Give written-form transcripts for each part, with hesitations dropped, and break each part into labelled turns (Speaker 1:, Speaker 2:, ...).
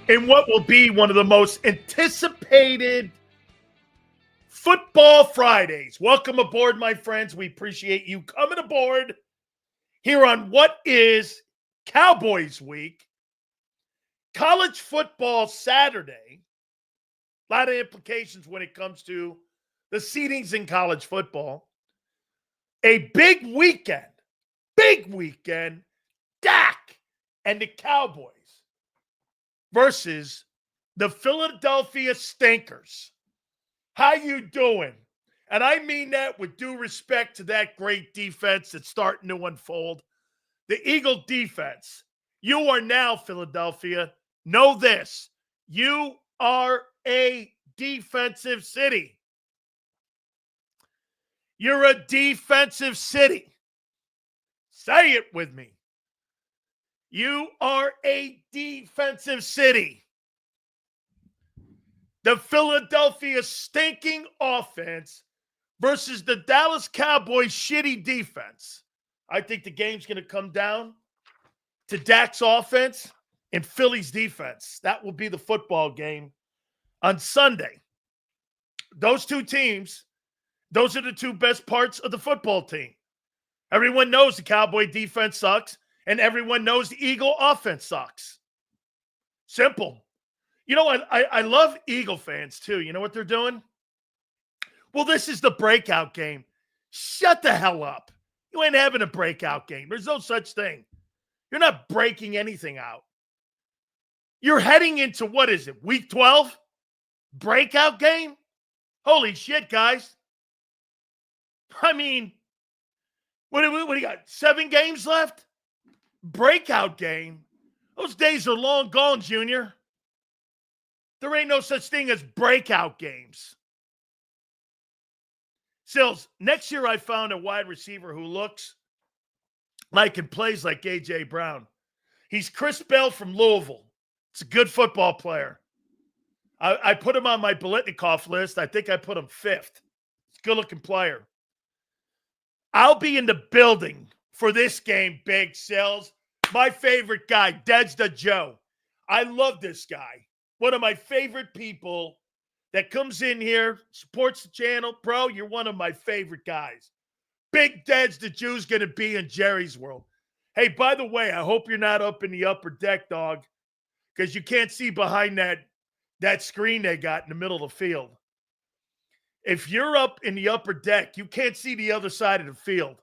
Speaker 1: in what will be one of the most anticipated Football Fridays. Welcome aboard, my friends. We appreciate you coming aboard here on what is Cowboys Week, College Football Saturday. A lot of implications when it comes to the seedings in college football. A big weekend, Dak and the Cowboys versus the Philadelphia Stinkers. How you doing? And I mean that with due respect to that great defense that's starting to unfold. The Eagle defense. You are now, Philadelphia. Know this. You are a defensive city. You're a defensive city. Say it with me. You are a defensive city. The Philadelphia stinking offense versus the Dallas Cowboys shitty defense. I think the game's going to come down to Dak's offense and Philly's defense. That will be the football game on Sunday. Those two teams, those are the two best parts of the football team. Everyone knows the Cowboy defense sucks, and everyone knows the Eagle offense sucks. Simple. You know what? I love Eagle fans, too. You know what they're doing? Well, this is the breakout game. Shut the hell up. You ain't having a breakout game. There's no such thing. You're not breaking anything out. You're heading into, what is it, week 12? Breakout game? Holy shit, guys. I mean, what do you got? 7 games left? Breakout game? Those days are long gone, Junior. There ain't no such thing as breakout games. Sills, next year I found a wide receiver who looks like and plays like A.J. Brown. He's Chris Bell from Louisville. It's a good football player. I put him on my Biletnikoff list. I think I put him 5th. He's a good-looking player. I'll be in the building for this game, Big Sills. My favorite guy, Deds the Joe. I love this guy. One of my favorite people that comes in here, supports the channel. Bro, you're one of my favorite guys. Big Deds the Jew's going to be in Jerry's world. Hey, by the way, I hope you're not up in the upper deck, dog, because you can't see behind that screen they got in the middle of the field. If you're up in the upper deck, you can't see the other side of the field.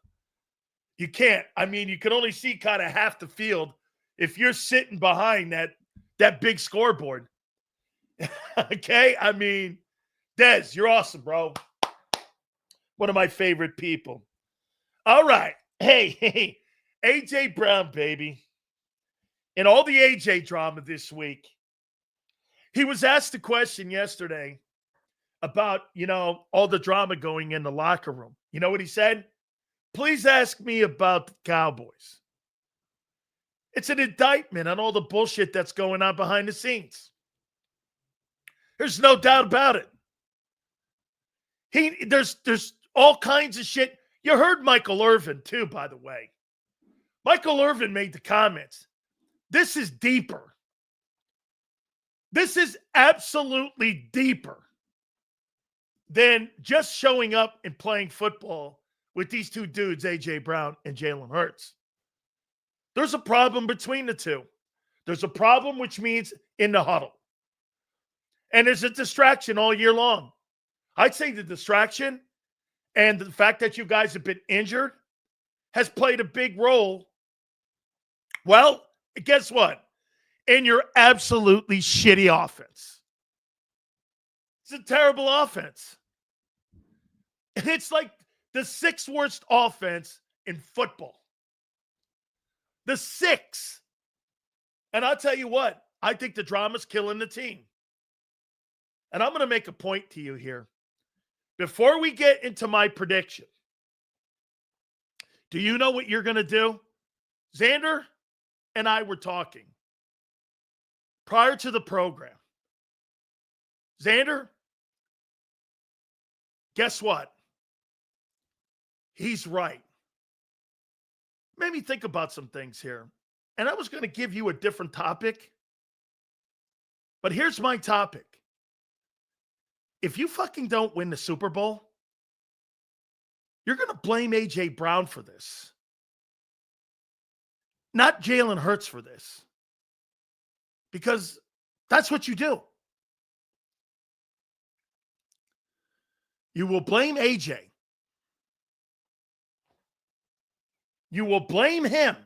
Speaker 1: You can't. I mean, you can only see kind of half the field if you're sitting behind that big scoreboard. Okay? I mean, Dez, you're awesome, bro. One of my favorite people. All right. Hey, A.J. Brown, baby. In all the A.J. drama this week, he was asked a question yesterday about, all the drama going in the locker room. You know what he said? Please ask me about the Cowboys. It's an indictment on all the bullshit that's going on behind the scenes. There's no doubt about it. There's all kinds of shit. You heard Michael Irvin, too, by the way. Michael Irvin made the comments. This is deeper. This is absolutely deeper than just showing up and playing football with these two dudes, A.J. Brown and Jalen Hurts. There's a problem between the two. There's a problem, which means in the huddle. And there's a distraction all year long. I'd say the distraction and the fact that you guys have been injured has played a big role. Well, guess what? In your absolutely shitty offense. It's a terrible offense. It's like the 6th worst offense in football. The 6th. And I'll tell you what, I think the drama's killing the team. And I'm going to make a point to you here. Before we get into my prediction, do you know what you're going to do? Xander and I were talking prior to the program. Xander, guess what? He's right. Made me think about some things here. And I was going to give you a different topic. But here's my topic. If you fucking don't win the Super Bowl, you're going to blame A.J. Brown for this. Not Jalen Hurts for this. Because that's what you do. You will blame A.J. You will blame him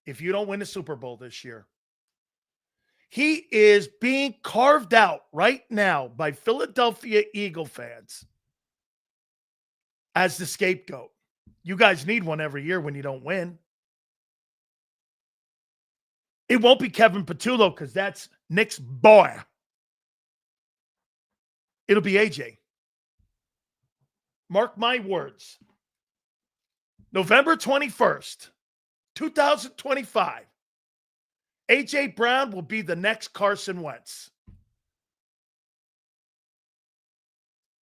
Speaker 1: if you don't win the Super Bowl this year. He is being carved out right now by Philadelphia Eagle fans as the scapegoat. You guys need one every year when you don't win. It won't be Kevin Patullo because that's Nick's boy. It'll be AJ. Mark my words. November 21st, 2025. A.J. Brown will be the next Carson Wentz.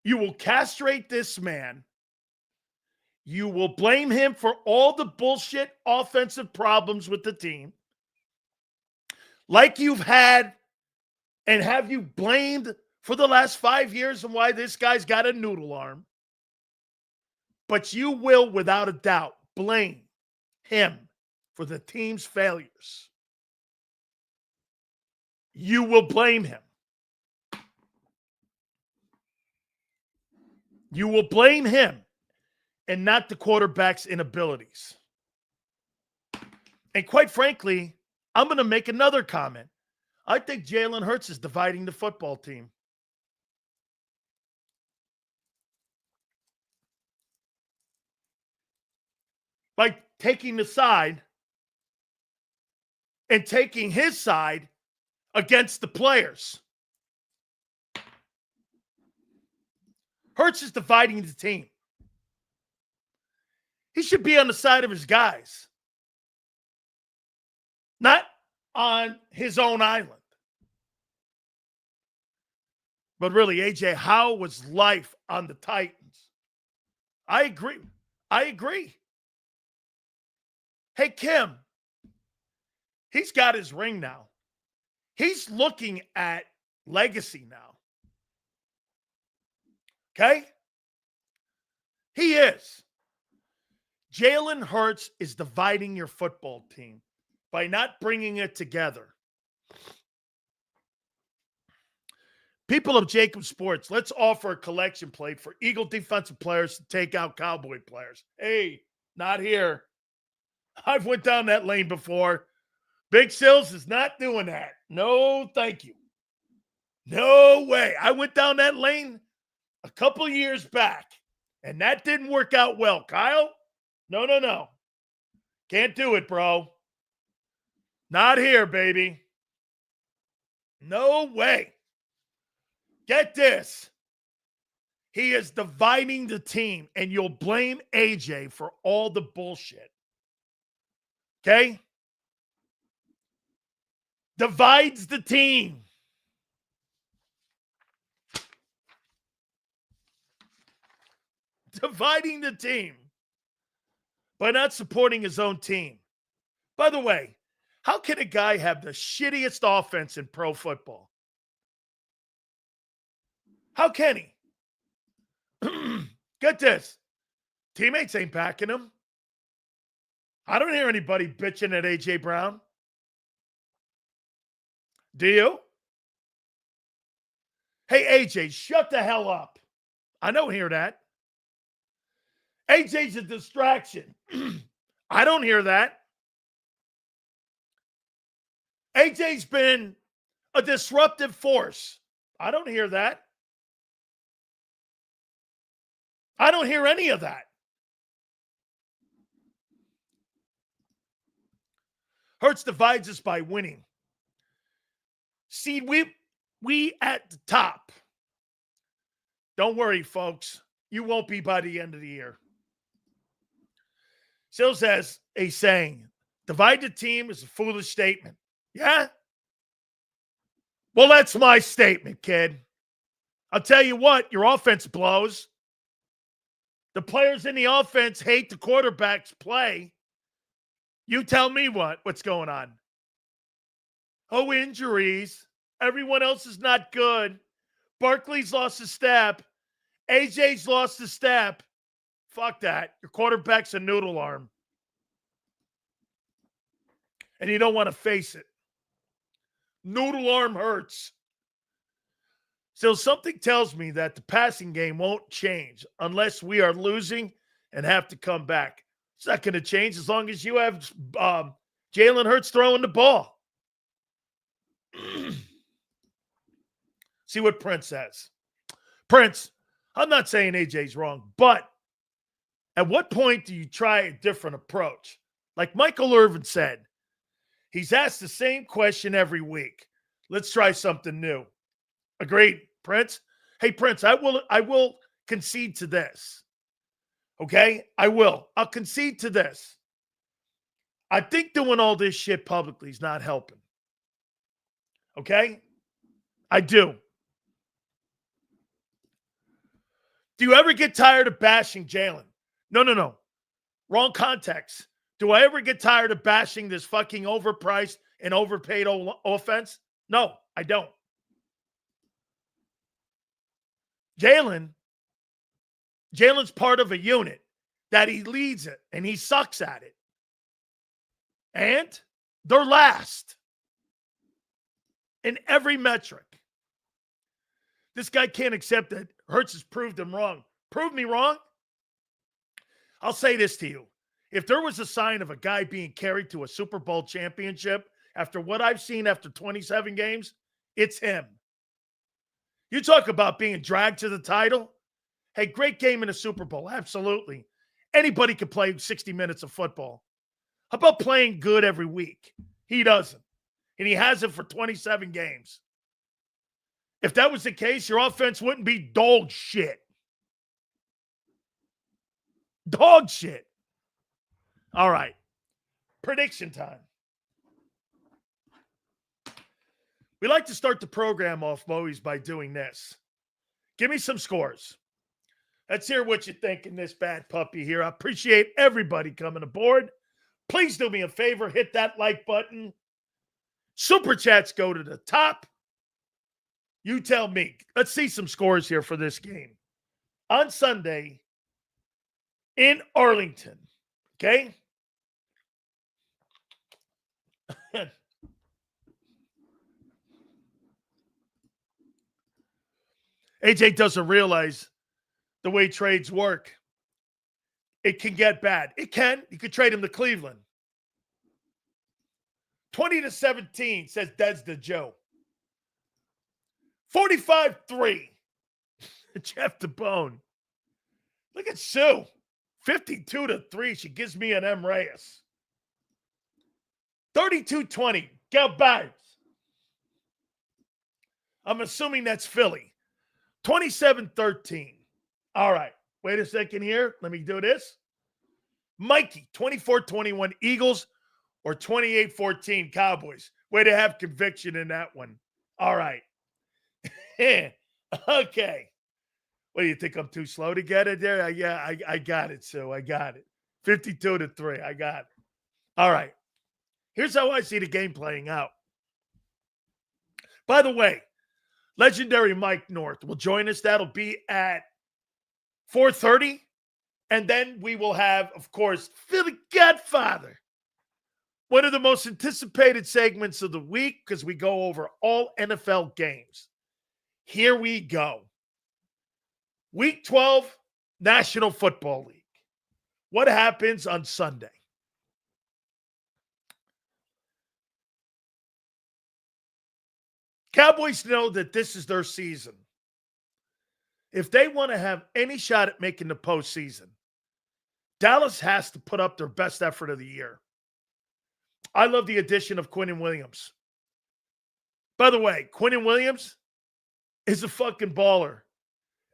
Speaker 1: You will castrate this man. You will blame him for all the bullshit offensive problems with the team. Like you've had and have you blamed for the last 5 years and why this guy's got a noodle arm. But you will, without a doubt, blame him for the team's failures. You will blame him. You will blame him and not the quarterback's inabilities. And quite frankly, I'm going to make another comment. I think Jalen Hurts is dividing the football team. By taking the side and taking his side against the players. Hurts is dividing the team. He should be on the side of his guys, not on his own island. But really, AJ, how was life on the Titans? I agree. Hey, Kim, he's got his ring now. He's looking at legacy now. Okay? He is. Jalen Hurts is dividing your football team by not bringing it together. People of JAKIB Sports, let's offer a collection plate for Eagle defensive players to take out Cowboy players. Hey, not here. I've went down that lane before. Big Sills is not doing that. No, thank you. No way. I went down that lane a couple years back, and that didn't work out well. Kyle? No. Can't do it, bro. Not here, baby. No way. Get this. He is dividing the team, and you'll blame AJ for all the bullshit. Okay? Divides the team. Dividing the team by not supporting his own team. By the way, how can a guy have the shittiest offense in pro football? How can he? Get this. Teammates ain't backing him. I don't hear anybody bitching at A.J. Brown. Do you? Hey, AJ, shut the hell up. I don't hear that. AJ's a distraction. I don't hear that. AJ's been a disruptive force. I don't hear that. I don't hear any of that. Hurts divides us by winning. See, we at the top. Don't worry, folks. You won't be by the end of the year. Sills has a saying, divide the team is a foolish statement. Yeah? Well, that's my statement, kid. I'll tell you what, your offense blows. The players in the offense hate the quarterback's play. You tell me what's going on. Oh, injuries. Everyone else is not good. Barkley's lost a step. AJ's lost a step. Fuck that. Your quarterback's a noodle arm. And you don't want to face it. Noodle arm hurts. So something tells me that the passing game won't change unless we are losing and have to come back. It's not going to change as long as you have Jalen Hurts throwing the ball. See what Prince says. Prince, I'm not saying AJ's wrong, but at what point do you try a different approach? Like Michael Irvin said, he's asked the same question every week. Let's try something new. Agreed, Prince? Hey, Prince, I will concede to this. Okay? I will. I'll concede to this. I think doing all this shit publicly is not helping. Okay? I do. Do you ever get tired of bashing Jalen? No. Wrong context. Do I ever get tired of bashing this fucking overpriced and overpaid offense? No, I don't. Jalen's part of a unit that he leads it, and he sucks at it. And they're last in every metric. This guy can't accept that Hurts has proved him wrong. Prove me wrong? I'll say this to you. If there was a sign of a guy being carried to a Super Bowl championship after what I've seen after 27 games, it's him. You talk about being dragged to the title. Hey, great game in the Super Bowl. Absolutely. Anybody can play 60 minutes of football. How about playing good every week? He doesn't. And he hasn't for 27 games. If that was the case, your offense wouldn't be dog shit. Dog shit. All right. Prediction time. We like to start the program off, always, by doing this. Give me some scores. Let's hear what you think in this bad puppy here. I appreciate everybody coming aboard. Please do me a favor. Hit that like button. Super chats go to the top. You tell me. Let's see some scores here for this game. On Sunday in Arlington. Okay? AJ doesn't realize the way trades work. It can get bad. It can. You could trade him to Cleveland. 20-17, says Des the Joe. 45-3. Jeff DeBone. Look at Sue. 52-3. She gives me an M. Reyes. 32-20. Cowboys. I'm assuming that's Philly. 27-13. All right. Wait a second here. Let me do this. Mikey, 24-21 Eagles or 28-14 Cowboys. Way to have conviction in that one. All right. Okay. What do you think? I'm too slow to get it there? I got it, Sue. I got it. 52-3. I got it. All right. Here's how I see the game playing out. By the way, legendary Mike North will join us. That'll be at 4:30. And then we will have, of course, Philly Godfather. One of the most anticipated segments of the week because we go over all NFL games. Here we go. Week 12, National Football League. What happens on Sunday? Cowboys know that this is their season. If they want to have any shot at making the postseason, Dallas has to put up their best effort of the year. I love the addition of Quinnen Williams. By the way, Quinnen Williams is a fucking baller.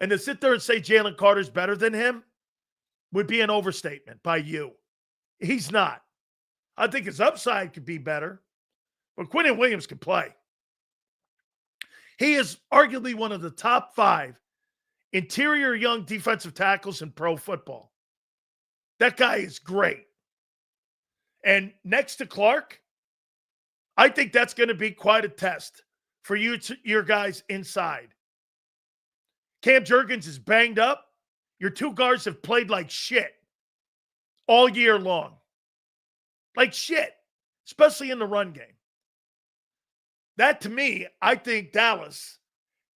Speaker 1: And to sit there and say Jalen Carter's better than him would be an overstatement by you. He's not. I think his upside could be better, but Quinnen Williams can play. He is arguably one of the top 5 interior young defensive tackles in pro football. That guy is great. And next to Clark, I think that's going to be quite a test for your guys inside. Cam Jurgens is banged up. Your two guards have played like shit all year long. Like shit, especially in the run game. That, to me, I think Dallas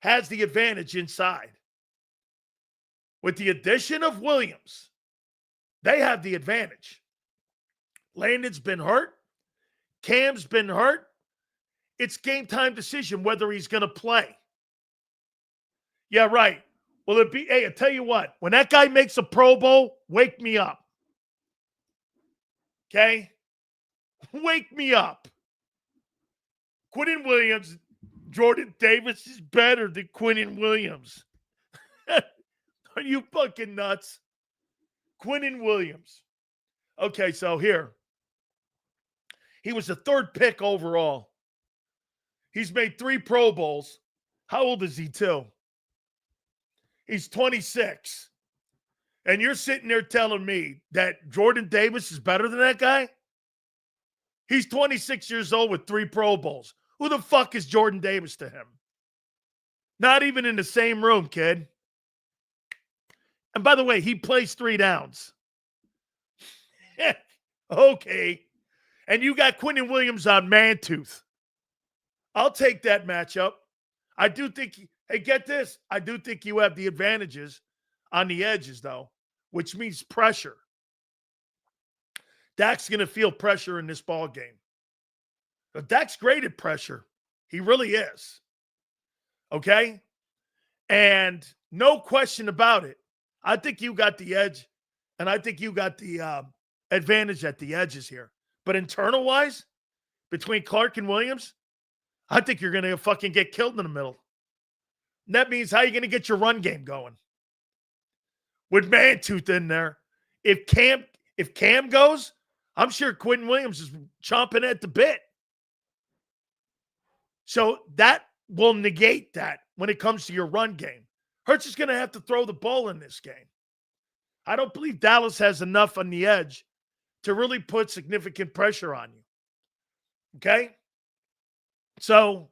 Speaker 1: has the advantage inside. With the addition of Williams, they have the advantage. Landon's been hurt. Cam's been hurt. It's game time decision whether he's going to play. Yeah, right. Will it be? Hey, I tell you what, when that guy makes a Pro Bowl, wake me up. Okay? Wake me up. Quinnen Williams, Jordan Davis is better than Quinnen Williams. Are you fucking nuts? Quinnen Williams. Okay, so here. He was the third pick overall. He's made 3 Pro Bowls. How old is he, too? He's 26. And you're sitting there telling me that Jordan Davis is better than that guy? He's 26 years old with 3 Pro Bowls. Who the fuck is Jordan Davis to him? Not even in the same room, kid. And by the way, he plays 3 downs. Okay. And you got Quinnen Williams on Mantooth. I'll take that matchup. I do think, hey, get this. I do think you have the advantages on the edges, though, which means pressure. Dak's going to feel pressure in this ball game. But Dak's great at pressure. He really is. Okay? And no question about it. I think you got the edge, and I think you got the advantage at the edges here. But internal-wise, between Clark and Williams, I think you're going to fucking get killed in the middle. And that means how are you going to get your run game going? With Mantooth in there. If Cam goes, I'm sure Quinnen Williams is chomping at the bit. So that will negate that when it comes to your run game. Hurts is going to have to throw the ball in this game. I don't believe Dallas has enough on the edge to really put significant pressure on you. Okay? So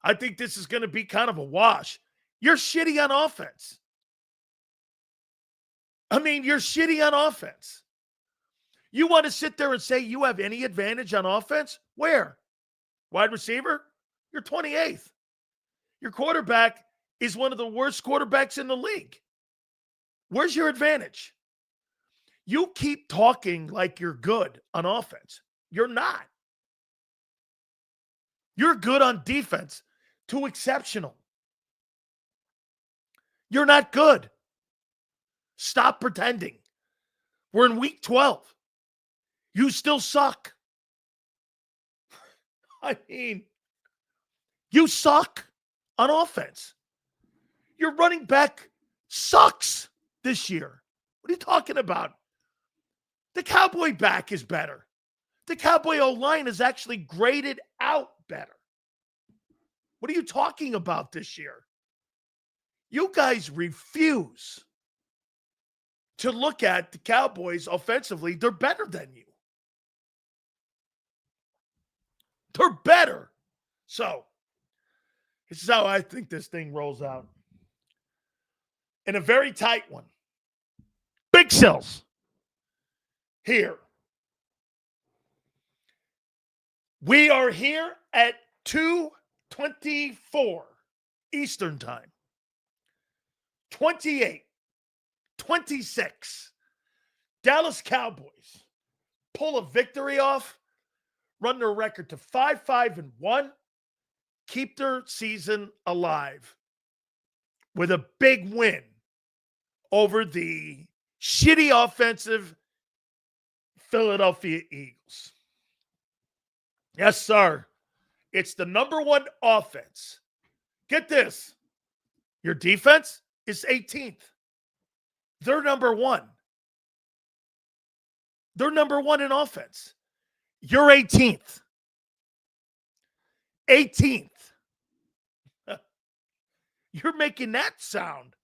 Speaker 1: I think this is going to be kind of a wash. You're shitty on offense. I mean, you're shitty on offense. You want to sit there and say you have any advantage on offense? Where? Wide receiver? You're 28th. Your quarterback is one of the worst quarterbacks in the league. Where's your advantage? You keep talking like you're good on offense. You're not. You're good on defense to exceptional. You're not good. Stop pretending. We're in week 12. You still suck. I mean, you suck on offense. Your running back sucks this year. What are you talking about? The Cowboy back is better. The Cowboy O-line is actually graded out better. What are you talking about this year? You guys refuse to look at the Cowboys offensively. They're better than you. They're better. So, this is how I think this thing rolls out. In a very tight one. Big Sills. Here. We are here at 2:24 Eastern Time. 28-26. Dallas Cowboys pull a victory off, run their record to 5-5-1, keep their season alive with a big win over the shitty offensive Philadelphia Eagles. Yes, sir. It's the number 1 offense. Get this. Your defense is 18th. They're number 1. They're number 1 in offense. You're 18th. 18th. You're making that sound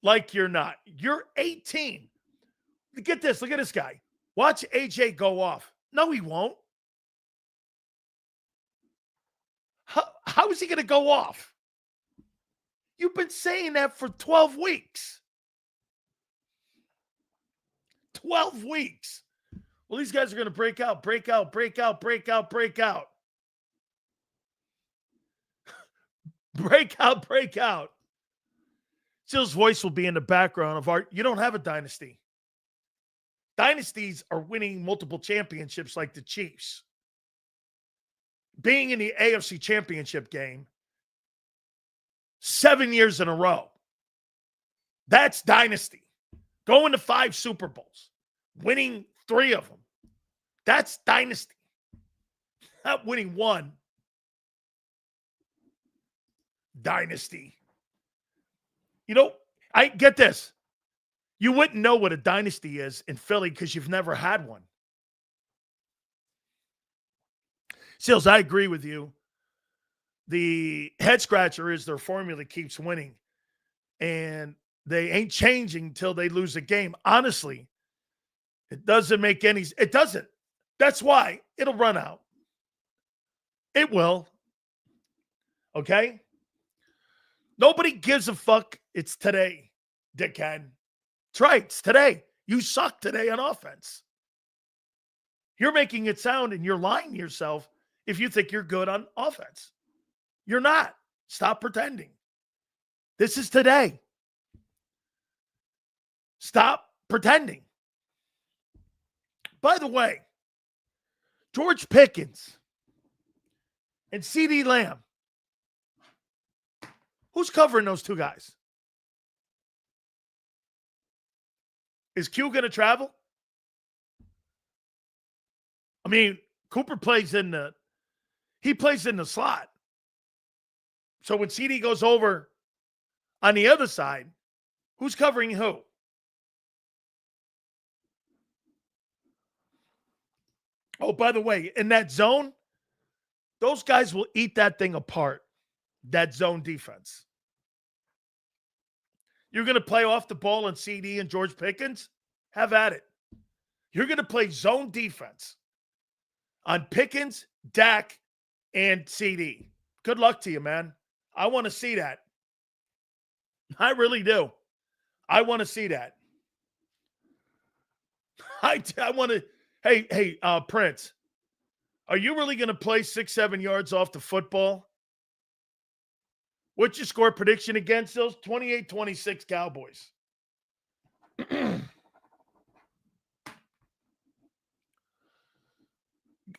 Speaker 1: like you're not. You're 18. Get this. Look at this guy. Watch AJ go off. No, he won't. How is he going to go off? You've been saying that for 12 weeks. 12 weeks. Well, these guys are going to break out. Break out. Sill's voice will be in the background of art. You don't have a dynasty. Dynasties are winning multiple championships like the Chiefs. Being in the AFC Championship game 7 years in a row. That's dynasty. Going to 5 Super Bowls. Winning 3 of them. That's dynasty. Not winning 1. Dynasty. You know, I get this. You wouldn't know what a dynasty is in Philly because you've never had one. Sills, I agree with you. The head scratcher is their formula keeps winning. And they ain't changing until they lose a game. Honestly, it doesn't make any – it doesn't. That's why it'll run out. It will. Okay? Nobody gives a fuck. It's today, dickhead. That's right. It's today. You suck today on offense. You're making it sound and you're lying to yourself if you think you're good on offense. You're not. Stop pretending. This is today. Stop pretending. By the way, George Pickens and CeeDee Lamb. Who's covering those 2 guys? Is Q going to travel? I mean, Cooper plays in the slot. So when CD goes over on the other side, who's covering who? Oh, by the way, in that zone, those guys will eat that thing apart, that zone defense. You're going to play off the ball on CD and George Pickens? Have at it. You're going to play zone defense on Pickens, Dak, and CD. Good luck to you, man. I want to see that. I really do. I want to see that. I want to. Hey, Prince, are you really going to play 6-7 yards off the football? What's your score prediction against those? 28-26 Cowboys.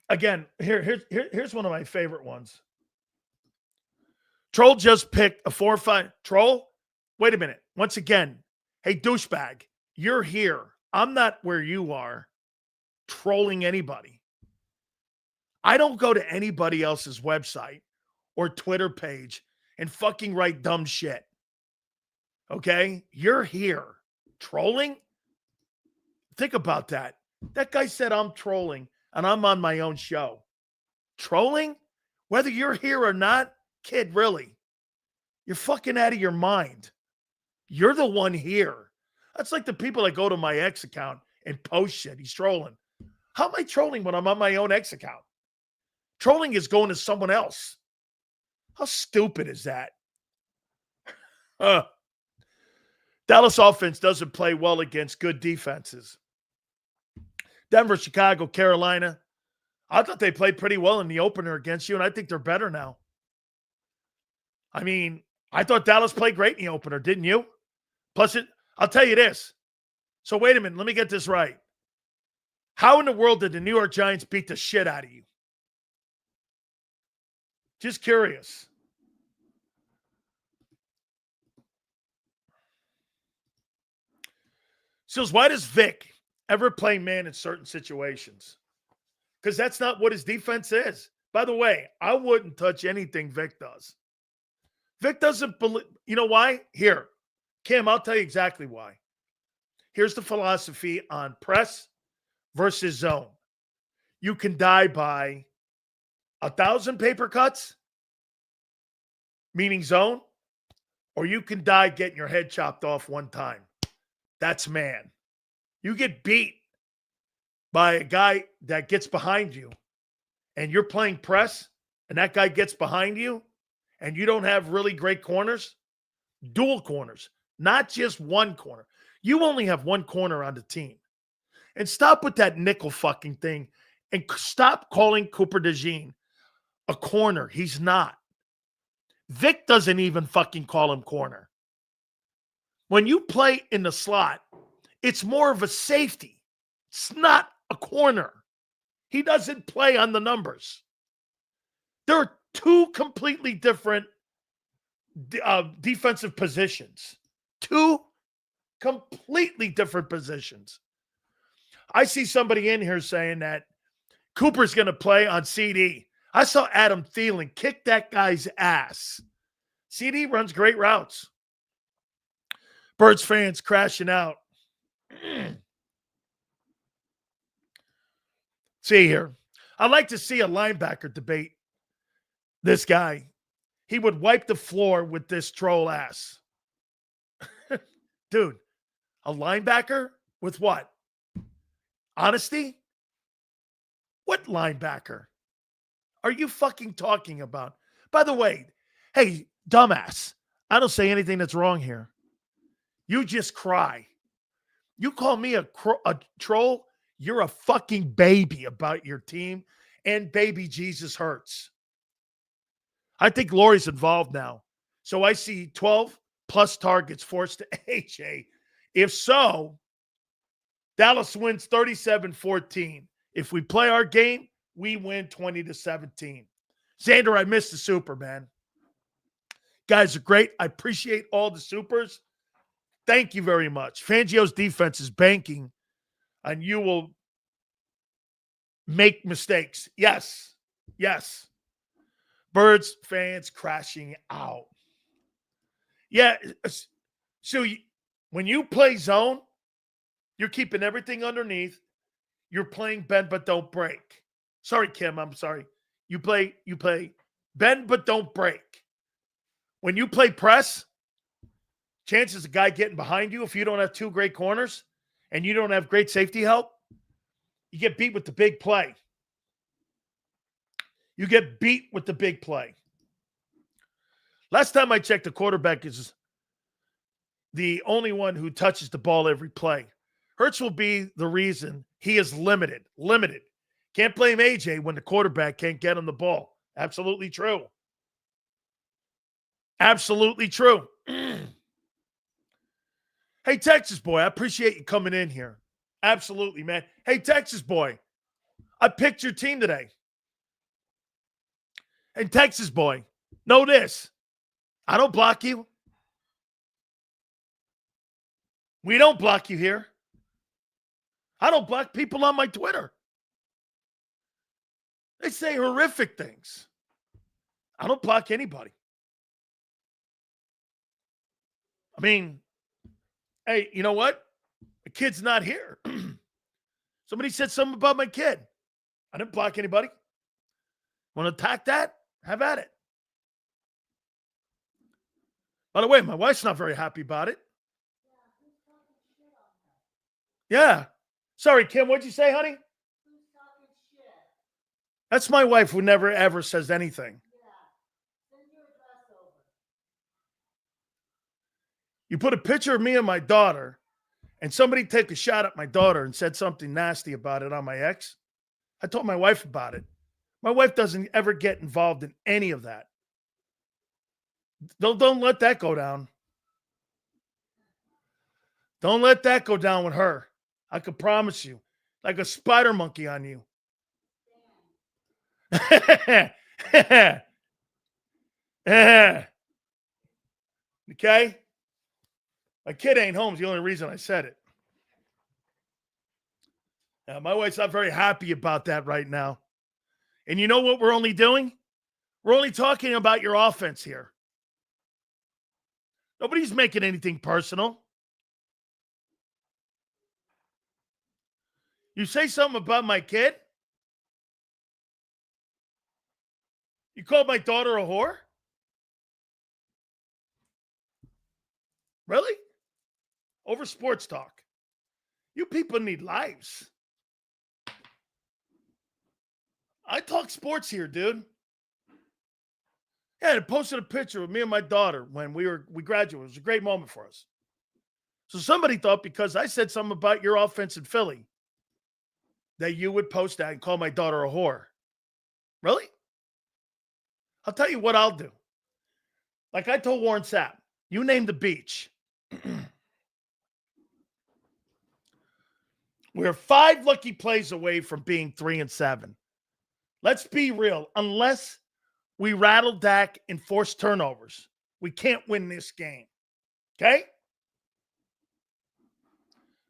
Speaker 1: Again, here's one of my favorite ones. Troll just picked a 4-5. Troll? Wait a minute. Once again, hey, douchebag, you're here. I'm not where you are trolling anybody. I don't go to anybody else's website or Twitter page and fucking write dumb shit. Okay? You're here. Trolling? Think about that. That guy said I'm trolling and I'm on my own show. Trolling? Whether you're here or not, kid, really. You're fucking out of your mind. You're the one here. That's like the people that go to my ex account and post shit. He's trolling. How am I trolling when I'm on my own ex account? Trolling is going to someone else. How stupid is that? Dallas offense doesn't play well against good defenses. Denver, Chicago, Carolina. I thought they played pretty well in the opener against you, and I think they're better now. I mean, I thought Dallas played great in the opener, didn't you? Plus, I'll tell you this. So wait a minute. Let me get this right. How in the world did the New York Giants beat the shit out of you? Just curious. Sills, why does Vic ever play man in certain situations? Because that's not what his defense is. By the way, I wouldn't touch anything Vic does. Vic doesn't believe. You know why? Here, Kim, I'll tell you exactly why. Here's the philosophy on press versus zone. You can die by 1,000 paper cuts, meaning zone, or you can die getting your head chopped off one time. That's man. You get beat by a guy that gets behind you and you're playing press and that guy gets behind you, and you don't have really great corners, dual corners, not just one corner. You only have one corner on the team. And stop with that nickel fucking thing and stop calling Cooper DeJean a corner. He's not. Vic doesn't even fucking call him corner. When you play in the slot, it's more of a safety. It's not a corner. He doesn't play on the numbers. There are two completely different defensive positions. Two completely different positions. I see somebody in here saying that Cooper's going to play on CD. I saw Adam Thielen kick that guy's ass. CD runs great routes. Birds fans crashing out. See here. I'd like to see a linebacker debate this guy. He would wipe the floor with this troll ass. Dude, a linebacker with what? Honesty? What linebacker are you fucking talking about? By the way, hey, dumbass, I don't say anything that's wrong here. You just cry. You call me a troll, you're a fucking baby about your team, and baby Jesus hurts. I think Lori's involved now. So I see 12 plus targets forced to AJ. If so, Dallas wins 37-14. If we play our game, we win 20-17. Xander, I missed the super, man. Guys are great. I appreciate all the supers. Thank you very much. Fangio's defense is banking, and you will make mistakes. Yes. Yes. Birds fans crashing out. Yeah. So when you play zone, you're keeping everything underneath. You're playing bend but don't break. Sorry, Kim. I'm sorry. You play bend but don't break. When you play press, chances of a guy getting behind you, if you don't have two great corners and you don't have great safety help, you get beat with the big play. You get beat with the big play. Last time I checked, the quarterback is the only one who touches the ball every play. Hurts will be the reason he is limited. Can't blame AJ when the quarterback can't get him the ball. Absolutely true. Absolutely true. Hey, Texas boy, I appreciate you coming in here. Absolutely, man. Hey, Texas boy, I picked your team today. And Texas boy, know this. I don't block you. We don't block you here. I don't block people on my Twitter. They say horrific things. I don't block anybody. I mean, hey, you know what? The kid's not here. Somebody said something about my kid. I didn't block anybody. Want to attack that? Have at it. By the way, my wife's not very happy about it. Yeah. Sorry, Kim, what'd you say, honey? That's my wife who never, ever says anything. You put a picture of me and my daughter, and somebody take a shot at my daughter and said something nasty about it on my ex. I told my wife about it. My wife doesn't ever get involved in any of that. Don't let that go down. Don't let that go down with her. I can promise you. Like a spider monkey on you. Okay? My kid ain't home is the only reason I said it. Now, my wife's not very happy about that right now. And you know what we're only doing? We're only talking about your offense here. Nobody's making anything personal. You say something about my kid? You called my daughter a whore? Really? Over sports talk. You people need lives. I talk sports here, dude. Yeah, I posted a picture of me and my daughter when we graduated. It was a great moment for us. So somebody thought because I said something about your offense in Philly that you would post that and call my daughter a whore. Really? I'll tell you what I'll do. Like I told Warren Sapp, you name the beach. We're 5 lucky plays away from being 3-7. Let's be real. Unless we rattle Dak and force turnovers, we can't win this game. Okay?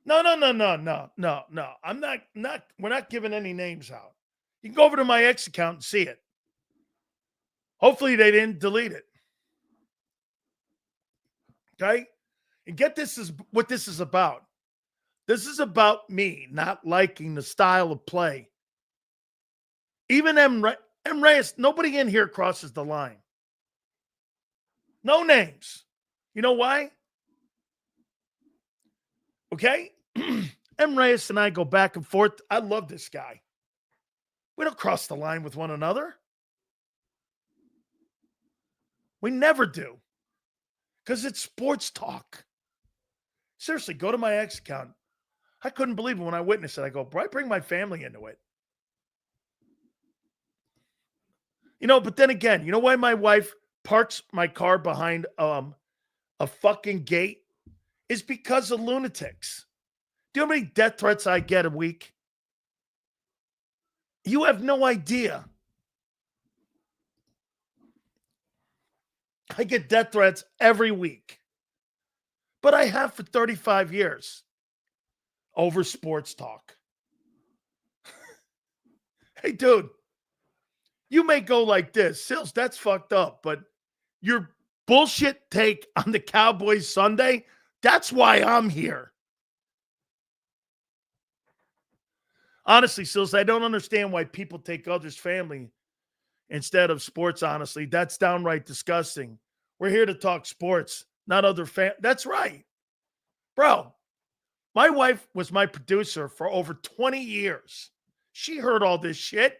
Speaker 1: No. I'm not, we're not giving any names out. You can go over to my X account and see it. Hopefully they didn't delete it. Okay? And get this is what this is about. This is about me not liking the style of play. Even M. Reyes, nobody in here crosses the line. No names. You know why? Okay? M. Reyes and I go back and forth. I love this guy. We don't cross the line with one another. We never do. Because it's sports talk. Seriously, go to my X account. I couldn't believe it when I witnessed it. I go, bro, I bring my family into it. You know, but then again, you know why my wife parks my car behind a fucking gate? Is because of lunatics. Do you know how many death threats I get a week? You have no idea. I get death threats every week. But I have for 35 years over sports talk. Hey, dude, you may go like this. Sills, that's fucked up. But your bullshit take on the Cowboys Sunday, that's why I'm here. Honestly, Sills, I don't understand why people take others' family instead of sports, honestly. That's downright disgusting. We're here to talk sports, not other That's right. Bro, my wife was my producer for over 20 years. She heard all this shit.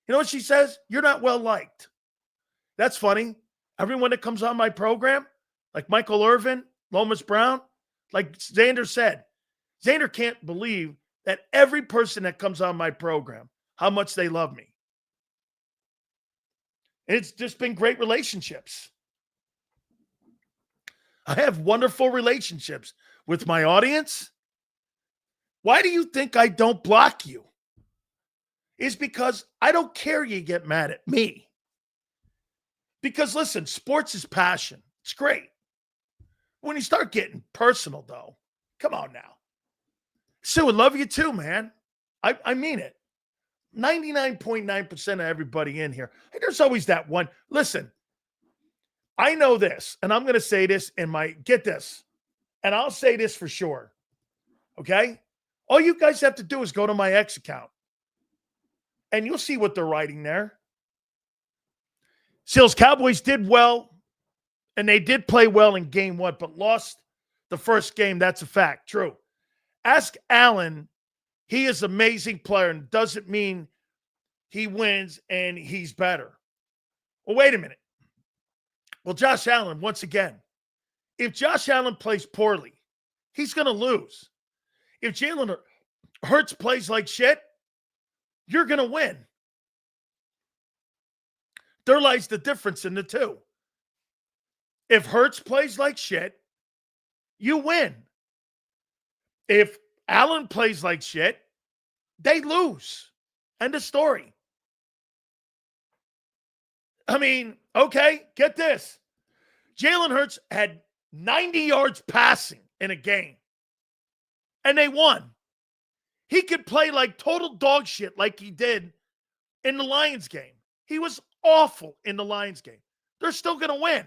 Speaker 1: You know what she says? You're not well liked. That's funny. Everyone that comes on my program, like Michael Irvin, Lomas Brown, like Xander said, Xander can't believe that every person that comes on my program, how much they love me. And it's just been great relationships. I have wonderful relationships with my audience. Why do you think I don't block you? It's because I don't care you get mad at me. Because listen, sports is passion. It's great. When you start getting personal, though, come on now. Sue, I love you too, man. I mean it. 99.9% of everybody in here. And there's always that one. Listen, I know this, and I'm going to say this in my, get this, and I'll say this for sure. Okay? All you guys have to do is go to my X account, and you'll see what they're writing there. Seals Cowboys did well, and they did play well in game 1, but lost the first game. That's a fact. True. Ask Allen. He is an amazing player, and doesn't mean he wins and he's better. Well, wait a minute. Well, Josh Allen, once again, if Josh Allen plays poorly, he's going to lose. If Jalen Hurts plays like shit, you're going to win. There lies the difference in the two. If Hurts plays like shit, you win. If Allen plays like shit, they lose. End of story. I mean, okay, get this. Jalen Hurts had 90 yards passing in a game, and they won. He could play like total dog shit like he did in the Lions game. He was awful in the Lions game. They're still going to win.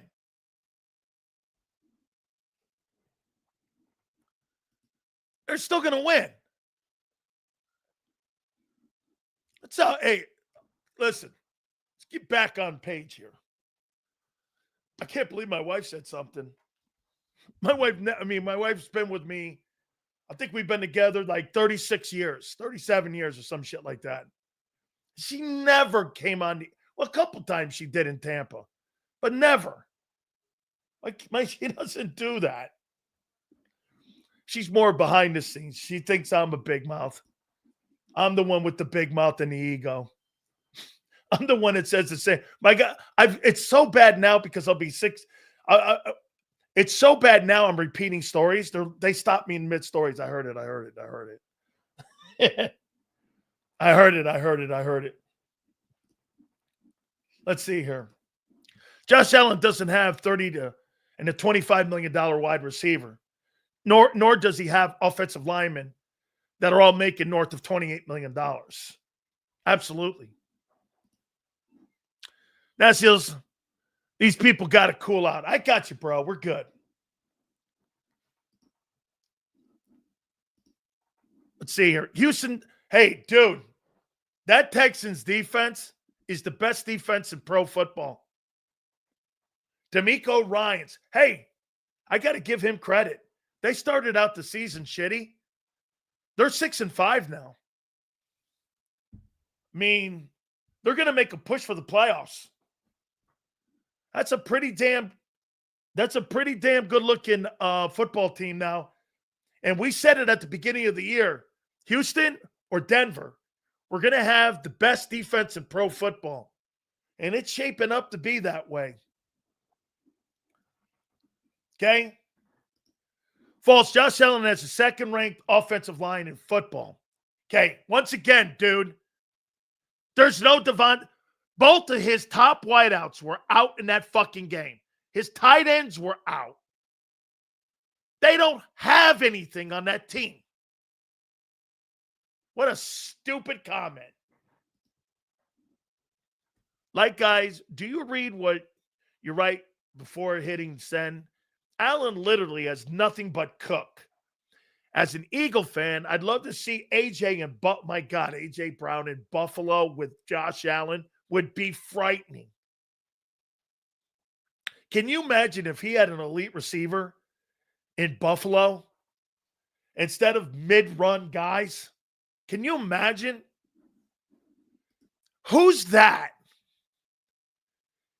Speaker 1: They're still going to win. So, hey, listen, let's get back on page here. I can't believe my wife said something. My wife's been with me. I think we've been together like 36 years, 37 years or some shit like that. She never came on. Well, a couple times she did in Tampa. but never. She doesn't do that. She's more behind the scenes. She thinks I'm a big mouth. I'm the one with the big mouth and the ego. I'm the one that says the same. My God, it's so bad now because I'll be six. It's so bad now I'm repeating stories. They stop me in mid-stories. I heard it. I heard it. Let's see here. Josh Allen doesn't have $30 and a $25 million wide receiver, nor does he have offensive linemen that are all making north of $28 million. Absolutely. Now, Seals, these people got to cool out. I got you, bro. We're good. Let's see here. Houston, hey, dude, that Texans defense is the best defense in pro football. D'Amico Ryans. Hey, I got to give him credit. They started out the season shitty. They're 6-5 now. I mean, they're going to make a push for the playoffs. That's a pretty damn good looking football team now. And we said it at the beginning of the year. Houston or Denver, we're going to have the best defense in pro football. And it's shaping up to be that way. Okay? False. Josh Allen has the second-ranked offensive line in football. Okay, once again, dude, there's no Devon. Both of his top wideouts were out in that fucking game. His tight ends were out. They don't have anything on that team. What a stupid comment. Like, guys, do you read what you write before hitting send? Allen literally has nothing but cook. As an Eagle fan, I'd love to see AJ and my God, AJ Brown in Buffalo with Josh Allen would be frightening. Can you imagine if he had an elite receiver in Buffalo instead of mid-run guys? Can you imagine? Who's that?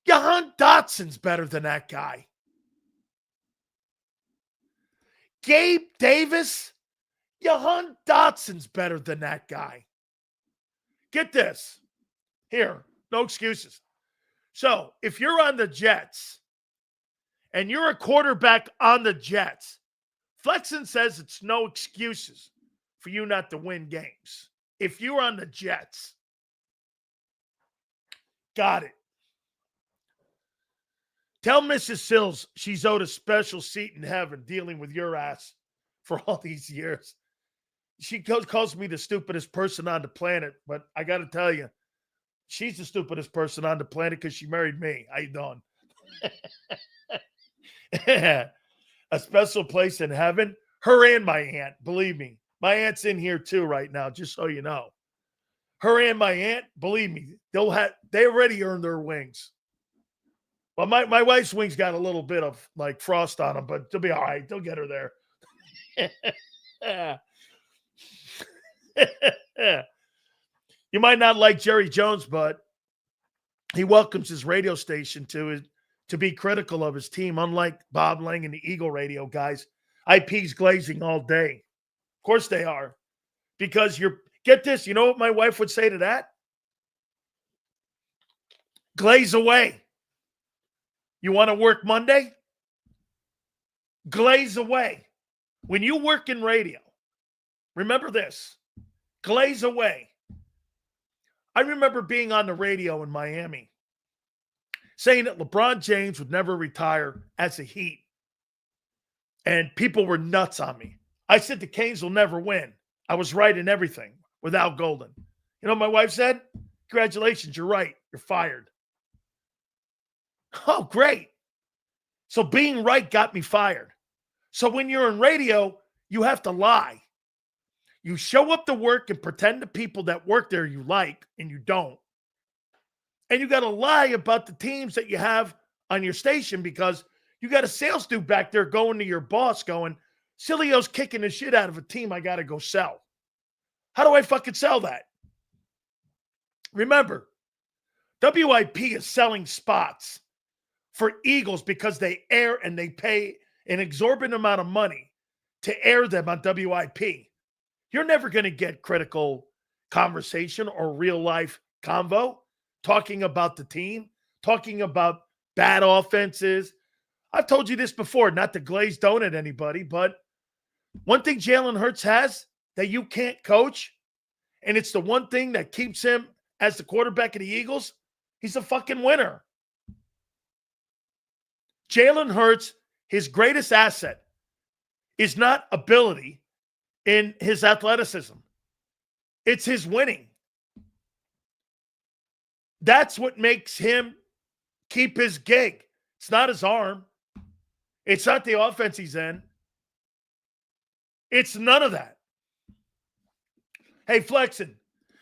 Speaker 1: Jahan Dotson's better than that guy. Gabe Davis? Jahan Dotson's better than that guy. Get this. Here, no excuses. So, if you're on the Jets and you're a quarterback on the Jets, Flexen says it's no excuses for you not to win games. If you're on the Jets. Got it. Tell Mrs. Sills she's owed a special seat in heaven dealing with your ass for all these years. She calls me the stupidest person on the planet, but I got to tell you, she's the stupidest person on the planet because she married me. How you doing? A special place in heaven? Her and my aunt, believe me. My aunt's in here too right now, just so you know. Her and my aunt, believe me, they already earned their wings. Well, my wife's wings got a little bit of like frost on them, but they'll be all right. They'll get her there. You might not like Jerry Jones, but he welcomes his radio station to be critical of his team, unlike Bob Lang and the Eagle Radio guys. IP's glazing all day. Of course they are. Because get this, you know what my wife would say to that? Glaze away. You want to work Monday? Glaze away. When you work in radio, remember this. Glaze away. I remember being on the radio in Miami saying that LeBron James would never retire as a Heat. And people were nuts on me. I said the Canes will never win. I was right in everything without Golden. You know what my wife said? Congratulations, you're right. You're fired. Oh, great. So being right got me fired. So when you're in radio, you have to lie. You show up to work and pretend the people that work there you like, and you don't. And you got to lie about the teams that you have on your station because you got a sales dude back there going to your boss going, Sileo's kicking the shit out of a team I got to go sell. How do I fucking sell that? Remember, WIP is selling spots for Eagles because they air and they pay an exorbitant amount of money to air them on WIP. You're never going to get critical conversation or real life convo talking about the team, talking about bad offenses. I've told you this before, not to glaze donut anybody, but one thing Jalen Hurts has that you can't coach, and it's the one thing that keeps him as the quarterback of the Eagles, he's a fucking winner. Jalen Hurts, his greatest asset is not ability in his athleticism. It's his winning. That's what makes him keep his gig. It's not his arm. It's not the offense he's in. It's none of that. Hey, Flexen,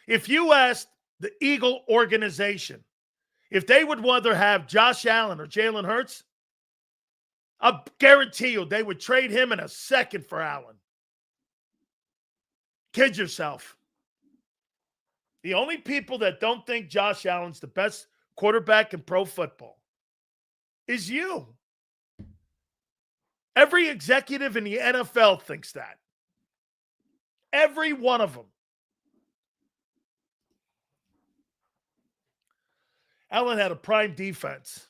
Speaker 1: if you asked the Eagle organization if they would rather have Josh Allen or Jalen Hurts, I guarantee you they would trade him in a second for Allen. Kid yourself. The only people that don't think Josh Allen's the best quarterback in pro football is you. Every executive in the NFL thinks that. Every one of them. Allen had a prime defense.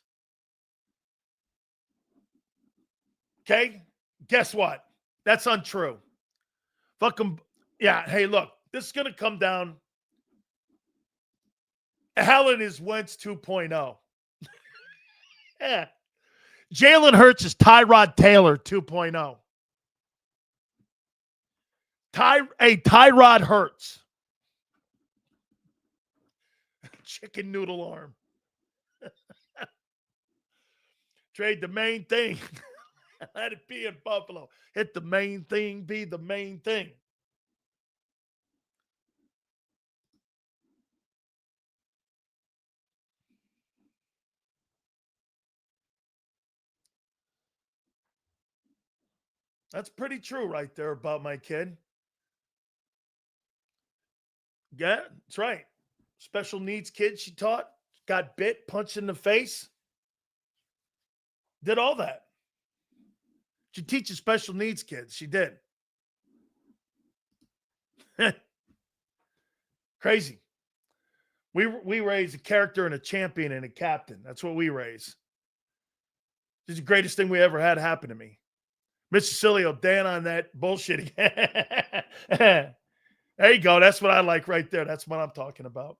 Speaker 1: Okay? Guess what? That's untrue. Fuck 'em. Yeah, hey, look, this is going to come down. Allen is Wentz 2.0. Yeah. Jalen Hurts is Tyrod Taylor 2.0. Tyrod Hurts. Chicken noodle arm. Trade the main thing. Let it be in Buffalo. Hit the main thing, be the main thing. That's pretty true right there about my kid. Yeah, that's right. Special needs kid she taught, got bit, punched in the face. Did all that. She teaches special needs kids. She did. Crazy. We raise a character and a champion and a captain. That's what we raise. This is the greatest thing we ever had happen to me. Mr. Sileo, Dan on that bullshit. There you go. That's what I like right there. That's what I'm talking about.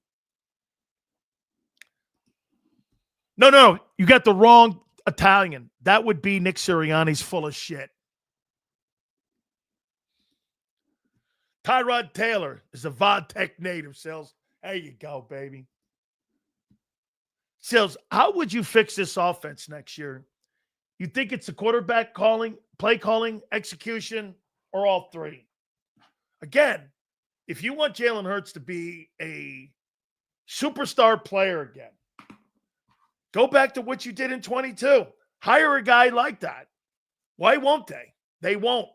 Speaker 1: No. You got the wrong Italian. That would be Nick Sirianni's full of shit. Tyrod Taylor is a Vodtech native, Sills. There you go, baby. Sills, how would you fix this offense next year? You think it's the quarterback calling, play calling, execution, or all three? Again, if you want Jalen Hurts to be a superstar player again, go back to what you did in 22. Hire a guy like that. Why won't they? They won't.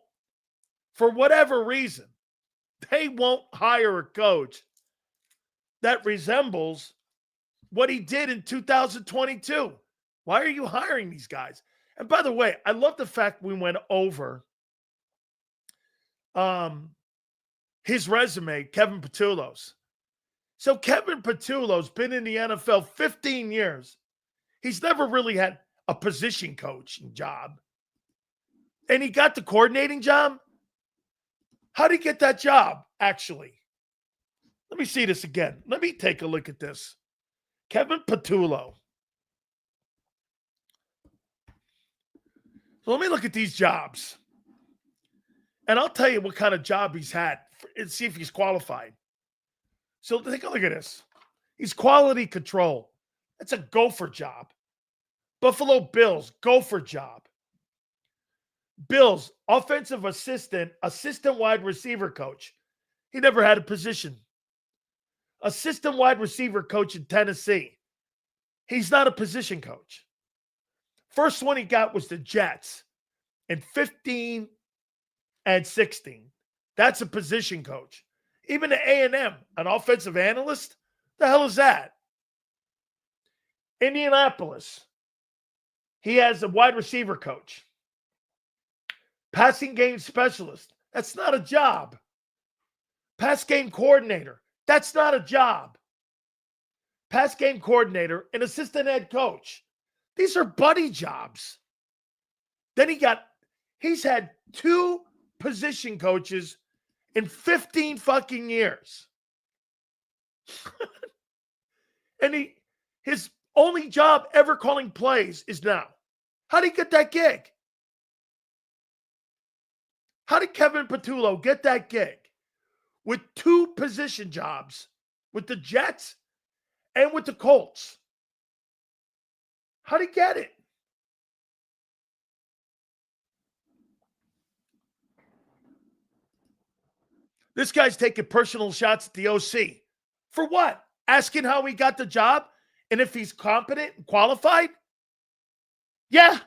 Speaker 1: For whatever reason, they won't hire a coach that resembles what he did in 2022. Why are you hiring these guys? And by the way, I love the fact we went over his resume, Kevin Patullo's. So Kevin Patullo's been in the NFL 15 years. He's never really had a position coaching job. And he got the coordinating job. How did he get that job, actually? Let me see this again. Let me take a look at this. Kevin Patullo. So let me look at these jobs. And I'll tell you what kind of job he's had and see if he's qualified. So take a look at this. He's quality control. That's a gopher job. Buffalo Bills, gopher job. Bills, offensive assistant wide receiver coach. He never had a position. Assistant wide receiver coach in Tennessee. He's not a position coach. First one he got was the Jets in 15 and 16. That's a position coach. Even the A&M, an offensive analyst, the hell is that? Indianapolis. He has a wide receiver coach. Passing game specialist. That's not a job. Pass game coordinator. That's not a job. Pass game coordinator and assistant head coach. These are buddy jobs. Then he's had 2 position coaches in 15 fucking years. And his only job ever calling plays is now. How did he get that gig? How did Kevin Patullo get that gig with 2 position jobs with the Jets and with the Colts? How did he get it? This guy's taking personal shots at the OC. For what? Asking how he got the job and if he's competent and qualified? Yeah.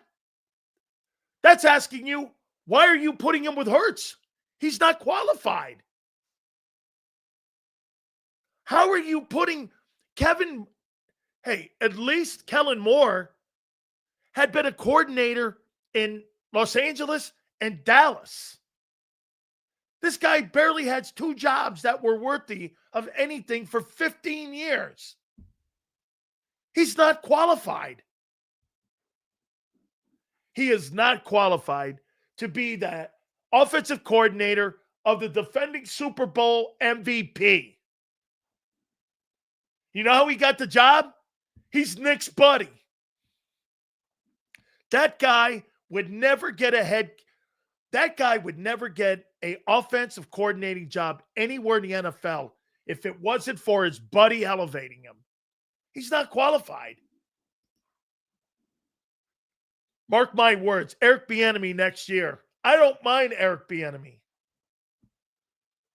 Speaker 1: That's asking you, why are you putting him with Hurts? He's not qualified. How are you putting Kevin? Hey, at least Kellen Moore had been a coordinator in Los Angeles and Dallas. This guy barely has 2 jobs that were worthy of anything for 15 years. He's not qualified. He is not qualified to be the offensive coordinator of the defending Super Bowl MVP. You know how he got the job? He's Nick's buddy. That guy would never get an offensive coordinating job anywhere in the NFL if it wasn't for his buddy elevating him. He's not qualified. Mark my words, Eric Bieniemy next year. I don't mind Eric Bieniemy.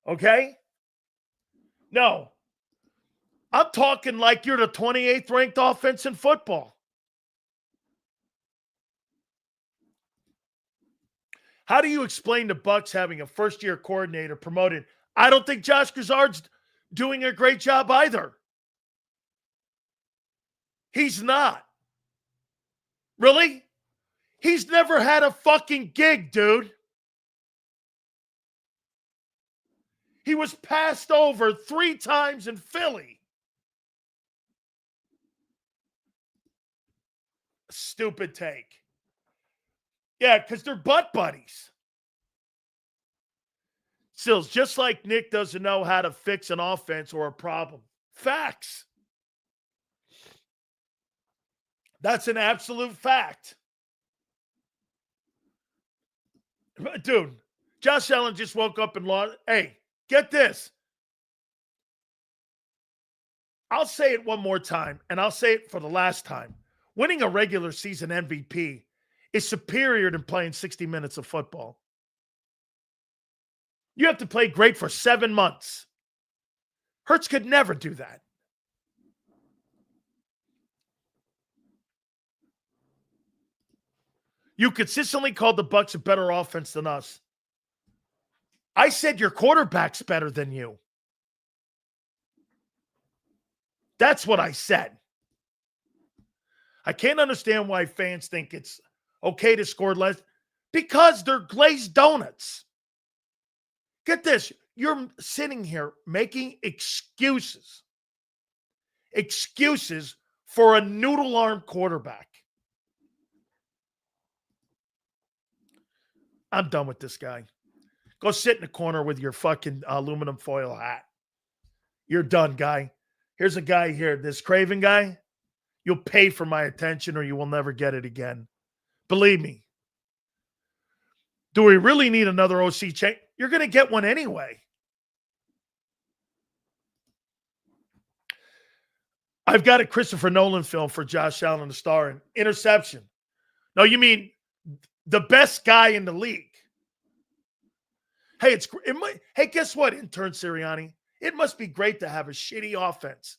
Speaker 1: Okay? No. I'm talking like you're the 28th ranked offense in football. How do you explain the Bucs having a first-year coordinator promoted? I don't think Josh Grizzard's doing a great job either. He's not. Really? He's never had a fucking gig, dude. He was passed over 3 times in Philly. Stupid take. Yeah, because they're butt buddies. Sills, just like Nick doesn't know how to fix an offense or a problem. Facts. That's an absolute fact. Dude, Josh Allen just woke up and lost. Hey, get this. I'll say it one more time, and I'll say it for the last time. Winning a regular season MVP is superior than playing 60 minutes of football. You have to play great for 7 months. Hurts could never do that. You consistently called the Bucs a better offense than us. I said your quarterback's better than you. That's what I said. I can't understand why fans think it's okay to score less because they're glazed donuts. Get this. You're sitting here making excuses. Excuses for a noodle arm quarterback. I'm done with this guy. Go sit in the corner with your fucking aluminum foil hat. You're done, guy. Here's a guy here, this Craven guy. You'll pay for my attention or you will never get it again. Believe me. Do we really need another OC change? You're going to get one anyway. I've got a Christopher Nolan film for Josh Allen to star in. Interception. No, you mean the best guy in the league. Hey, hey, guess what, intern Sirianni? It must be great to have a shitty offense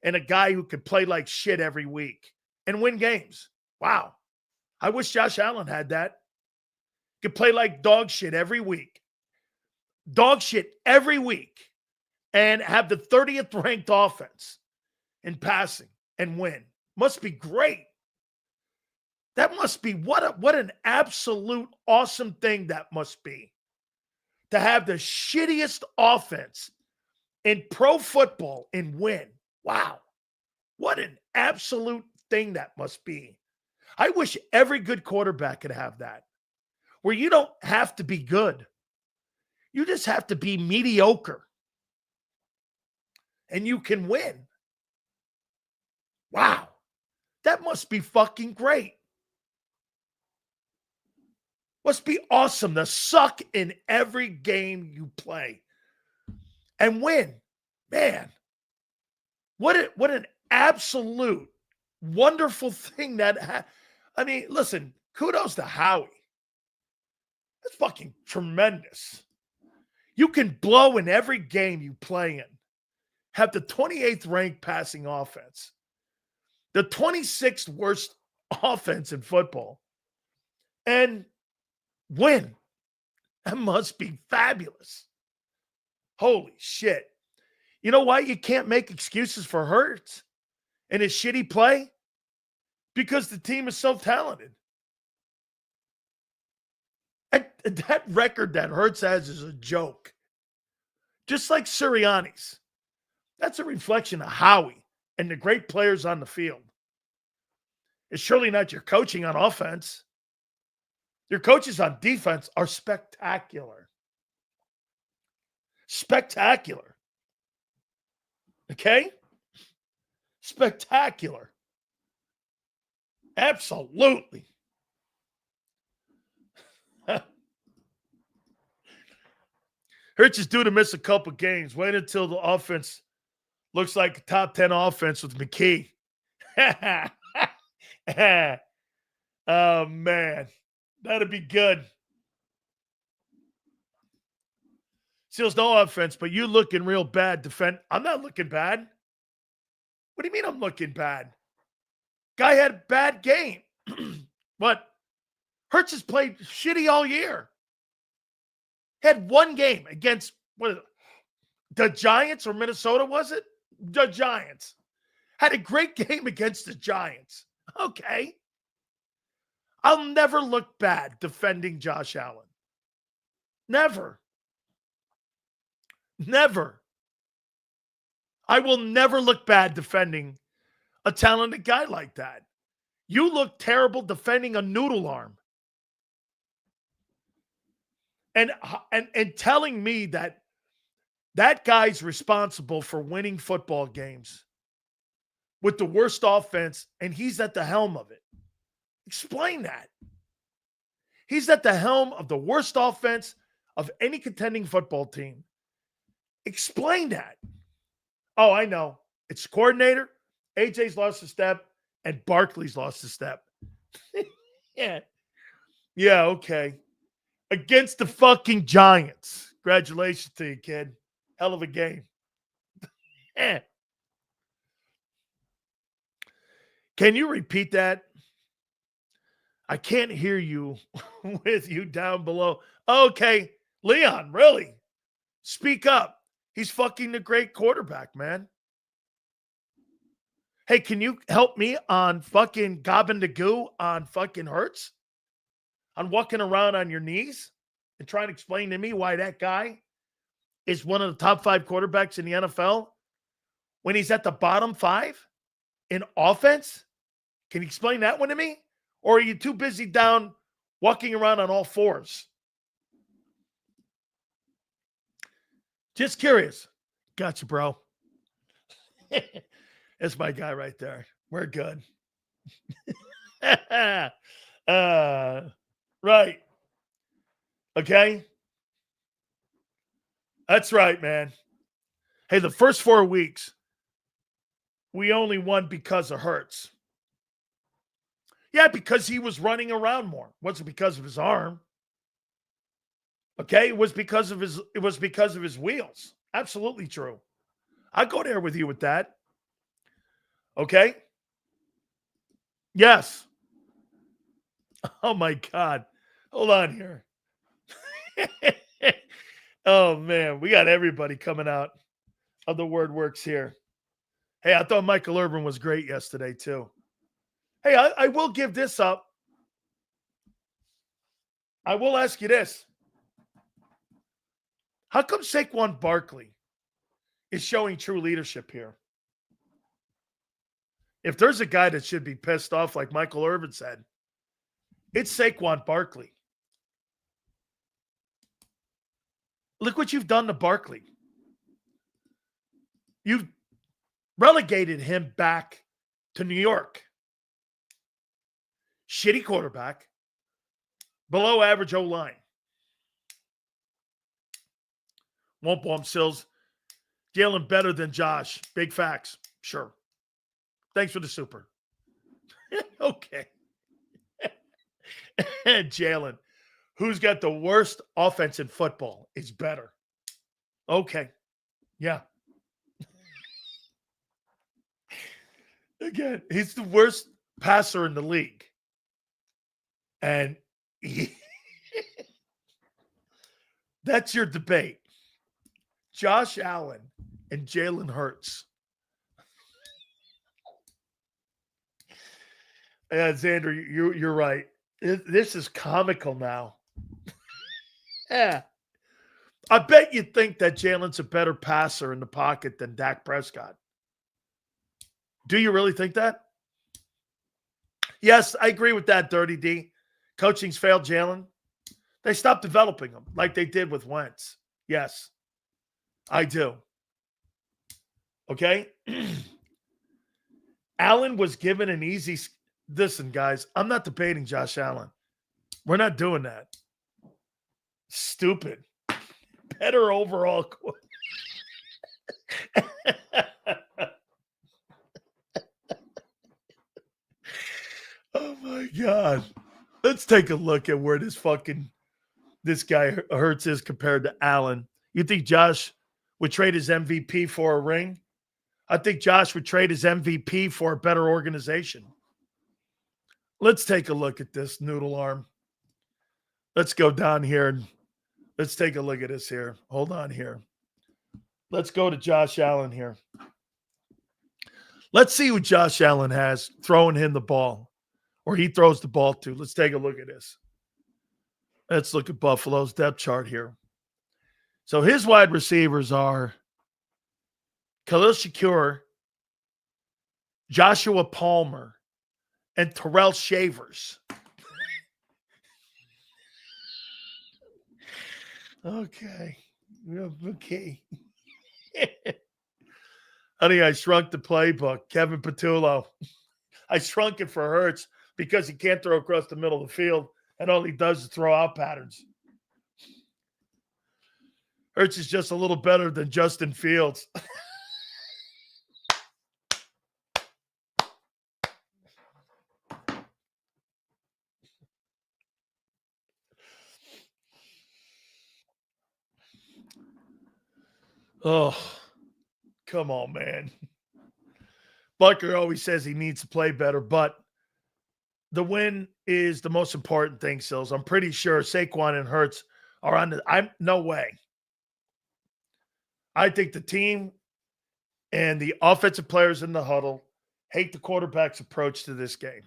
Speaker 1: and a guy who could play like shit every week and win games. Wow. I wish Josh Allen had that. Could play like dog shit every week. Dog shit every week and have the 30th ranked offense in passing and win. Must be great. That must be what an absolute awesome thing that must be. To have the shittiest offense in pro football and win. Wow. What an absolute thing that must be. I wish every good quarterback could have that, where you don't have to be good. You just have to be mediocre. And you can win. Wow. That must be fucking great. Must be awesome to suck in every game you play and win. Man, what an absolute wonderful thing that I mean, listen, kudos to Howie. That's fucking tremendous. You can blow in every game you play in. Have the 28th ranked passing offense. The 26th worst offense in football. And win. That must be fabulous. Holy shit. You know why you can't make excuses for Hurts and his shitty play? Because the team is so talented. And that record that Hurts has is a joke. Just like Sirianni's. That's a reflection of Howie and the great players on the field. It's surely not your coaching on offense. Your coaches on defense are spectacular. Spectacular. Okay? Spectacular. Absolutely. Hurts is due to miss a couple games. Wait until the offense looks like a top 10 offense with McKee. Oh, man. That'd be good. Seals no offense, but you looking real bad. I'm not looking bad. What do you mean I'm looking bad? Guy had a bad game. But Hurts has played shitty all year. Had one game against the Giants or Minnesota, was it? The Giants. Had a great game against the Giants. Okay. I'll never look bad defending Josh Allen. Never. Never. I will never look bad defending a talented guy like that. You look terrible defending a noodle arm. And telling me that guy's responsible for winning football games with the worst offense, and he's at the helm of it. Explain that. He's at the helm of the worst offense of any contending football team. Explain that. Oh, I know. It's coordinator, AJ's lost a step, and Barkley's lost a step. Yeah. Yeah, okay. Against the fucking Giants. Congratulations to you, kid. Hell of a game. Can you repeat that? I can't hear you with you down below. Okay, Leon, really? Speak up. He's fucking the great quarterback, man. Hey, can you help me on fucking gobbing the goo on fucking Hurts? On walking around on your knees and trying to explain to me why that guy is one of the top 5 quarterbacks in the NFL when he's at the bottom 5 in offense? Can you explain that one to me? Or are you too busy down walking around on all fours? Just curious. Gotcha, bro. That's my guy right there. We're good. Right. Okay. That's right, man. Hey, the first 4 weeks, we only won because of Hurts. Yeah, because he was running around more. It wasn't because of his arm. Okay, it was because of his wheels. Absolutely true. I'll go there with you with that. Okay? Yes. Oh my God. Hold on here. Oh man, we got everybody coming out of the Word Works here. Hey, I thought Michael Irvin was great yesterday too. Hey, I will give this up. I will ask you this. How come Saquon Barkley is showing true leadership here? If there's a guy that should be pissed off, like Michael Irvin said, it's Saquon Barkley. Look what you've done to Barkley. You've relegated him back to New York. Shitty quarterback, below average O-line. Womp Sills. Jalen better than Josh. Big facts. Sure. Thanks for the super. Okay. And Jalen, who's got the worst offense in football, is better. Okay. Yeah. Again, he's the worst passer in the league. And that's your debate. Josh Allen and Jalen Hurts. Yeah, Xander, you're right. This is comical now. Yeah. I bet you think that Jalen's a better passer in the pocket than Dak Prescott. Do you really think that? Yes, I agree with that, Dirty D. Coaching's failed Jalen. They stopped developing him like they did with Wentz. Yes, I do. Okay? Allen was given an easy... Listen, guys, I'm not debating Josh Allen. We're not doing that. Stupid. Better overall. Oh, my God. Let's take a look at where this guy Hurts is compared to Allen. You think Josh would trade his MVP for a ring? I think Josh would trade his MVP for a better organization. Let's take a look at this noodle arm. Let's go down here and let's take a look at this here. Hold on here. Let's go to Josh Allen here. Let's see who Josh Allen has throwing him the ball, or he throws the ball to. Let's take a look at this. Let's look at Buffalo's depth chart here. So his wide receivers are Khalil Shakur, Joshua Palmer, and Terrell Shavers. Okay. Okay. Honey, I shrunk the playbook. Kevin Patullo. I shrunk it for Hurts because he can't throw across the middle of the field, and all he does is throw out patterns. Hurts is just a little better than Justin Fields. Oh, come on, man. Bucker always says he needs to play better, but the win is the most important thing, Sills. I'm pretty sure Saquon and Hurts are on the – no way. I think the team and the offensive players in the huddle hate the quarterback's approach to this game.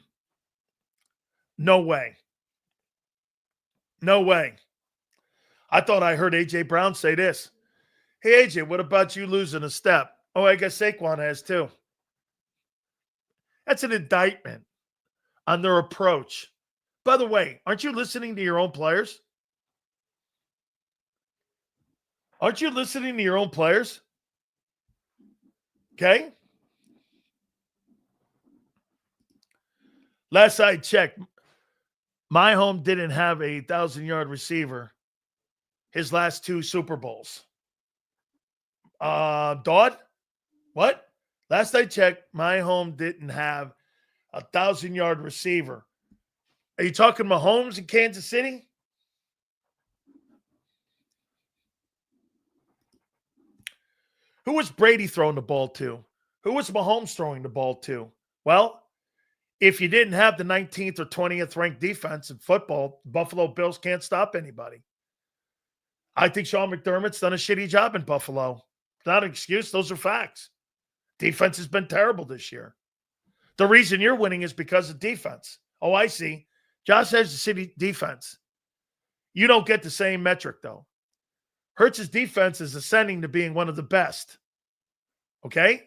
Speaker 1: No way. No way. I thought I heard A.J. Brown say this. Hey, A.J., what about you losing a step? Oh, I guess Saquon has too. That's an indictment on their approach. By the way, aren't you listening to your own players? Aren't you listening to your own players? Okay. Last I checked, my home didn't have a 1,000-yard receiver his last two Super Bowls. Dodd? What? Last I checked, my home didn't have a 1,000-yard receiver. Are you talking Mahomes in Kansas City? Who was Brady throwing the ball to? Who was Mahomes throwing the ball to? Well, if you didn't have the 19th or 20th ranked defense in football, Buffalo Bills can't stop anybody. I think Sean McDermott's done a shitty job in Buffalo. It's not an excuse. Those are facts. Defense has been terrible this year. The reason you're winning is because of defense. Oh, I see. Josh has the city defense. You don't get the same metric, though. Hurts' defense is ascending to being one of the best. Okay?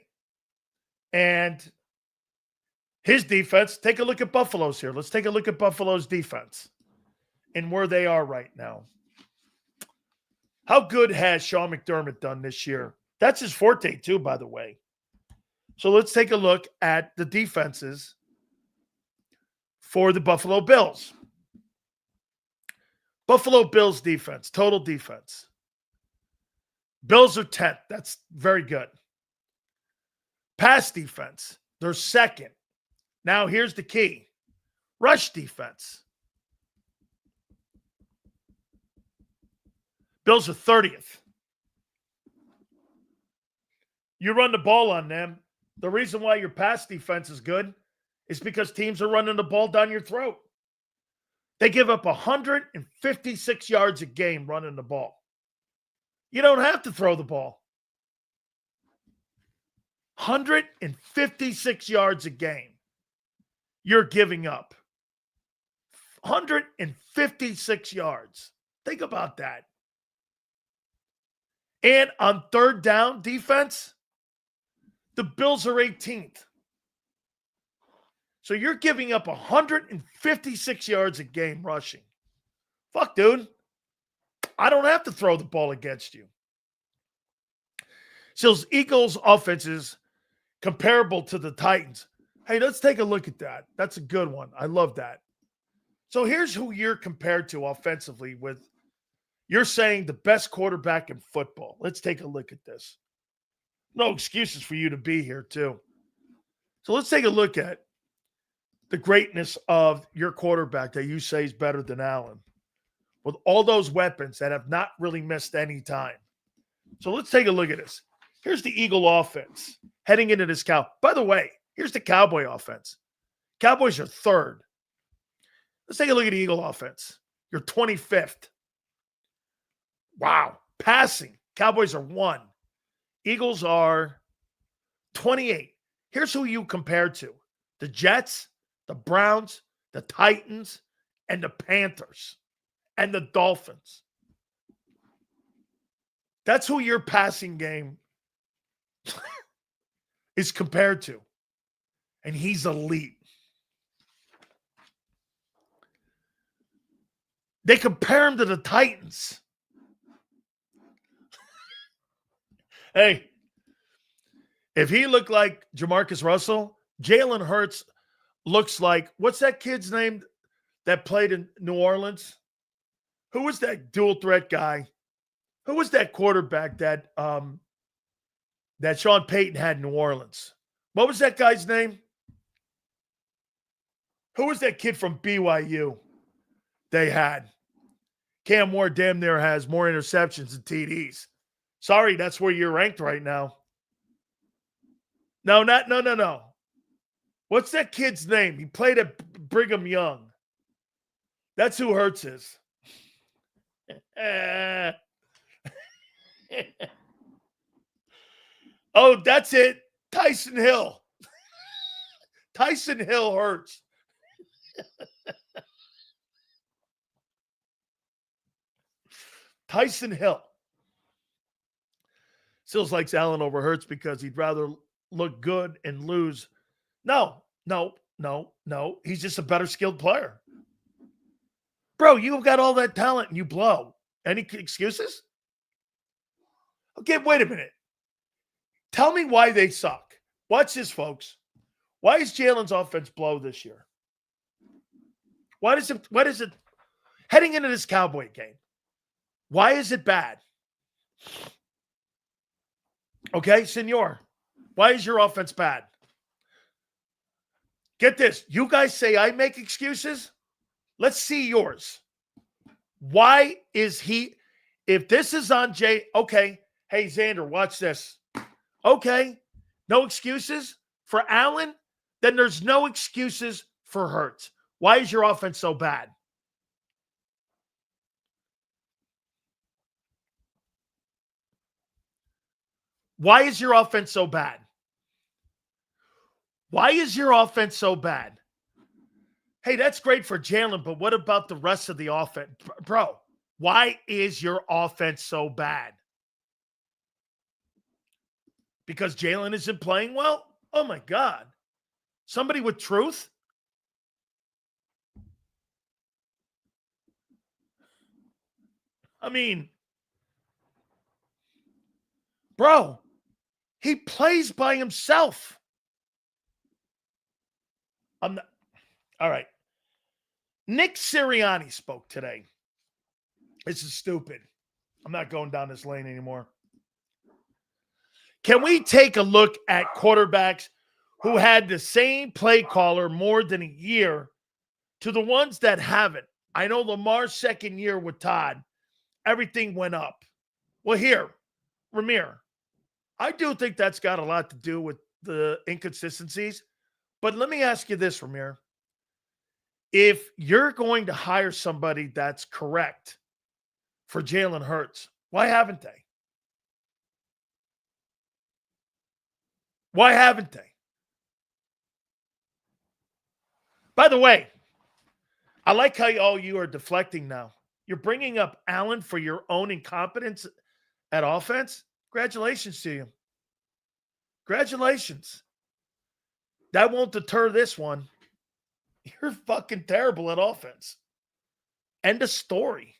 Speaker 1: And his defense, take a look at Buffalo's here. Let's take a look at Buffalo's defense and where they are right now. How good has Sean McDermott done this year? That's his forte, too, by the way. So let's take a look at the defenses for the Buffalo Bills. Buffalo Bills defense, total defense. Bills are 10th. That's very good. Pass defense, they're second. Now, here's the key. Rush defense. Bills are 30th. You run the ball on them. The reason why your pass defense is good is because teams are running the ball down your throat. They give up 156 yards a game running the ball. You don't have to throw the ball. 156 yards a game. You're giving up 156 yards. Think about that. And on third down defense, the Bills are 18th. So you're giving up 156 yards a game rushing. Fuck, dude. I don't have to throw the ball against you. So Eagles' offense is comparable to the Titans. Hey, let's take a look at that. That's a good one. I love that. So here's who you're compared to offensively with. You're saying the best quarterback in football. Let's take a look at this. No excuses for you to be here, too. So let's take a look at the greatness of your quarterback that you say is better than Allen, with all those weapons that have not really missed any time. So let's take a look at this. Here's the Eagle offense heading into this cow. By the way, here's the Cowboy offense. Cowboys are third. Let's take a look at the Eagle offense. You're 25th. Wow. Passing. Cowboys are 1. Eagles are 28. Here's who you compare to. The Jets, the Browns, the Titans, and the Panthers, and the Dolphins. That's who your passing game is compared to. And he's elite. They compare him to the Titans. Hey, if he looked like Jamarcus Russell, Jalen Hurts looks like, what's that kid's name that played in New Orleans? Who was that dual threat guy? Who was that quarterback that that Sean Payton had in New Orleans? What was that guy's name? Who was that kid from BYU they had? Cam Ward damn near has more interceptions than TDs. Sorry, that's where you're ranked right now. No. What's that kid's name? He played at Brigham Young. That's who Hurts is. Oh, that's it. Tyson Hill. Tyson Hill Hurts. Tyson Hill. Sills likes Allen over Hurts because he'd rather look good and lose. No. He's just a better skilled player. Bro, you've got all that talent and you blow. Any excuses? Okay, wait a minute. Tell me why they suck. Watch this, folks. Why is Jalen's offense blow this year? Why does it heading into this Cowboy game? Why is it bad? Okay, Senor, why is your offense bad? Get this. You guys say I make excuses. Let's see yours. Why is he, if this is on Jay, okay, hey, Xander, watch this. Okay, no excuses for Allen? Then there's no excuses for Hurts. Why is your offense so bad? Why is your offense so bad? Why is your offense so bad? Hey, that's great for Jalen, but what about the rest of the offense? Bro, Why is your offense so bad? Because Jalen isn't playing well? Oh my God. Somebody with truth? I mean, bro, he plays by himself. I'm not, all right. Nick Sirianni spoke today. This is stupid. I'm not going down this lane anymore. Can we take a look at quarterbacks who had the same play caller more than a year to the ones that haven't? I know Lamar's second year with Todd, everything went up. Well, here, Ramir, I do think that's got a lot to do with the inconsistencies. But let me ask you this, Ramir. If you're going to hire somebody that's correct for Jalen Hurts, why haven't they? Why haven't they? By the way, I like how all you are deflecting now. You're bringing up Allen for your own incompetence at offense. Congratulations to you. Congratulations. That won't deter this one. You're fucking terrible at offense. End of story.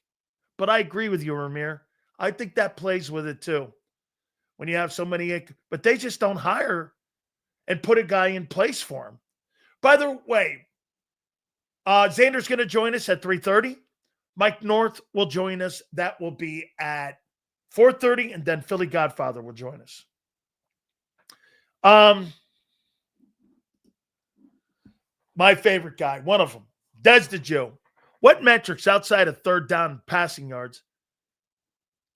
Speaker 1: But I agree with you, Ramir. I think that plays with it too. When you have so many, but they just don't hire and put a guy in place for him. By the way, Xander's going to join us at 3:30. Mike North will join us. That will be at 4:30, and then Philly Godfather will join us. My favorite guy, one of them, Des the Jew. What metrics outside of third down passing yards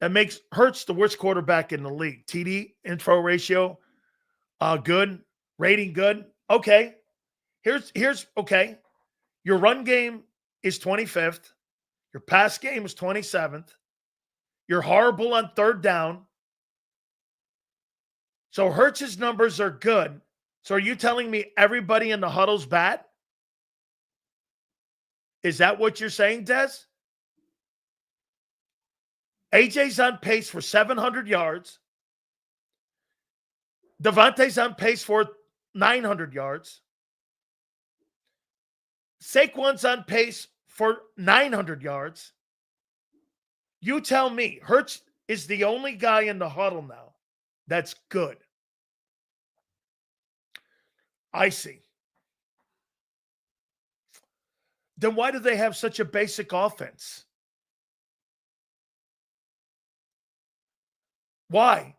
Speaker 1: that makes Hurts the worst quarterback in the league? TD, intro ratio, good. Rating, good. Okay. Here's okay. Your run game is 25th. Your pass game is 27th. You're horrible on third down. So Hurts' numbers are good. So are you telling me everybody in the huddle's bad? Is that what you're saying, Des? AJ's on pace for 700 yards. Devontae's on pace for 900 yards. Saquon's on pace for 900 yards. You tell me, Hurts is the only guy in the huddle now that's good. I see. Then why do they have such a basic offense? Why?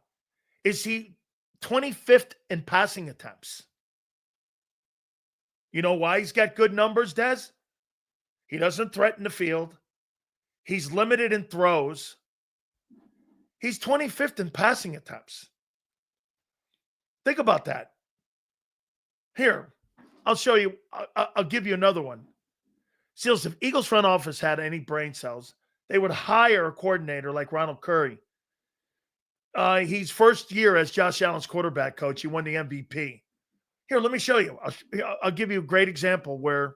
Speaker 1: Is he 25th in passing attempts? You know why he's got good numbers, Des? He doesn't threaten the field. He's limited in throws. He's 25th in passing attempts. Think about that. Here, I'll show you. I'll give you another one. Seals, if Eagles front office had any brain cells, they would hire a coordinator like Ronald Curry. He's first year as Josh Allen's quarterback coach. He won the MVP. Here, let me show you. I'll give you a great example where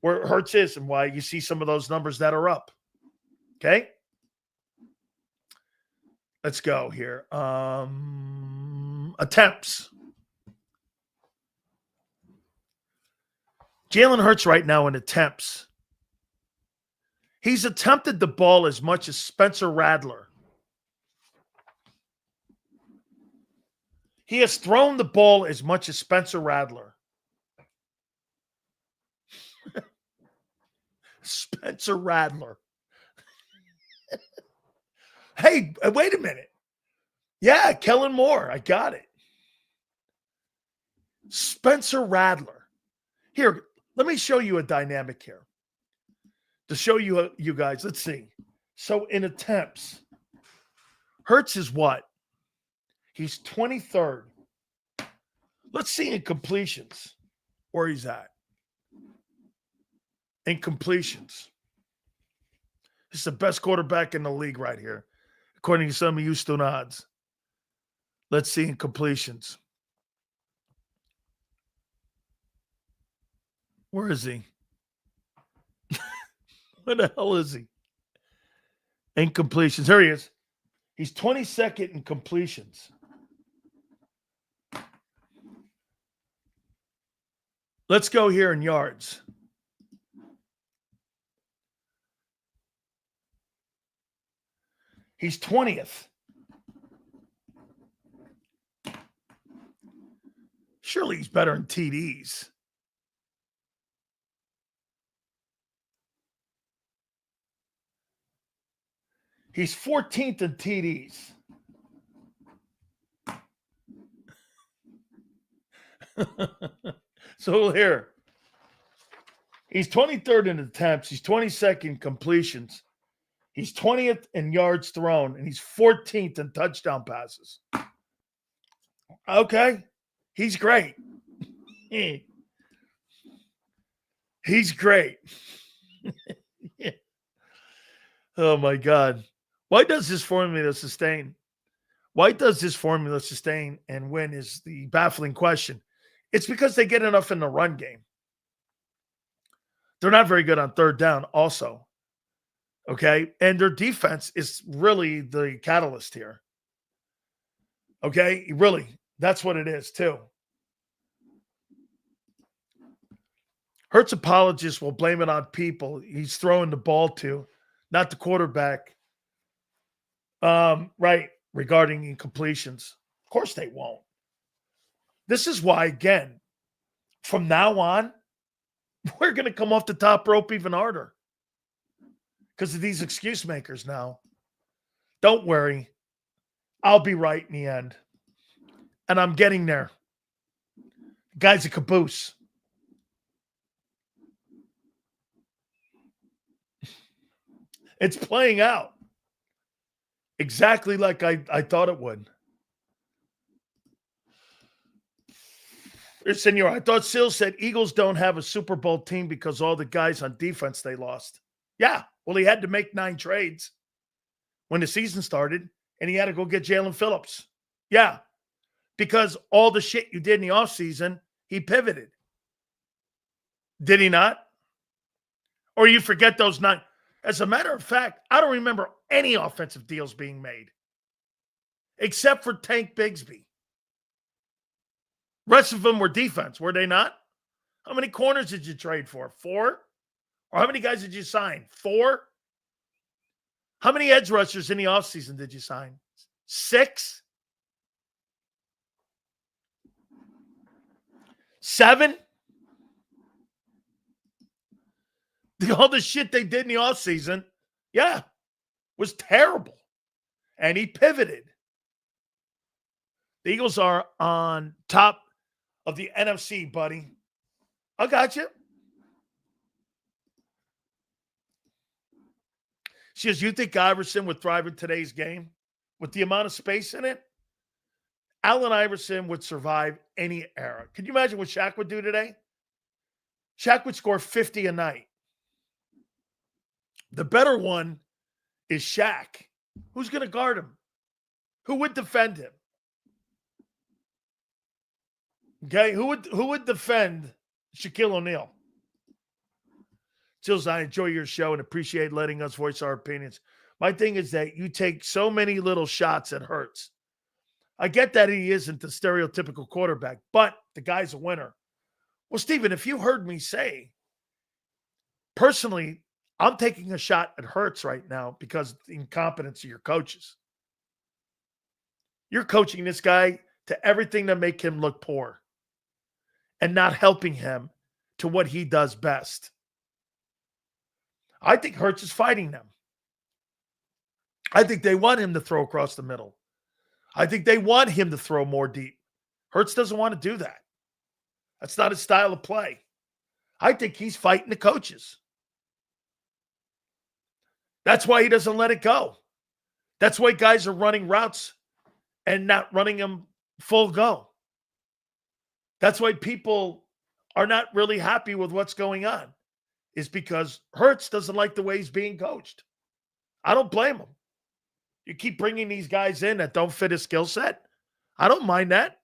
Speaker 1: Hurts is and why you see some of those numbers that are up. Okay? Let's go here. Attempts. Jalen Hurts right now in attempts. He's attempted the ball as much as Spencer Rattler. He has thrown the ball as much as Spencer Rattler. Spencer Rattler. Hey, wait a minute. Yeah, Kellen Moore. I got it. Spencer Rattler. Here, let me show you a dynamic here. To show you guys, let's see. So in attempts, Hurts is what? He's 23rd. Let's see in completions where he's at. In completions. He's the best quarterback in the league right here, according to some Houston odds. Let's see in completions. Where is he? Where the hell is he? Incompletions. Here he is. He's 22nd in completions. Let's go here in yards. He's 20th. Surely he's better in TDs. He's 14th in TDs. So here, he's 23rd in attempts. He's 22nd in completions. He's 20th in yards thrown, and he's 14th in touchdown passes. Okay, he's great. He's great. Yeah. Oh, my God. Why does this formula sustain? Why does this formula sustain and win is the baffling question. It's because they get enough in the run game. They're not very good on third down also. Okay? And their defense is really the catalyst here. Okay? Really. That's what it is, too. Hurts apologists will blame it on people he's throwing the ball to, not the quarterback. Right, regarding incompletions. Of course they won't. This is why, again, from now on, we're going to come off the top rope even harder because of these excuse makers now. Don't worry. I'll be right in the end. And I'm getting there. The guy's a caboose. It's playing out exactly like I thought it would. Senor, I thought Sil said Eagles don't have a Super Bowl team because all the guys on defense they lost. Yeah, well, he had to make 9 trades when the season started, and he had to go get Jalen Phillips. Yeah, because all the shit you did in the offseason, he pivoted. Did he not? Or you forget those 9. As a matter of fact, I don't remember any offensive deals being made except for Tank Bigsby. Rest of them were defense, were they not? How many corners did you trade for? 4? Or how many guys did you sign? 4? How many edge rushers in the offseason did you sign? 6? 7? All the shit they did in the offseason, yeah, was terrible. And he pivoted. The Eagles are on top of the NFC, buddy. I got you. She says, you think Iverson would thrive in today's game? With the amount of space in it, Allen Iverson would survive any era. Can you imagine what Shaq would do today? Shaq would score 50 a night. The better one is Shaq. Who's going to guard him? Who would defend him? Okay, who would defend Shaquille O'Neal? Sills, I enjoy your show and appreciate letting us voice our opinions. My thing is that you take so many little shots at Hurts. I get that he isn't the stereotypical quarterback, but the guy's a winner. Well, Steven, if you heard me say, personally, I'm taking a shot at Hurts right now because of the incompetence of your coaches. You're coaching this guy to everything to make him look poor and not helping him to what he does best. I think Hurts is fighting them. I think they want him to throw across the middle. I think they want him to throw more deep. Hurts doesn't want to do that. That's not his style of play. I think he's fighting the coaches. That's why he doesn't let it go. That's why guys are running routes and not running them full go. That's why people are not really happy with what's going on, is because Hurts doesn't like the way he's being coached. I don't blame him. You keep bringing these guys in that don't fit his skill set. I don't mind that.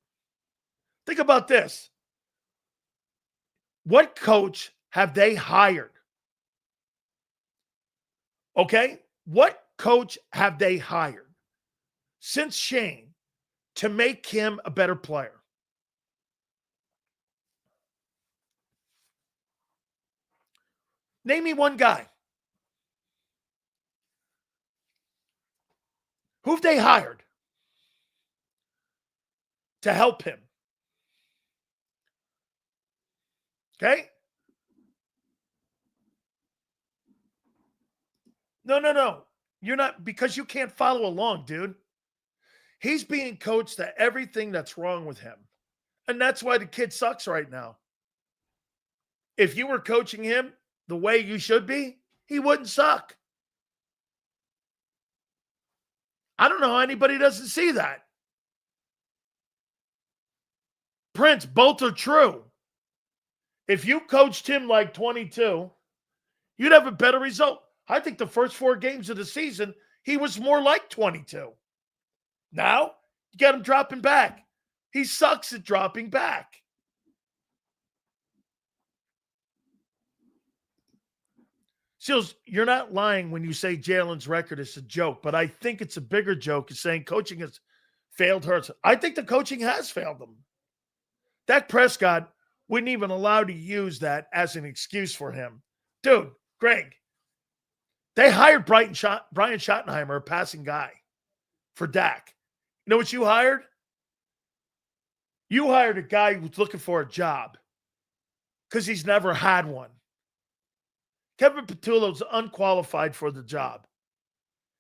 Speaker 1: Think about this. What coach have they hired? Okay? What coach have they hired since Shane to make him a better player? Name me one guy. Who've they hired to help him? Okay? No. You're not, because you can't follow along, dude. He's being coached to everything that's wrong with him. And that's why the kid sucks right now. If you were coaching him the way you should be, he wouldn't suck. I don't know how anybody doesn't see that. Prince, both are true. If you coached him like 22, you'd have a better result. I think the first 4 games of the season, he was more like 22. Now, you got him dropping back. He sucks at dropping back. Seals, you're not lying when you say Jalen's record is a joke, but I think it's a bigger joke is saying coaching has failed Hurts. I think the coaching has failed them. Dak Prescott wouldn't even allow to use that as an excuse for him. Dude, Greg, they hired Brian Schottenheimer, a passing guy, for Dak. You know what you hired? You hired a guy who's looking for a job because he's never had one. Kevin Patullo's unqualified for the job.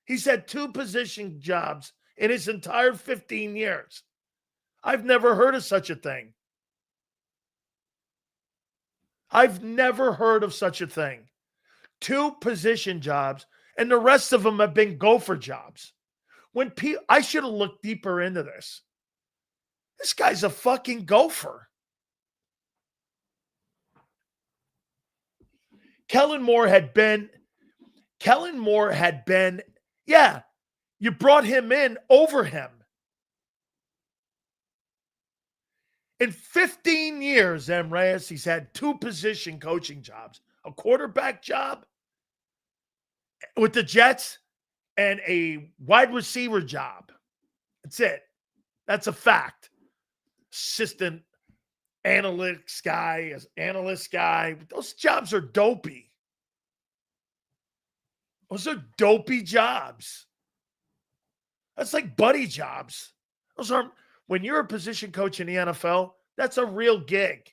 Speaker 1: He's had 2 position jobs in his entire 15 years. I've never heard of such a thing. I've never heard of such a thing. 2 position jobs, and the rest of them have been gopher jobs. I should have looked deeper into this. This guy's a fucking gopher. Kellen Moore had been, yeah, you brought him in over him. In 15 years, M. Reyes, he's had 2 position coaching jobs, a quarterback job with the Jets and a wide receiver job. That's it. That's a fact. Assistant analytics guy, analyst guy. Those jobs are dopey. Those are dopey jobs. That's like buddy jobs. Those aren't, when you're a position coach in the NFL, that's a real gig.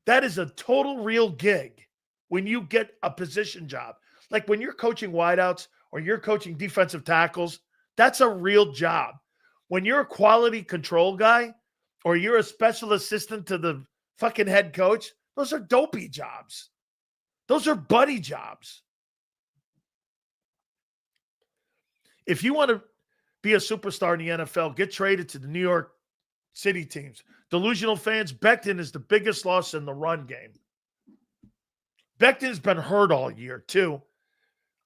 Speaker 1: That is a total real gig when you get a position job. Like when you're coaching wideouts or you're coaching defensive tackles, that's a real job. When you're a quality control guy or you're a special assistant to the fucking head coach, those are dopey jobs. Those are buddy jobs. If you want to be a superstar in the NFL, get traded to the New York City teams. Delusional fans, Becton is the biggest loss in the run game. Becton's been hurt all year, too.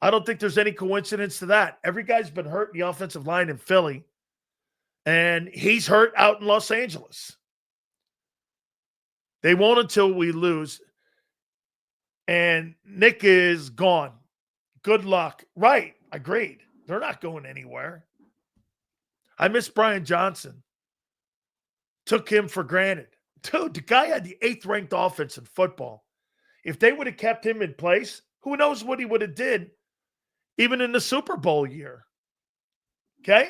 Speaker 1: I don't think there's any coincidence to that. Every guy's been hurt in the offensive line in Philly, and he's hurt out in Los Angeles. They won't until we lose. And Nick is gone. Good luck. Right. Agreed. They're not going anywhere. I miss Brian Johnson. Took him for granted. Dude, the guy had the 8th ranked offense in football. If they would have kept him in place, who knows what he would have did even in the Super Bowl year. Okay?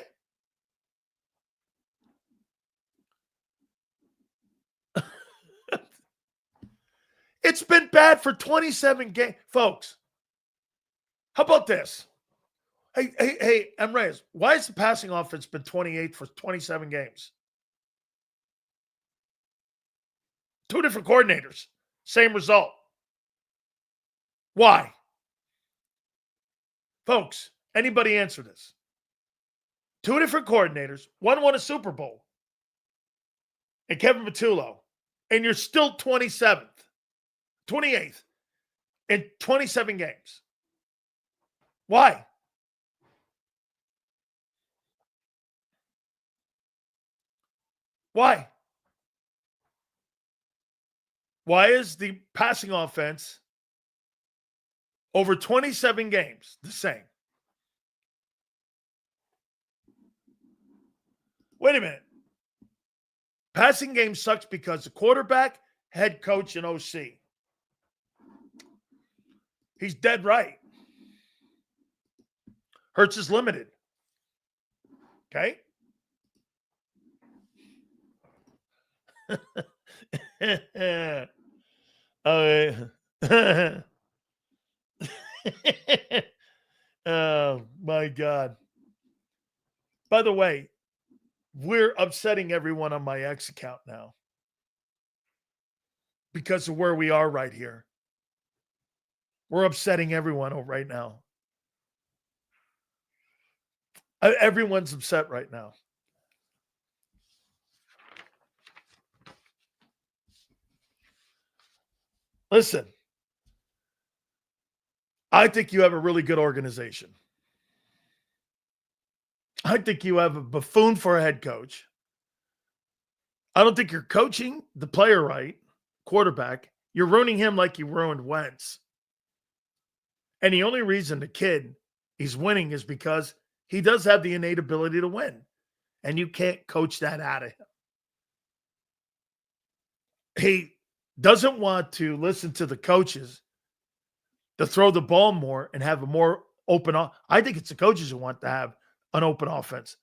Speaker 1: It's been bad for 27 games. Folks, how about this? Hey, M. Reyes, why has the passing offense been 28 for 27 games? 2 different coordinators, same result. Why? Folks, anybody answer this? 2 different coordinators, one won a Super Bowl, and Kevin Patullo, and you're still 27th, 28th in 27 games. Why? Why? Why is the passing offense Over 27 games, the same. Wait a minute. Passing game sucks because the quarterback, head coach, and OC. He's dead right. Hurts is limited. Okay? Oh, my God. By the way, we're upsetting everyone on my X account now because of where we are right here. We're upsetting everyone right now. Everyone's upset right now. Listen, I think you have a really good organization. I think you have a buffoon for a head coach. I don't think you're coaching the player right, quarterback. You're ruining him like you ruined Wentz. And the only reason the kid is winning is because he does have the innate ability to win. And you can't coach that out of him. He doesn't want to listen to the coaches to throw the ball more and have a more open. I think it's the coaches who want to have an open offense.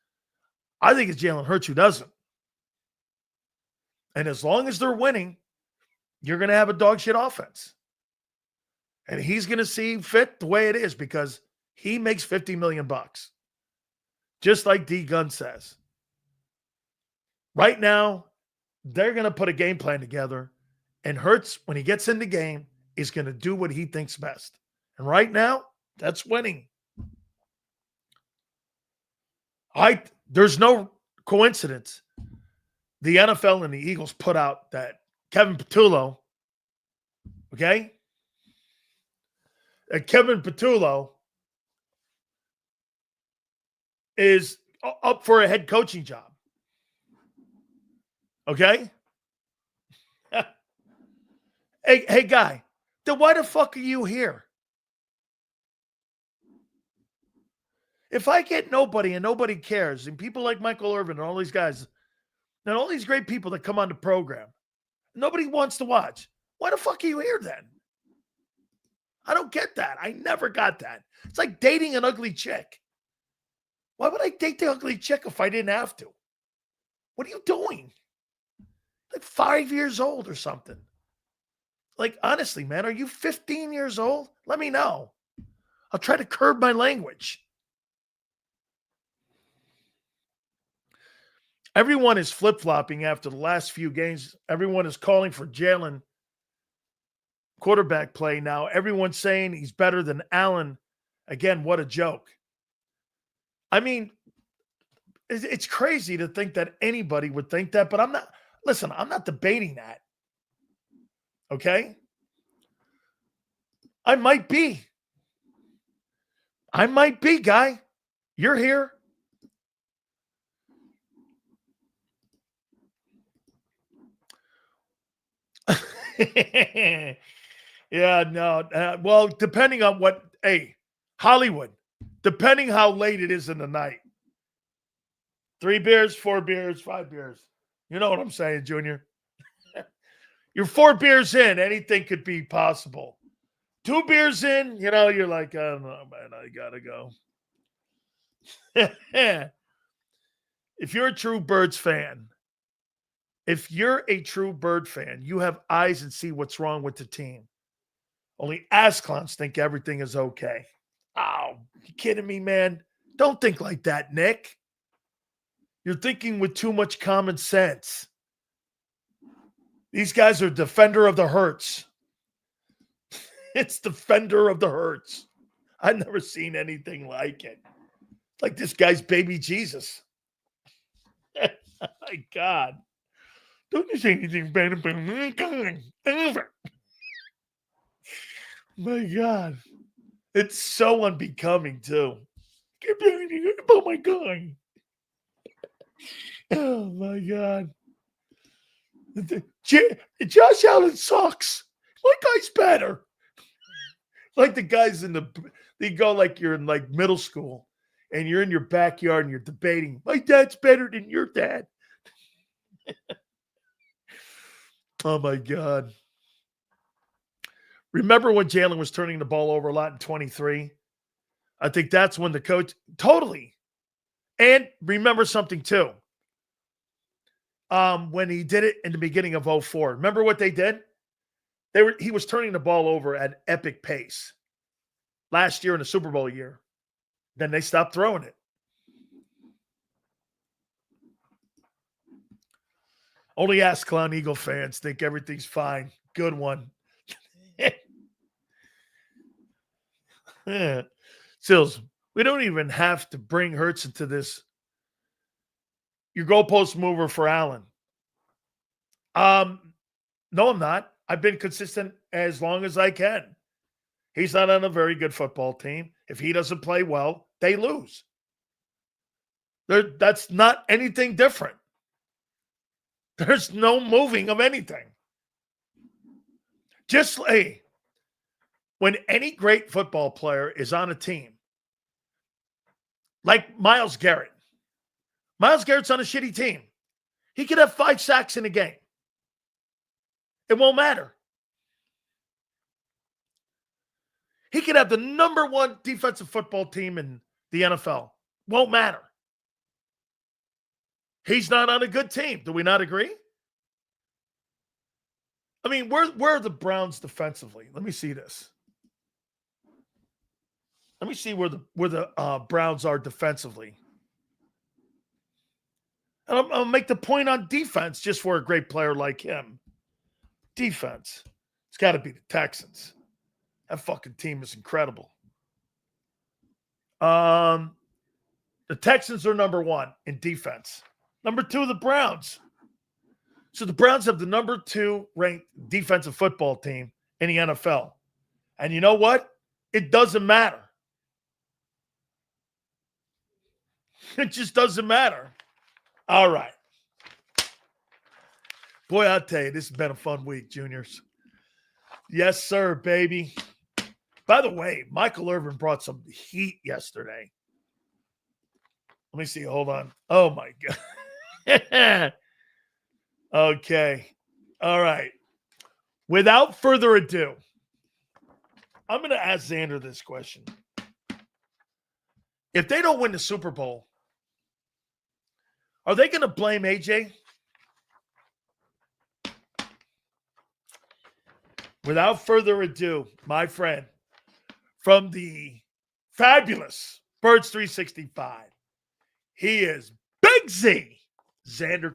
Speaker 1: I think it's Jalen Hurts who doesn't. And as long as they're winning, you're going to have a dog shit offense. And he's going to see fit the way it is because he makes $50 million. Just like D Gunn says. Right now, they're going to put a game plan together. And Hurts, when he gets in the game, is going to do what he thinks best. And right now, that's winning. There's no coincidence. The NFL and the Eagles put out that Kevin Patullo, okay? Kevin Patullo is up for a head coaching job. Okay? Hey, guy, then why the fuck are you here? If I get nobody and nobody cares, and people like Michael Irvin and all these guys, and all these great people that come on the program, nobody wants to watch. Why the fuck are you here then? I don't get that. I never got that. It's like dating an ugly chick. Why would I date the ugly chick if I didn't have to? What are you doing? Like 5 years old or something. Like, honestly, man, are you 15 years old? Let me know. I'll try to curb my language. Everyone is flip-flopping after the last few games. Everyone is calling for Jalen quarterback play now. Everyone's saying he's better than Allen. Again, what a joke. I mean, it's crazy to think that anybody would think that, but I'm not debating that. Okay? I might be, guy. You're here. Yeah, no. Well, depending on Hollywood, depending how late it is in the night. 3 beers, 4 beers, 5 beers. You know what I'm saying, Junior? You're 4 beers in, anything could be possible. 2 beers in, you're like, I don't know, man, I gotta go. If you're a true Birds fan, you have eyes and see what's wrong with the team. Only ass clowns think everything is okay. Oh, you kidding me, man? Don't think like that, Nick. You're thinking with too much common sense. These guys are defender of the Hurts. It's defender of the Hurts. I've never seen anything like it. Like this guy's baby Jesus. My God. Don't you say anything bad about me. My God. It's so unbecoming, too. Oh, my God. Oh, my God. Josh Allen sucks. My guy's better. like the guys they go like you're in like middle school and you're in your backyard and you're debating, my dad's better than your dad. Oh my God. Remember when Jalen was turning the ball over a lot in 23? I think that's when the coach totally. And remember something too. When he did it in the beginning of 04, remember what they did? He was turning the ball over at an epic pace last year in the Super Bowl year. Then they stopped throwing it. Only Ask Clown Eagle fans think everything's fine. Good one. Yeah. Sills, we don't even have to bring Hurts into this. Your goalpost mover for Allen. No, I'm not. I've been consistent as long as I can. He's not on a very good football team. If he doesn't play well, they lose. That's not anything different. There's no moving of anything. Just like when any great football player is on a team, like Myles Garrett. Myles Garrett's on a shitty team. He could have 5 sacks in a game. It won't matter. He could have the number 1 defensive football team in the NFL. Won't matter. He's not on a good team. Do we not agree? I mean, where are the Browns defensively? Let me see this. Let me see where the Browns are defensively. And I'll make the point on defense just for a great player like him. Defense. It's got to be the Texans. That fucking team is incredible. The Texans are number 1 in defense. Number 2, the Browns. So the Browns have the number 2 ranked defensive football team in the NFL. And you know what? It doesn't matter. It just doesn't matter. All right. Boy, I'll tell you, this has been a fun week, juniors. Yes, sir, baby. By the way, Michael Irvin brought some heat yesterday. Let me see. Hold on. Oh, my God. Okay. All right. Without further ado, I'm going to ask Xander this question. If they don't win the Super Bowl, are they going to blame AJ? Without further ado, my friend, from the fabulous Birds 365, he is Big Z, Xander.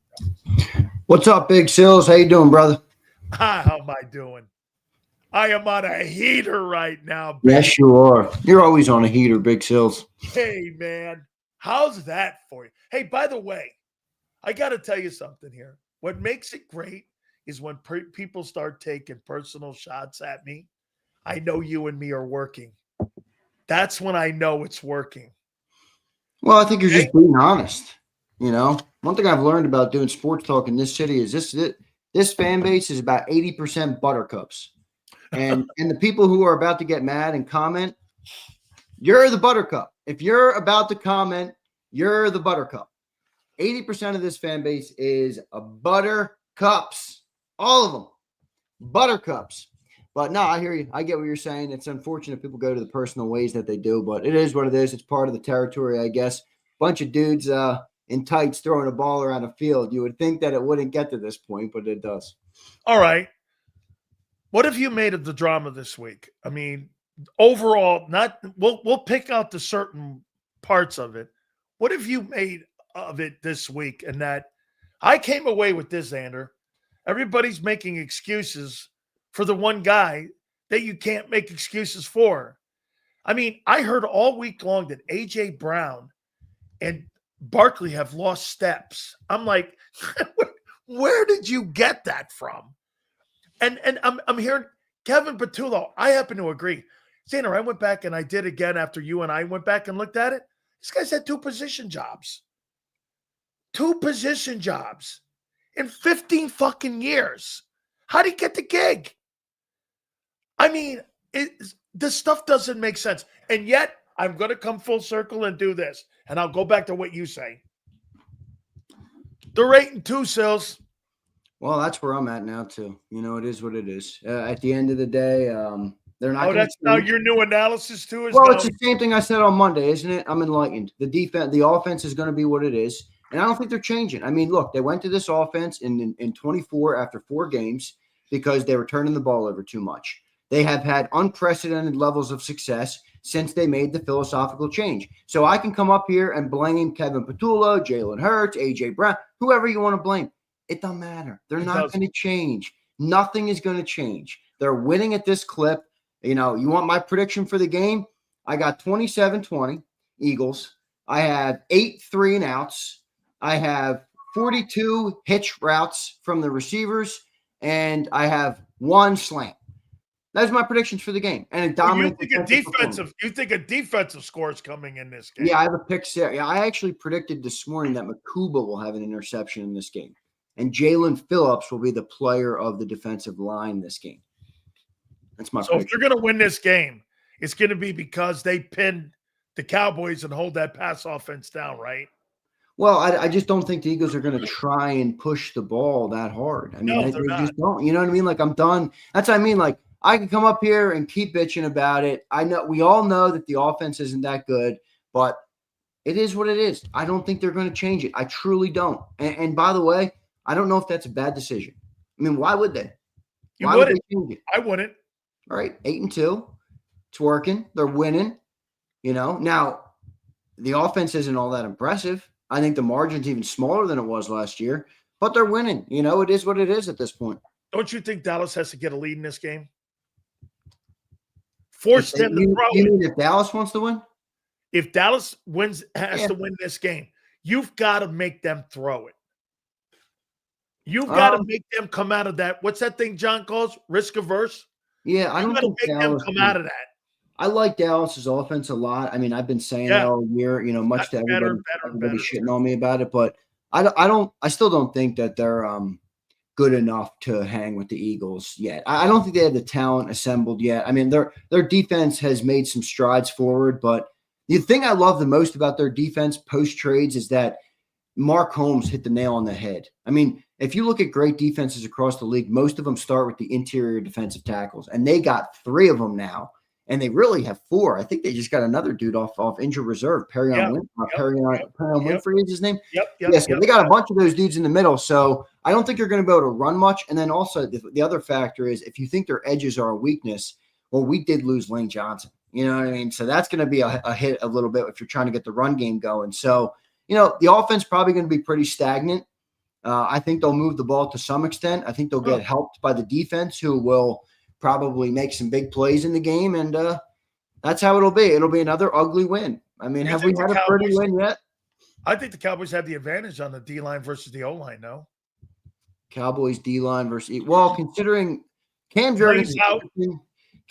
Speaker 2: What's up, Big Sills? How you doing, brother?
Speaker 1: How am I doing? I am on a heater right now, baby.
Speaker 2: Yes, you are. You're always on a heater, Big Sills.
Speaker 1: Hey, man. How's that for you? Hey, by the way, I got to tell you something here. What makes it great is when people start taking personal shots at me. I know you and me are working. That's when I know it's working.
Speaker 2: Well, I think you're just being honest. You know, one thing I've learned about doing sports talk in this city is this fan base is about 80% buttercups. And the people who are about to get mad and comment, you're the buttercup. If you're about to comment, you're the buttercup. 80% of this fan base is buttercups. All of them. Buttercups. But no, I hear you. I get what you're saying. It's unfortunate people go to the personal ways that they do, but it is what it is. It's part of the territory, I guess. Bunch of dudes in tights throwing a ball around a field. You would think that it wouldn't get to this point, but it does.
Speaker 1: All right. What have you made of the drama this week? I mean, overall, we'll pick out the certain parts of it. What have you made of it this week? And that I came away with this, Xander. Everybody's making excuses for the one guy that you can't make excuses for. I mean, I heard all week long that A.J. Brown and Barkley have lost steps. I'm like, where did you get that from? And I'm hearing Kevin Patullo. I happen to agree. Xander, I went back and I did again after you and I went back and looked at it. This guy's had 2 position jobs. 2 position jobs in 15 fucking years. How'd he get the gig? I mean, This stuff doesn't make sense. And yet, I'm going to come full circle and do this. And I'll go back to what you say. They're 8-2, Sills.
Speaker 2: Well, that's where I'm at now too. It is what it is. At the end of the day, they're not.
Speaker 1: Oh, that's now your new analysis too.
Speaker 2: Well, it's the same thing I said on Monday, isn't it? I'm enlightened. The offense is going to be what it is, and I don't think they're changing. I mean, look, they went to this offense in 24 after 4 games because they were turning the ball over too much. They have had unprecedented levels of success since they made the philosophical change. So I can come up here and blame Kevin Patullo, Jalen Hurts, A.J. Brown, whoever you want to blame. It doesn't matter. They're not going to change. Nothing is going to change. They're winning at this clip. You want my prediction for the game? I got 27-20 Eagles. I have 8 3-and-outs. I have 42 hitch routes from the receivers, and I have 1 slant. That's my predictions for the game. And a dominant.
Speaker 1: You think a defensive score is coming in this game?
Speaker 2: Yeah, I have a pick. Yeah, I actually predicted this morning that Makuba will have an interception in this game, and Jalen Phillips will be the player of the defensive line this game. That's my prediction.
Speaker 1: If you're going to win this game, it's going to be because they pinned the Cowboys and hold that pass offense down, right?
Speaker 2: Well, I just don't think the Eagles are going to try and push the ball that hard. I mean, they just don't. You know what I mean? Like, I'm done. That's what I mean. Like, I can come up here and keep bitching about it. I know we all know that the offense isn't that good, but it is what it is. I don't think they're going to change it. I truly don't. And by the way, I don't know if that's a bad decision. I mean, why would they?
Speaker 1: Why would they change it? I wouldn't.
Speaker 2: All right, 8-2. It's working. They're winning. Now the offense isn't all that impressive. I think the margin's even smaller than it was last year, but they're winning. It is what it is at this point.
Speaker 1: Don't you think Dallas has to get a lead in this game? Force them to throw
Speaker 2: it. You mean if Dallas wants to win?
Speaker 1: If Dallas has to win this game, you've got to make them throw it. You've got to make them come out of that. What's that thing John calls risk averse?
Speaker 2: Yeah, I don't think
Speaker 1: make them come out of that.
Speaker 2: I like Dallas's offense a lot. I mean, I've been saying that all year. Much to everybody shitting on me about it, but I still don't think that they're good enough to hang with the Eagles yet. I don't think they have the talent assembled yet. I mean, their defense has made some strides forward, but the thing I love the most about their defense post trades is that Mark Holmes hit the nail on the head. I mean, if you look at great defenses across the league, most of them start with the interior defensive tackles, and they got 3 of them now, and they really have 4. I think they just got another dude off injured reserve, Perion Winfrey is his name. They got a bunch of those dudes in the middle, so I don't think you're going to be able to run much. And then also the other factor is if you think their edges are a weakness, well, we did lose Lane Johnson. You know what I mean? So that's going to be a hit a little bit if you're trying to get the run game going. So, the offense probably going to be pretty stagnant. I think they'll move the ball to some extent. I think they'll get helped by the defense, who will probably make some big plays in the game, and that's how it'll be. It'll be another ugly win. I mean, have we had a pretty win yet?
Speaker 1: I think the Cowboys have the advantage on the D-line versus the O-line, no?
Speaker 2: Cowboys D-line versus – well, considering Cam Jordan's out.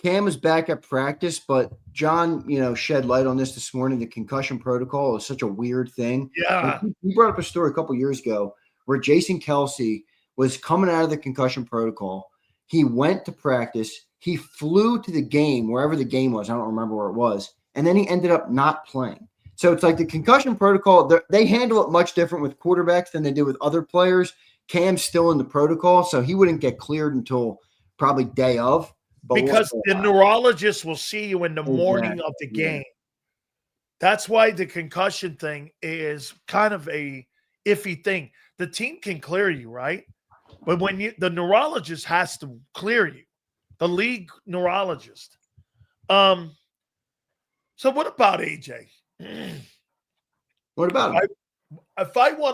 Speaker 2: Cam is back at practice, but John, shed light on this morning. The concussion protocol is such a weird thing.
Speaker 1: Yeah.
Speaker 2: He brought up a story a couple years ago where Jason Kelsey was coming out of the concussion protocol. He went to practice. He flew to the game, wherever the game was. I don't remember where it was. And then he ended up not playing. So it's like the concussion protocol, they handle it much different with quarterbacks than they do with other players. Cam's still in the protocol, so he wouldn't get cleared until probably day of.
Speaker 1: Because the neurologist will see you in the morning of the game. That's why the concussion thing is kind of a iffy thing. The team can clear you, right? But when the neurologist has to clear you, the league neurologist. So what about AJ?
Speaker 2: What about him?
Speaker 1: If I'm going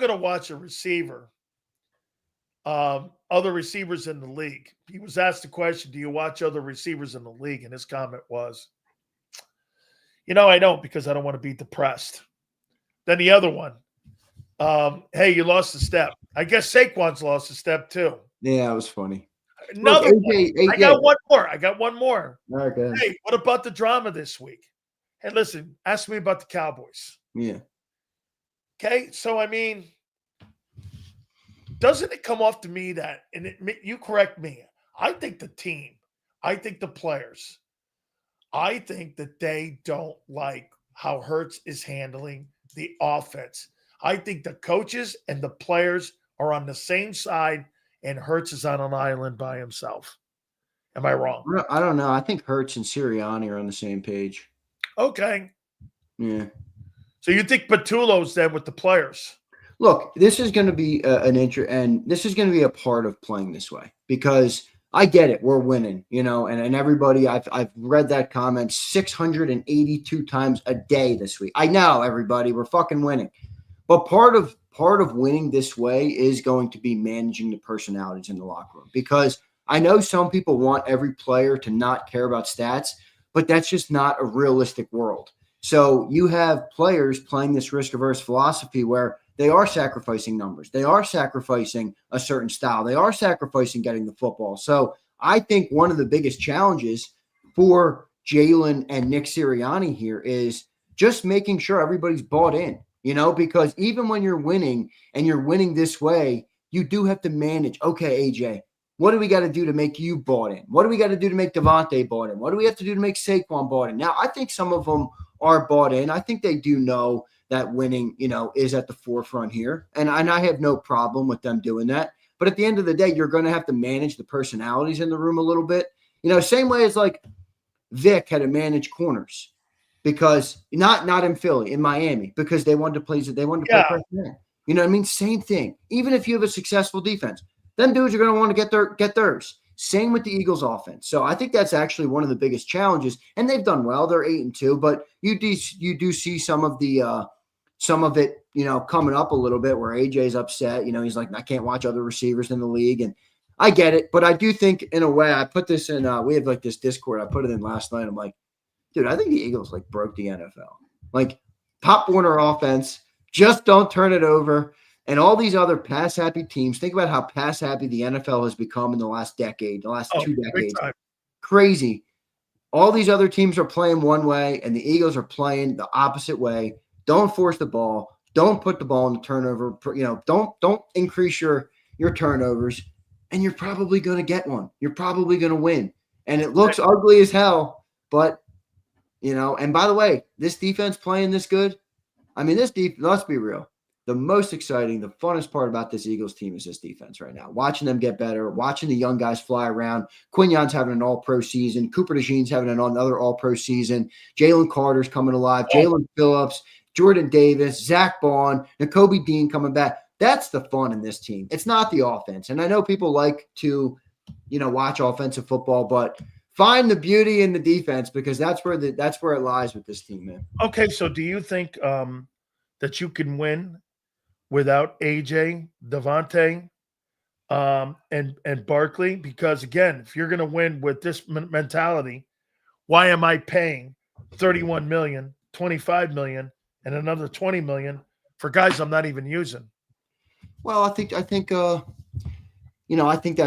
Speaker 1: to watch a receiver, other receivers in the league, he was asked the question, do you watch other receivers in the league? And his comment was, I don't, because I don't want to be depressed. Then the other one, hey, you lost a step. I guess Saquon's lost a step too.
Speaker 2: Yeah, it was funny.
Speaker 1: Another one. I got one more.
Speaker 2: Okay.
Speaker 1: Hey, what about the drama this week? Hey, listen, ask me about the Cowboys.
Speaker 2: Yeah.
Speaker 1: Okay, so I mean, doesn't it come off to me that, and you correct me, I think the team, I think the players. I think that they don't like how Hurts is handling the offense. I think the coaches and the players are on the same side, and Hurts is on an island by himself. Am I wrong?
Speaker 2: I don't know. I think Hurts and Sirianni are on the same page.
Speaker 1: Okay.
Speaker 2: Yeah.
Speaker 1: So you think Patullo's then with the players?
Speaker 2: Look, this is going to be and this is going to be a part of playing this way because I get it. We're winning, and everybody, I've read that comment 682 times a day this week. I know, everybody, we're fucking winning. But part of winning this way is going to be managing the personalities in the locker room because I know some people want every player to not care about stats, but that's just not a realistic world. So you have players playing this risk-averse philosophy where they are sacrificing numbers. They are sacrificing a certain style. They are sacrificing getting the football. So I think one of the biggest challenges for Jalen and Nick Sirianni here is just making sure everybody's bought in, because even when you're winning and you're winning this way, you do have to manage. Okay, AJ, what do we got to do to make you bought in? What do we got to do to make Devontae bought in? What do we have to do to make Saquon bought in? Now, I think some of them are bought in. I think they do know that winning, is at the forefront here. And I have no problem with them doing that. But at the end of the day, you're going to have to manage the personalities in the room a little bit. Same way as like Vic had to manage corners because not in Philly, in Miami, because they wanted to play personnel. You know what I mean? Same thing. Even if you have a successful defense, them dudes are going to want to get theirs. Same with the Eagles offense. So I think that's actually one of the biggest challenges. And they've done well. They're 8-2, but you do see some of it, coming up a little bit where AJ's upset. He's like, I can't watch other receivers in the league. And I get it. But I do think in a way, I put this in, we have like this Discord. I put it in last night. I'm like, dude, I think the Eagles like broke the NFL. Like Pop Warner offense, just don't turn it over. And all these other pass-happy teams, think about how pass-happy the NFL has become in the last decade, the last 2 decades. Crazy. All these other teams are playing one way, and the Eagles are playing the opposite way. Don't force the ball. Don't put the ball in the turnover. Don't increase your turnovers, and you're probably going to get one. You're probably going to win. And it looks ugly as hell, but, and by the way, this defense playing this good, I mean, let's be real. The most exciting, the funnest part about this Eagles team is this defense right now. Watching them get better, watching the young guys fly around. Quinyon's having an all-pro season. Cooper DeJean's having another all-pro season. Jalen Carter's coming alive. Jalen Phillips, Jordan Davis, Zach Bond, Nakobe Dean coming back. That's the fun in this team. It's not the offense. And I know people like to, watch offensive football, but find the beauty in the defense because that's where it lies with this team, man.
Speaker 1: Okay, so do you think that you can win without AJ, Devontae, and Barkley? Because again, if you're going to win with this mentality, why am I paying $31 million, $25 million, and another $20 million for guys I'm not even using?
Speaker 2: Well, I think that's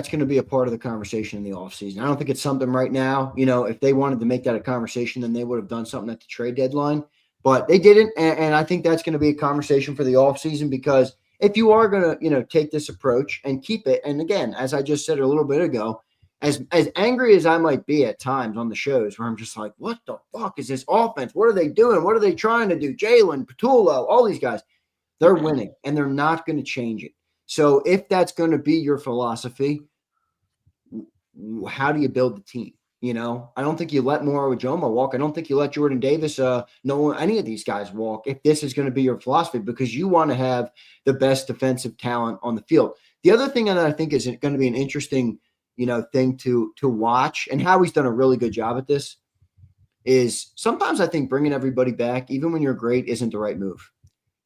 Speaker 2: going to be a part of the conversation in the offseason. I don't think it's something right now. If they wanted to make that a conversation, then they would have done something at the trade deadline. But they didn't, and I think that's going to be a conversation for the offseason because if you are going to, take this approach and keep it, and again, as I just said a little bit ago, as angry as I might be at times on the shows where I'm just like, what the fuck is this offense? What are they doing? What are they trying to do? Jalen, Patullo, all these guys, they're winning, and they're not going to change it. So if that's going to be your philosophy, how do you build the team? I don't think you let Moro Ujoma walk. I don't think you let Jordan Davis, any of these guys walk if this is going to be your philosophy because you want to have the best defensive talent on the field. The other thing that I think is going to be an interesting, thing to watch and Howie's done a really good job at this is sometimes I think bringing everybody back, even when you're great, isn't the right move.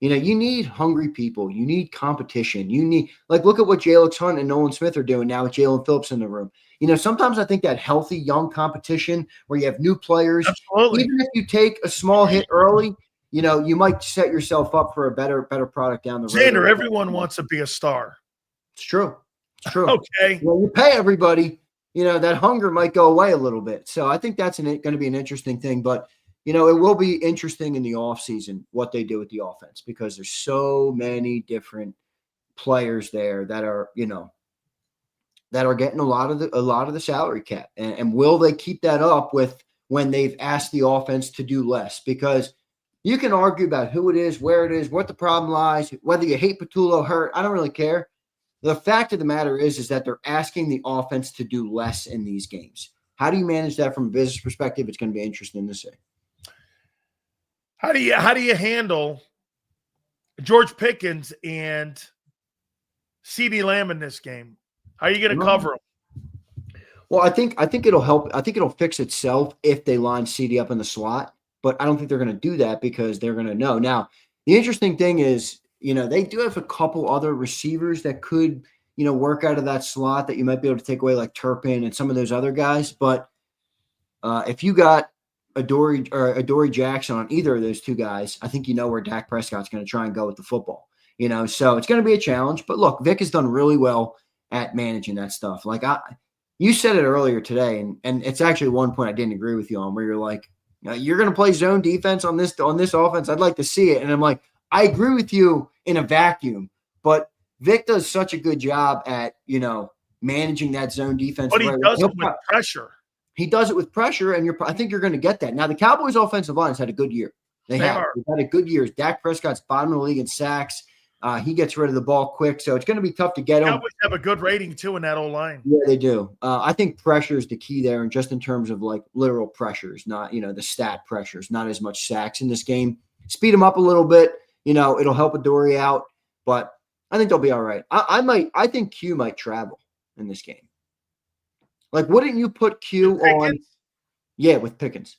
Speaker 2: You need hungry people. You need competition. You need look at what J. Hunt and Nolan Smith are doing now with Jalen Phillips in the room. Sometimes I think that healthy young competition where you have new players,
Speaker 1: absolutely.
Speaker 2: Even if you take a small hit early, you might set yourself up for a better product down the road.
Speaker 1: Xander, everyone wants to be a star.
Speaker 2: It's true. It's true.
Speaker 1: Okay.
Speaker 2: When you pay everybody, that hunger might go away a little bit. So I think that's going to be an interesting thing. But it will be interesting in the offseason what they do with the offense because there's so many different players there that are, that are getting a lot of the salary cap, and will they keep that up with when they've asked the offense to do less? Because you can argue about who it is, where it is, what the problem lies, whether you hate Patullo, hurt. I don't really care. The fact of the matter is that they're asking the offense to do less in these games. How do you manage that from a business perspective? It's going to be interesting to see.
Speaker 1: How do you handle George Pickens and CeeDee Lamb in this game? How are you going to cover them?
Speaker 2: Well, I think it'll help. I think it'll fix itself if they line CeeDee up in the slot, but I don't think they're going to do that because they're going to know. Now, the interesting thing is, they do have a couple other receivers that could, work out of that slot that you might be able to take away, like Turpin and some of those other guys. But if you got Adoree Jackson on either of those two guys, I think where Dak Prescott's going to try and go with the football. So it's going to be a challenge. But look, Vic has done really well at managing that stuff. Like you said it earlier today, and it's actually one point I didn't agree with you on, where you're like, you're going to play zone defense on this offense. I'd like to see it. And I'm like, I agree with you in a vacuum, but Vic does such a good job at, managing that zone defense.
Speaker 1: But he does it with pressure.
Speaker 2: He does it with pressure, and I think you're going to get that. Now, the Cowboys' offensive line has had a good year. They've had a good year. Dak Prescott's bottom of the league in sacks. He gets rid of the ball quick, so it's going to be tough to get him.
Speaker 1: Cowboys have a good rating, too, in that O-line.
Speaker 2: Yeah, they do. I think pressure is the key there, and just in terms of, like, literal pressures, not, the stat pressures, not as much sacks in this game. Speed them up a little bit. It'll help Adoree out, but I think they'll be all right. I think Q might travel in this game. Like, wouldn't you put Q on? Yeah, with Pickens.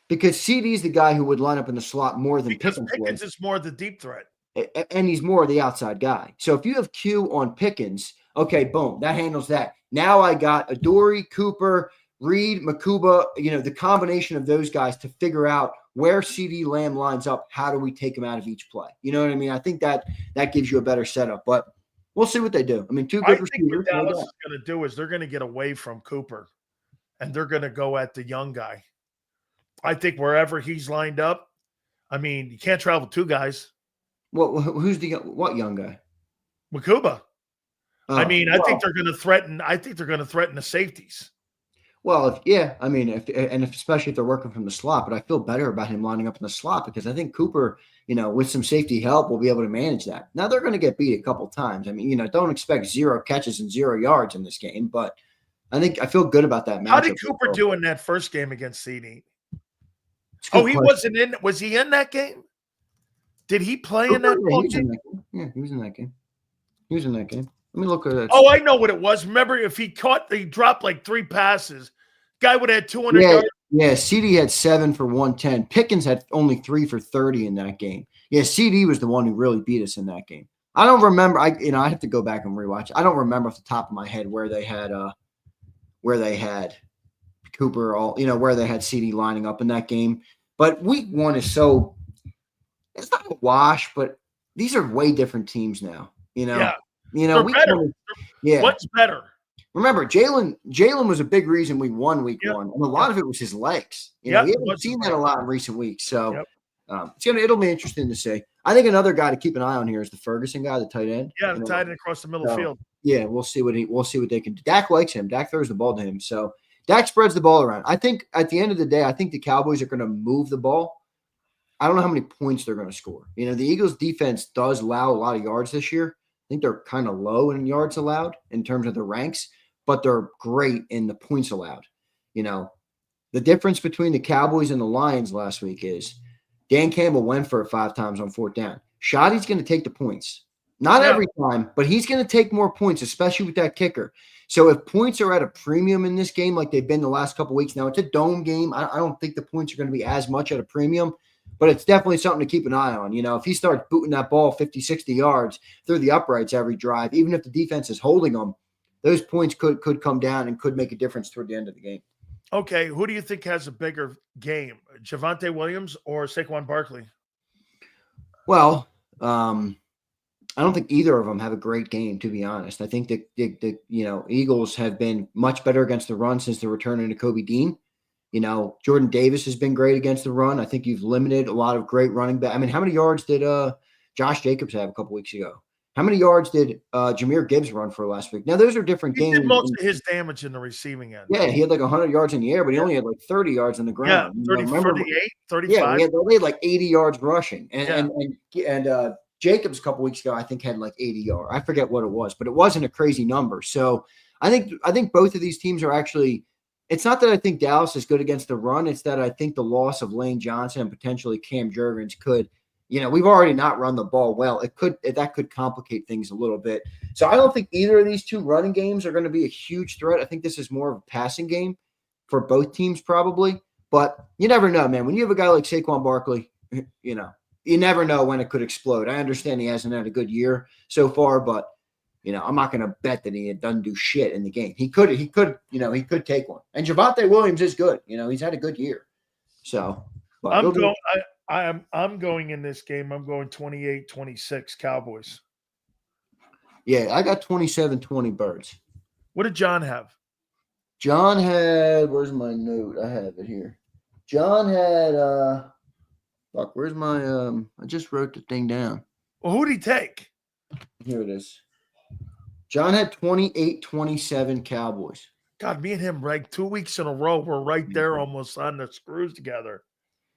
Speaker 2: Because CeeDee's the guy who would line up in the slot more than Pickens.
Speaker 1: Pickens is more the deep threat.
Speaker 2: And he's more the outside guy. So if you have Q on Pickens, okay, boom, that handles that. Now I got Adoree, Cooper, Reed, Makuba, the combination of those guys to figure out where CeeDee Lamb lines up. How do we take him out of each play? You know what I mean? I think that gives you a better setup, but we'll see what they do. I mean, two good receivers.
Speaker 1: What Dallas is going to do is they're going to get away from Cooper, and they're going to go at the young guy. I think wherever he's lined up, I mean, you can't travel two guys.
Speaker 2: What young guy?
Speaker 1: Makuba. I think they're going to threaten. I think they're going to threaten the safeties.
Speaker 2: Well, especially if they're working from the slot. But I feel better about him lining up in the slot because I think Cooper, with some safety help, will be able to manage that. Now they're going to get beat a couple times. I mean, don't expect 0 catches and 0 yards in this game, but I feel good about that matchup.
Speaker 1: How did Cooper do in that first game against CeeDee? Wasn't in. Was he in that game? Did he play in that game?
Speaker 2: Yeah, he was in that game. Let me look at that.
Speaker 1: Oh, I know what it was. Remember, if he dropped like 3 passes, guy would have had 200 yards.
Speaker 2: Yeah, CeeDee had 7 for 110. Pickens had only 3 for 30 in that game. Yeah, CeeDee was the one who really beat us in that game. I don't remember. I have to go back and rewatch. I don't remember off the top of my head where they had Cooper, where they had CeeDee lining up in that game. But week 1 is so – it's not a wash, but these are way different teams now,
Speaker 1: Yeah.
Speaker 2: They're
Speaker 1: better. What's better?
Speaker 2: Remember, Jalen was a big reason we won week 1, and a lot of it was his legs. We haven't seen that a lot in recent weeks, so it'll be interesting to see. I think another guy to keep an eye on here is the Ferguson guy, the tight end.
Speaker 1: Yeah, the tight end across the middle field.
Speaker 2: Yeah, we'll see what they can do. Dak likes him. Dak throws the ball to him, so Dak spreads the ball around. I think at the end of the day, I think the Cowboys are going to move the ball. I don't know how many points they're going to score. The Eagles' defense does allow a lot of yards this year. I think they're kind of low in yards allowed in terms of the ranks, but they're great in the points allowed. The difference between the Cowboys and the Lions last week is Dan Campbell went for it 5 times on 4th down. Shoddy's going to take the points. Not every time, but he's going to take more points, especially with that kicker. So if points are at a premium in this game like they've been the last couple of weeks, now it's a dome game. I don't think the points are going to be as much at a premium, but it's definitely something to keep an eye on. If he starts booting that ball 50, 60 yards through the uprights every drive, even if the defense is holding them, those points could come down and could make a difference toward the end of the game.
Speaker 1: Okay, who do you think has a bigger game, Javonte Williams or Saquon Barkley?
Speaker 2: Well, I don't think either of them have a great game, to be honest. I think the Eagles have been much better against the run since the return of Kobe Dean. Jordan Davis has been great against the run. I think you've limited a lot of great running back. I mean, how many yards did Josh Jacobs have a couple weeks ago? How many yards did Jahmyr Gibbs run for last week? Now, those are different
Speaker 1: He
Speaker 2: games.
Speaker 1: did most of his damage in the receiving end.
Speaker 2: Yeah, he had like 100 yards in the air, but he only had like 30 yards on the
Speaker 1: Yeah,
Speaker 2: ground.
Speaker 1: 30,
Speaker 2: Remember,
Speaker 1: 38,
Speaker 2: yeah,
Speaker 1: 35.
Speaker 2: they had like 80 yards rushing.
Speaker 1: Yeah.
Speaker 2: And Jacobs a couple weeks ago, I think, had like 80 yards. I forget what it was, but it wasn't a crazy number. So I think both of these teams are actually – it's not that I think Dallas is good against the run. It's that I think the loss of Lane Johnson and potentially Cam Jurgens could – we've already not run the ball well. That could complicate things a little bit. So I don't think either of these two running games are going to be a huge threat. I think this is more of a passing game for both teams probably. But you never know, man. When you have a guy like Saquon Barkley, you never know when it could explode. I understand he hasn't had a good year so far, but I'm not going to bet that he doesn't do shit in the game. He could take one. And Javonte Williams is good. He's had a good year. So, but
Speaker 1: I'm going in this game. I'm going 28-26 Cowboys.
Speaker 2: Yeah, I got 27-20 Birds.
Speaker 1: What did John have?
Speaker 2: John had, where's my note? I have it here. John had, where's my, I just wrote the thing down.
Speaker 1: Well, who did he take?
Speaker 2: Here it is. John had 28-27 Cowboys.
Speaker 1: God, me and him, right? 2 weeks in a row, we're right there almost on the screws together.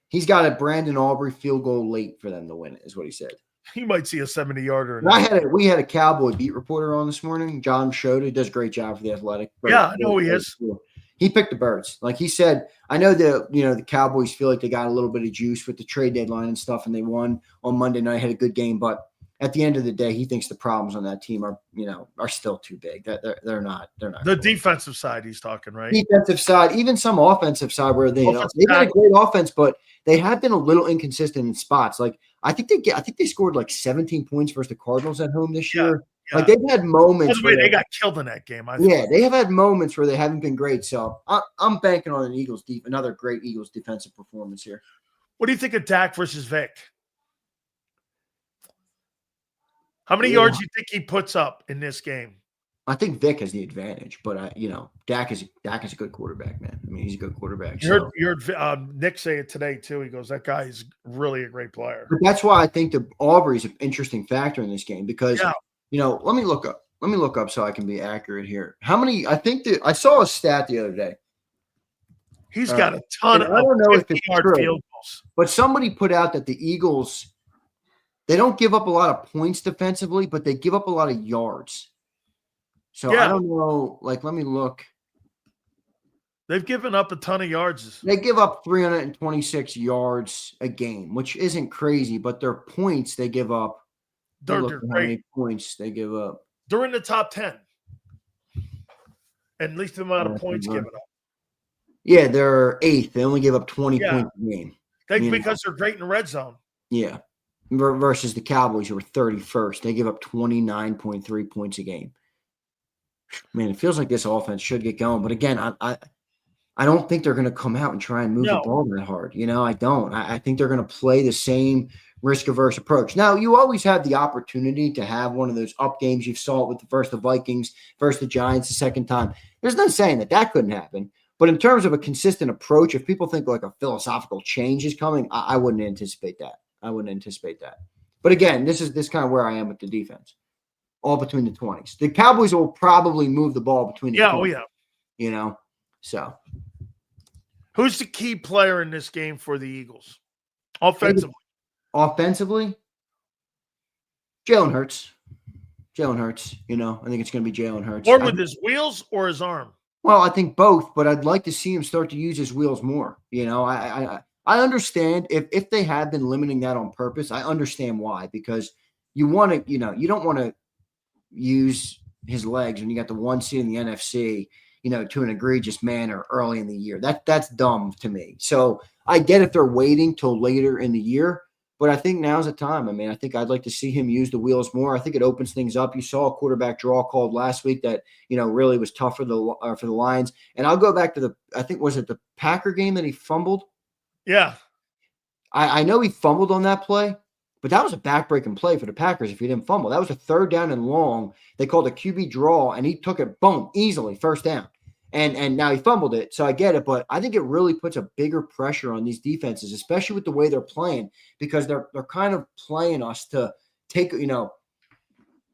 Speaker 2: He's got a Brandon Aubrey field goal late for them to win it, is what he said.
Speaker 1: He might see a 70-yarder.
Speaker 2: We had a Cowboy beat reporter on this morning, John Schroeder. He does a great job for the Athletic.
Speaker 1: Yeah, I know he is.
Speaker 2: He picked the Birds. Like he said, I know the Cowboys feel like they got a little bit of juice with the trade deadline and stuff, and they won on Monday night, had a good game. But at the end of the day, he thinks the problems on that team are still too big. They're not. The
Speaker 1: defensive side he's talking, right?
Speaker 2: Defensive side, even some offensive side where they've got a great offense, but they have been a little inconsistent in spots. Like I think they scored like 17 points versus the Cardinals at home this year. Yeah. Like they've had moments.
Speaker 1: By the way, they got killed in that game.
Speaker 2: They have had moments where they haven't been great. So I'm banking on another great Eagles defensive performance here.
Speaker 1: What do you think of Dak versus Vic? How many yards do you think he puts up in this game?
Speaker 2: I think Vic has the advantage, but Dak is a good quarterback, man. I mean, he's a good quarterback.
Speaker 1: You heard Nick say it today too. He goes, "That guy is really a great player."
Speaker 2: But that's why I think the Aubrey's an interesting factor in this game because let me look up so I can be accurate here. How many? I think I saw a stat the other day.
Speaker 1: He's got a ton of 50-yard field goals.
Speaker 2: But somebody put out that the Eagles, they don't give up a lot of points defensively, but they give up a lot of yards. So I don't know. Like, let me look.
Speaker 1: They've given up a ton of yards.
Speaker 2: They give up 326 yards a game, which isn't crazy, but their points they give up.
Speaker 1: They're
Speaker 2: great. How many points they give up?
Speaker 1: They're in the top 10. At least the amount of points given up.
Speaker 2: Yeah, they're 8th. They only give up 20 points a game.
Speaker 1: Because they're great in the red zone.
Speaker 2: Yeah. Versus the Cowboys, who are 31st. They give up 29.3 points a game. Man, it feels like this offense should get going. But again, I don't think they're going to come out and try and move the ball that hard. I don't. I think they're going to play the same risk-averse approach. Now, you always have the opportunity to have one of those up games. You saw it with the Vikings versus the Giants the second time. There's no saying that couldn't happen. But in terms of a consistent approach, if people think like a philosophical change is coming, I wouldn't anticipate that. But again, this is kind of where I am with the defense. All between the 20s. The Cowboys will probably move the ball between the 20s. So.
Speaker 1: Who's the key player in this game for the Eagles? Offensively,
Speaker 2: Jalen Hurts. I think it's going to be Jalen Hurts.
Speaker 1: Or with his wheels or his arm?
Speaker 2: Well, I think both, but I'd like to see him start to use his wheels more. I understand if they have been limiting that on purpose. I understand why, because you want to, you don't want to use his legs when you got the 1 seed in the NFC, to an egregious manner early in the year. That's dumb to me. So I get if they're waiting till later in the year, but I think now's the time. I mean, I think I'd like to see him use the wheels more. I think it opens things up. You saw a quarterback draw called last week that, really was tough for the Lions. And I'll go back to was it the Packer game that he fumbled?
Speaker 1: Yeah.
Speaker 2: I know he fumbled on that play, but that was a backbreaking play for the Packers if he didn't fumble. That was a 3rd down and long. They called a QB draw, and he took it, boom, easily, 1st down. And now he fumbled it, so I get it. But I think it really puts a bigger pressure on these defenses, especially with the way they're playing, because they're kind of playing us to take,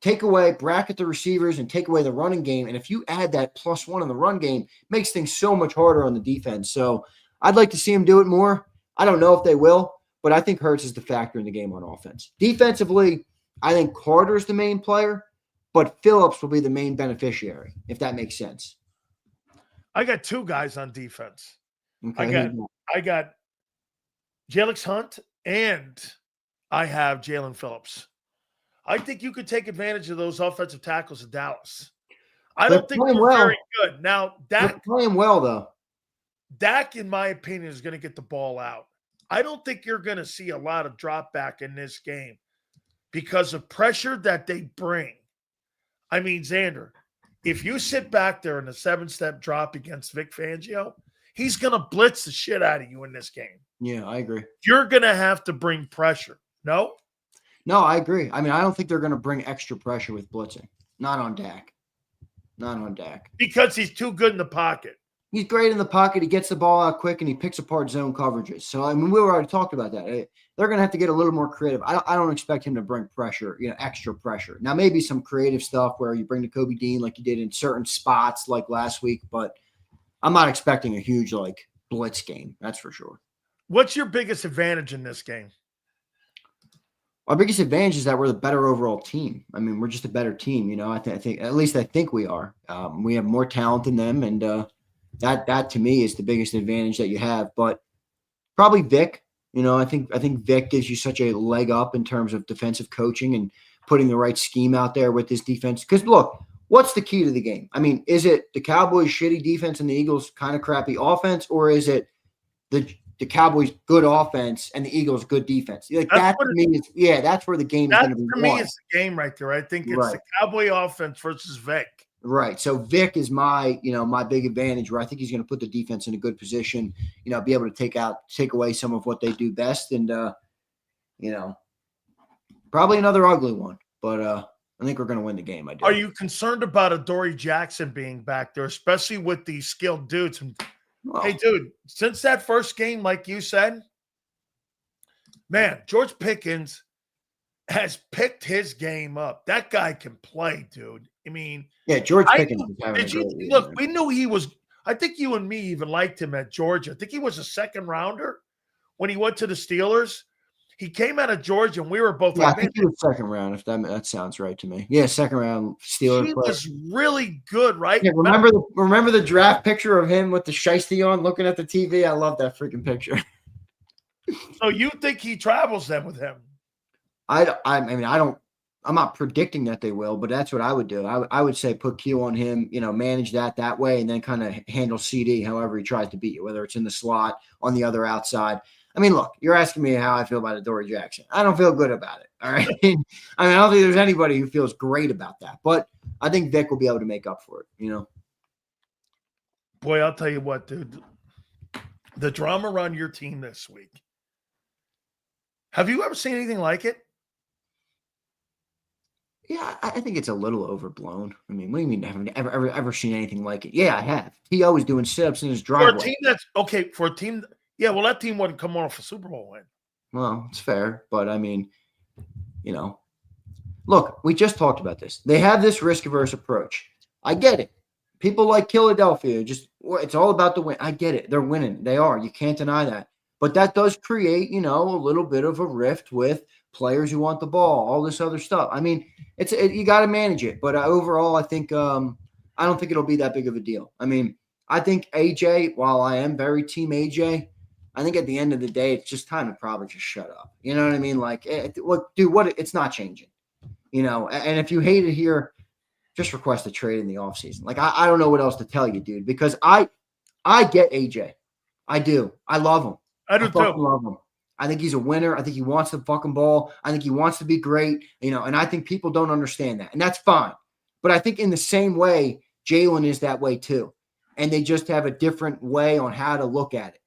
Speaker 2: bracket the receivers and take away the running game. And if you add that +1 in the run game, it makes things so much harder on the defense. So I'd like to see him do it more. I don't know if they will, but I think Hurts is the factor in the game on offense. Defensively, I think Carter's the main player, but Phillips will be the main beneficiary, if that makes sense.
Speaker 1: I got 2 guys on defense.
Speaker 2: Okay.
Speaker 1: I got Jalix Hunt and I have Jalen Phillips. I think you could take advantage of those offensive tackles in Dallas. I don't think they're very good. Now,
Speaker 2: They're playing well, though.
Speaker 1: Dak, in my opinion, is going to get the ball out. I don't think you're going to see a lot of drop back in this game because of pressure that they bring. I mean, Xander, if you sit back there in a 7-step drop against Vic Fangio, he's going to blitz the shit out of you in this game.
Speaker 2: Yeah, I agree.
Speaker 1: You're going to have to bring pressure. No?
Speaker 2: No, I agree. I mean, I don't think they're going to bring extra pressure with blitzing. Not on Dak. Not on Dak.
Speaker 1: Because he's too good in the pocket.
Speaker 2: He's great in the pocket. He gets the ball out quick, and he picks apart zone coverages. So, I mean, we already talked about that. They're going to have to get a little more creative. I don't expect him to bring pressure, extra pressure. Now, maybe some creative stuff where you bring the Kobe Dean like you did in certain spots like last week, but I'm not expecting a huge, blitz game. That's for sure.
Speaker 1: What's your biggest advantage in this game?
Speaker 2: Our biggest advantage is that we're the better overall team. I mean, we're just a better team. I think at least I think we are. We have more talent than them, and that to me is the biggest advantage that you have. But probably Vic. I think Vic gives you such a leg up in terms of defensive coaching and putting the right scheme out there with this defense. Because look, what's the key to the game? I mean, is it the Cowboys' shitty defense and the Eagles' kind of crappy offense, or is it the Cowboys' good offense and the Eagles' good defense? That's where the game is going to be.
Speaker 1: For me, it's the game right there. I think it's the Cowboy offense versus Vic.
Speaker 2: Right. So Vic is my big advantage, where I think he's going to put the defense in a good position, be able to take away some of what they do best. And, probably another ugly one, but I think we're going to win the game. I do.
Speaker 1: Are you concerned about Adoree Jackson being back there, especially with these skilled dudes? Well, hey, dude, since that first game, like you said, man, George Pickens has picked his game up. That guy can play, dude. I mean,
Speaker 2: yeah, George Pickens is having a great year,
Speaker 1: look,
Speaker 2: man.
Speaker 1: we knew he was. I think you and me even liked him at Georgia. I think he was a second rounder when he went to the Steelers. He came out of Georgia, and we were both
Speaker 2: I think he was second round, if that sounds right to me. Yeah, second round Steelers.
Speaker 1: He was really good, right?
Speaker 2: Yeah, remember the draft picture of him with the shiesty on looking at the TV? I love that freaking picture.
Speaker 1: So you think he travels then with him?
Speaker 2: I'm not predicting that they will, but that's what I would do. I would say put Q on him, manage that way, and then kind of handle CD however he tries to beat you, whether it's in the slot, on the other outside. I mean, look, you're asking me how I feel about Adoree Jackson. I don't feel good about it, all right? I don't think there's anybody who feels great about that, but I think Vic will be able to make up for it,
Speaker 1: Boy, I'll tell you what, dude. The drama around your team this week. Have you ever seen anything like it?
Speaker 2: Yeah, I think it's a little overblown. I mean, what do you mean haven't ever seen anything like it? Yeah, I have. He always doing sit-ups in his driveway.
Speaker 1: For a team that's okay, for a team, yeah, well, that team wouldn't come off a Super Bowl win.
Speaker 2: Well, it's fair, but I mean, look, we just talked about this. They have this risk-averse approach. I get it. People like Philadelphia, it's all about the win. I get it. They're winning. They are. You can't deny that. But that does create, a little bit of a rift with players who want the ball, all this other stuff. I mean, you got to manage it. But overall, I think I don't think it'll be that big of a deal. I mean, I think AJ, while I am very team AJ, I think at the end of the day, it's just time to probably just shut up. You know what I mean? Like, it's not changing. And if you hate it here, just request a trade in the offseason. Like, I don't know what else to tell you, dude, because I get AJ. I do. I love him.
Speaker 1: I do too.
Speaker 2: Love him. I think he's a winner. I think he wants the fucking ball. I think he wants to be great, and I think people don't understand that, and that's fine. But I think in the same way, Jalen is that way too, and they just have a different way on how to look at it.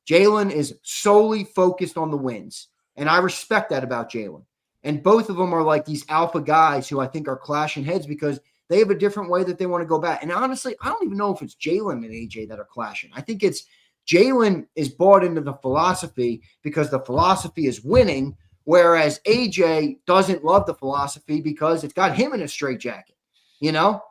Speaker 2: Jalen is solely focused on the wins, and I respect that about Jalen. And both of them are like these alpha guys who I think are clashing heads because they have a different way that they want to go back. And honestly, I don't even know if it's Jalen and AJ that are clashing. I think it's Jalen is bought into the philosophy because the philosophy is winning, Whereas AJ doesn't love the philosophy because it's got him in a straitjacket, you know?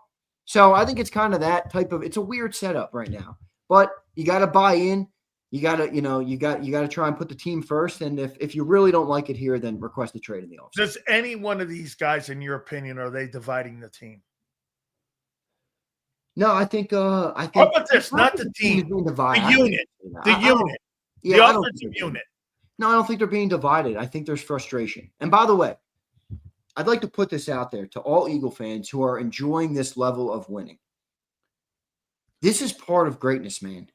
Speaker 2: So I think it's kind of that type of, it's a weird setup right now, but you got to buy in. You got to, you got to try and put the team first. And if you really don't like it here, then request a trade in the offseason.
Speaker 1: Does any one of these guys, in your opinion, are they dividing the team?
Speaker 2: No, I think.
Speaker 1: How about this? Not the team, the unit, the unit, the offensive unit.
Speaker 2: No, I don't think they're being divided. I think there's frustration. And by the way, I'd like to put this out there to all Eagle fans who are enjoying this level of winning. This is part of greatness, man.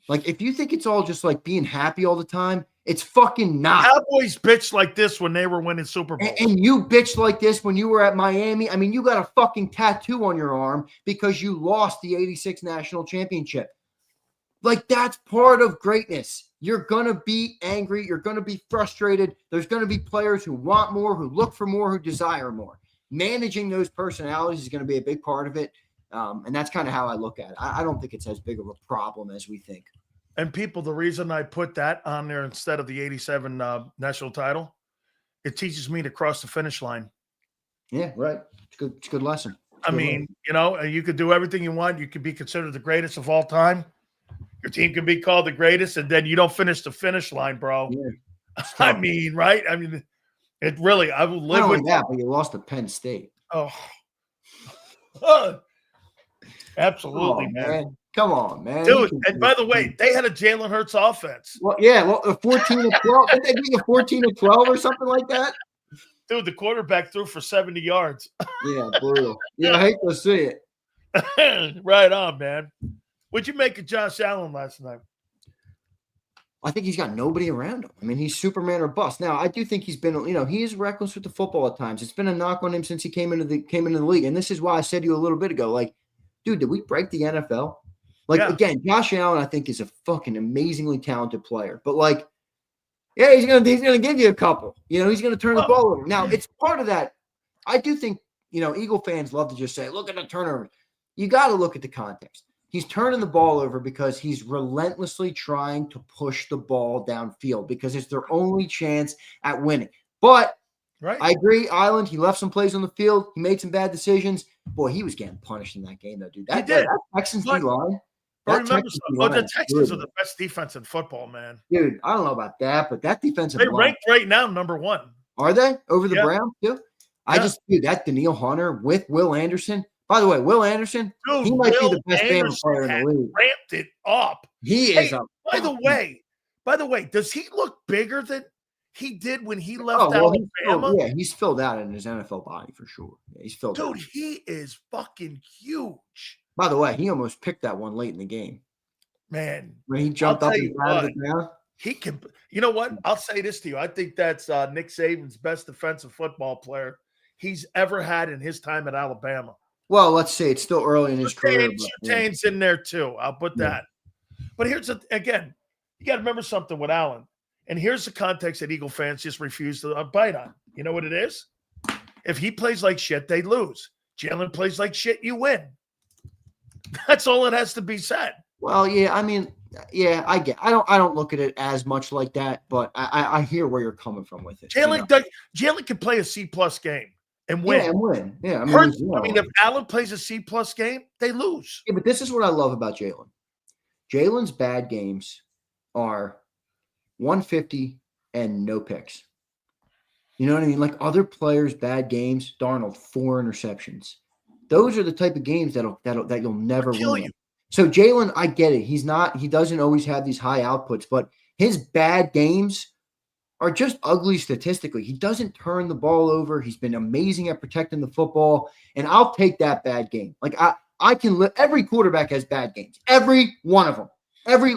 Speaker 2: Like, if you think it's all just like being happy all the time, it's fucking not.
Speaker 1: Cowboys bitched like this when they were winning Super Bowls.
Speaker 2: And you bitched like this when you were at Miami. I mean, you got a fucking tattoo on your arm because you lost the 86 national championship. Like, that's part of greatness. You're going to be angry. You're going to be frustrated. There's going to be players who want more, who look for more, who desire more. Managing those personalities is going to be a big part of it. And that's kind of how I look at it. I don't think it's as big of a problem as we think.
Speaker 1: And people, the reason I put that on there instead of the 87 national title, it teaches me to cross the finish line.
Speaker 2: Yeah, right. It's a good lesson.
Speaker 1: I mean, you could do everything you want. You could be considered the greatest of all time. Your team can be called the greatest, and then you don't finish the finish line, bro. Yeah, I mean, right? I mean, it really, I will live with
Speaker 2: that, but you lost to Penn State.
Speaker 1: Oh. Absolutely, man.
Speaker 2: Come on, man.
Speaker 1: Dude, and by the way, they had a Jalen Hurts offense.
Speaker 2: Well, yeah, a 14 to 12. Didn't they give you 14 to 12 or something like that?
Speaker 1: Dude, the quarterback threw for 70 yards.
Speaker 2: Yeah, brutal. Yeah, I hate to see
Speaker 1: it. Right on, man. What'd you make of Josh Allen last night?
Speaker 2: I think he's got nobody around him. I mean, he's Superman or bust. Now, I do think he's been, he is reckless with the football at times. It's been a knock on him since he came into the league. And this is why I said to you a little bit ago, like, dude, did we break the NFL? Like, again, Josh Allen, I think, is a fucking amazingly talented player. But, like, yeah, he's gonna give you a couple. He's gonna turn the ball over. Now, it's part of that. I do think, Eagle fans love to just say, look at the turnover. You got to look at the context. He's turning the ball over because he's relentlessly trying to push the ball downfield because it's their only chance at winning. But I agree, Island, he left some plays on the field. He made some bad decisions. Boy, he was getting punished in that game, though, dude. That Texans D-line.
Speaker 1: The Texans are the best defense in football, man.
Speaker 2: Dude, I don't know about that, but that defensive line.
Speaker 1: They ranked right now number 1.
Speaker 2: Are they? Over the Browns, too? Dude, that Danielle Hunter with Will Anderson. By the way, Will Anderson, he might be the best Bama player in the league.
Speaker 1: Ramped it up.
Speaker 2: He is.
Speaker 1: By the way, does he look bigger than he did when he left Alabama?
Speaker 2: He's filled out in his NFL body for sure. Yeah, he's filled out.
Speaker 1: Dude, he is fucking huge.
Speaker 2: By the way, he almost picked that one late in the game.
Speaker 1: Man.
Speaker 2: When he jumped up and grabbed it down.
Speaker 1: He can – you know what? I'll say this to you. I think that's Nick Saban's best defensive football player he's ever had in his time at Alabama.
Speaker 2: Well, let's see. It's still early in his career.
Speaker 1: Surtain's in there too. I'll put that. But here's again, you got to remember something with Allen. And here's the context that Eagle fans just refuse to bite on. You know what it is? If he plays like shit, they lose. Jalen plays like shit, you win. That's all it has to be said.
Speaker 2: Well, yeah, I mean, yeah, I don't look at it as much like that, but I hear where you're coming from with it.
Speaker 1: Jalen can play a C+ game. And win.
Speaker 2: Yeah, and win. Yeah.
Speaker 1: I mean, if Allen plays a C+ game, they lose.
Speaker 2: Yeah, but this is what I love about Jalen. Jalen's bad games are 150 and no picks. You know what I mean? Like other players' bad games, Darnold, 4 interceptions. Those are the type of games that you'll never win. So Jalen, I get it. He doesn't always have these high outputs, but his bad games are just ugly statistically. He doesn't turn the ball over. He's been amazing at protecting the football, and I'll take that bad game. Like I can live. Every quarterback has bad games. Every one of them.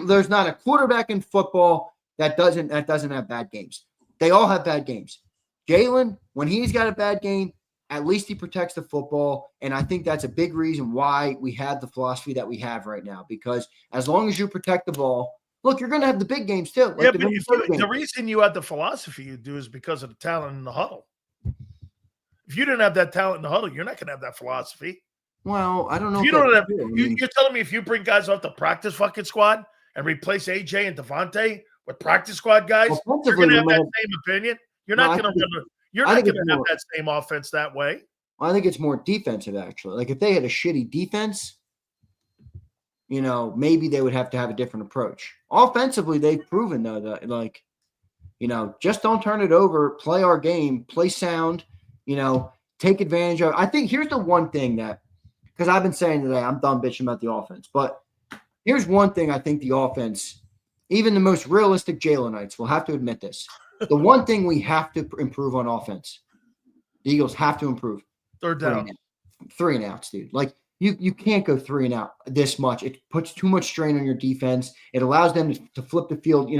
Speaker 2: There's not a quarterback in football that doesn't have bad games. They all have bad games. Jalen, when he's got a bad game, at least he protects the football, and I think that's a big reason why we have the philosophy that we have right now. Because as long as you protect the ball. Look, you're going to have the big games too.
Speaker 1: But the reason you had the philosophy you do is because of the talent in the huddle. If you didn't have that talent in the huddle, you're not going to have that philosophy.
Speaker 2: Well, I don't know.
Speaker 1: You're telling me if you bring guys off the practice fucking squad and replace AJ and Devontae with practice squad guys, you're going to have that same opinion? You're
Speaker 2: No,
Speaker 1: not going to have that same offense that way.
Speaker 2: I think it's more defensive, actually. Like if they had a shitty defense, maybe they would have to have a different approach. Offensively, they've proven though that just don't turn it over, play our game, play sound, take advantage of. I think here's the one thing that, because I've been saying today, I'm done bitching about the offense, but here's one thing I think the offense, even the most realistic Jalenites will have to admit this. The one thing we have to improve on offense, the Eagles have to improve.
Speaker 1: Third down.
Speaker 2: 3 and outs, dude. Like you can't go 3 and out this much. It puts too much strain on your defense. It allows them to flip the field.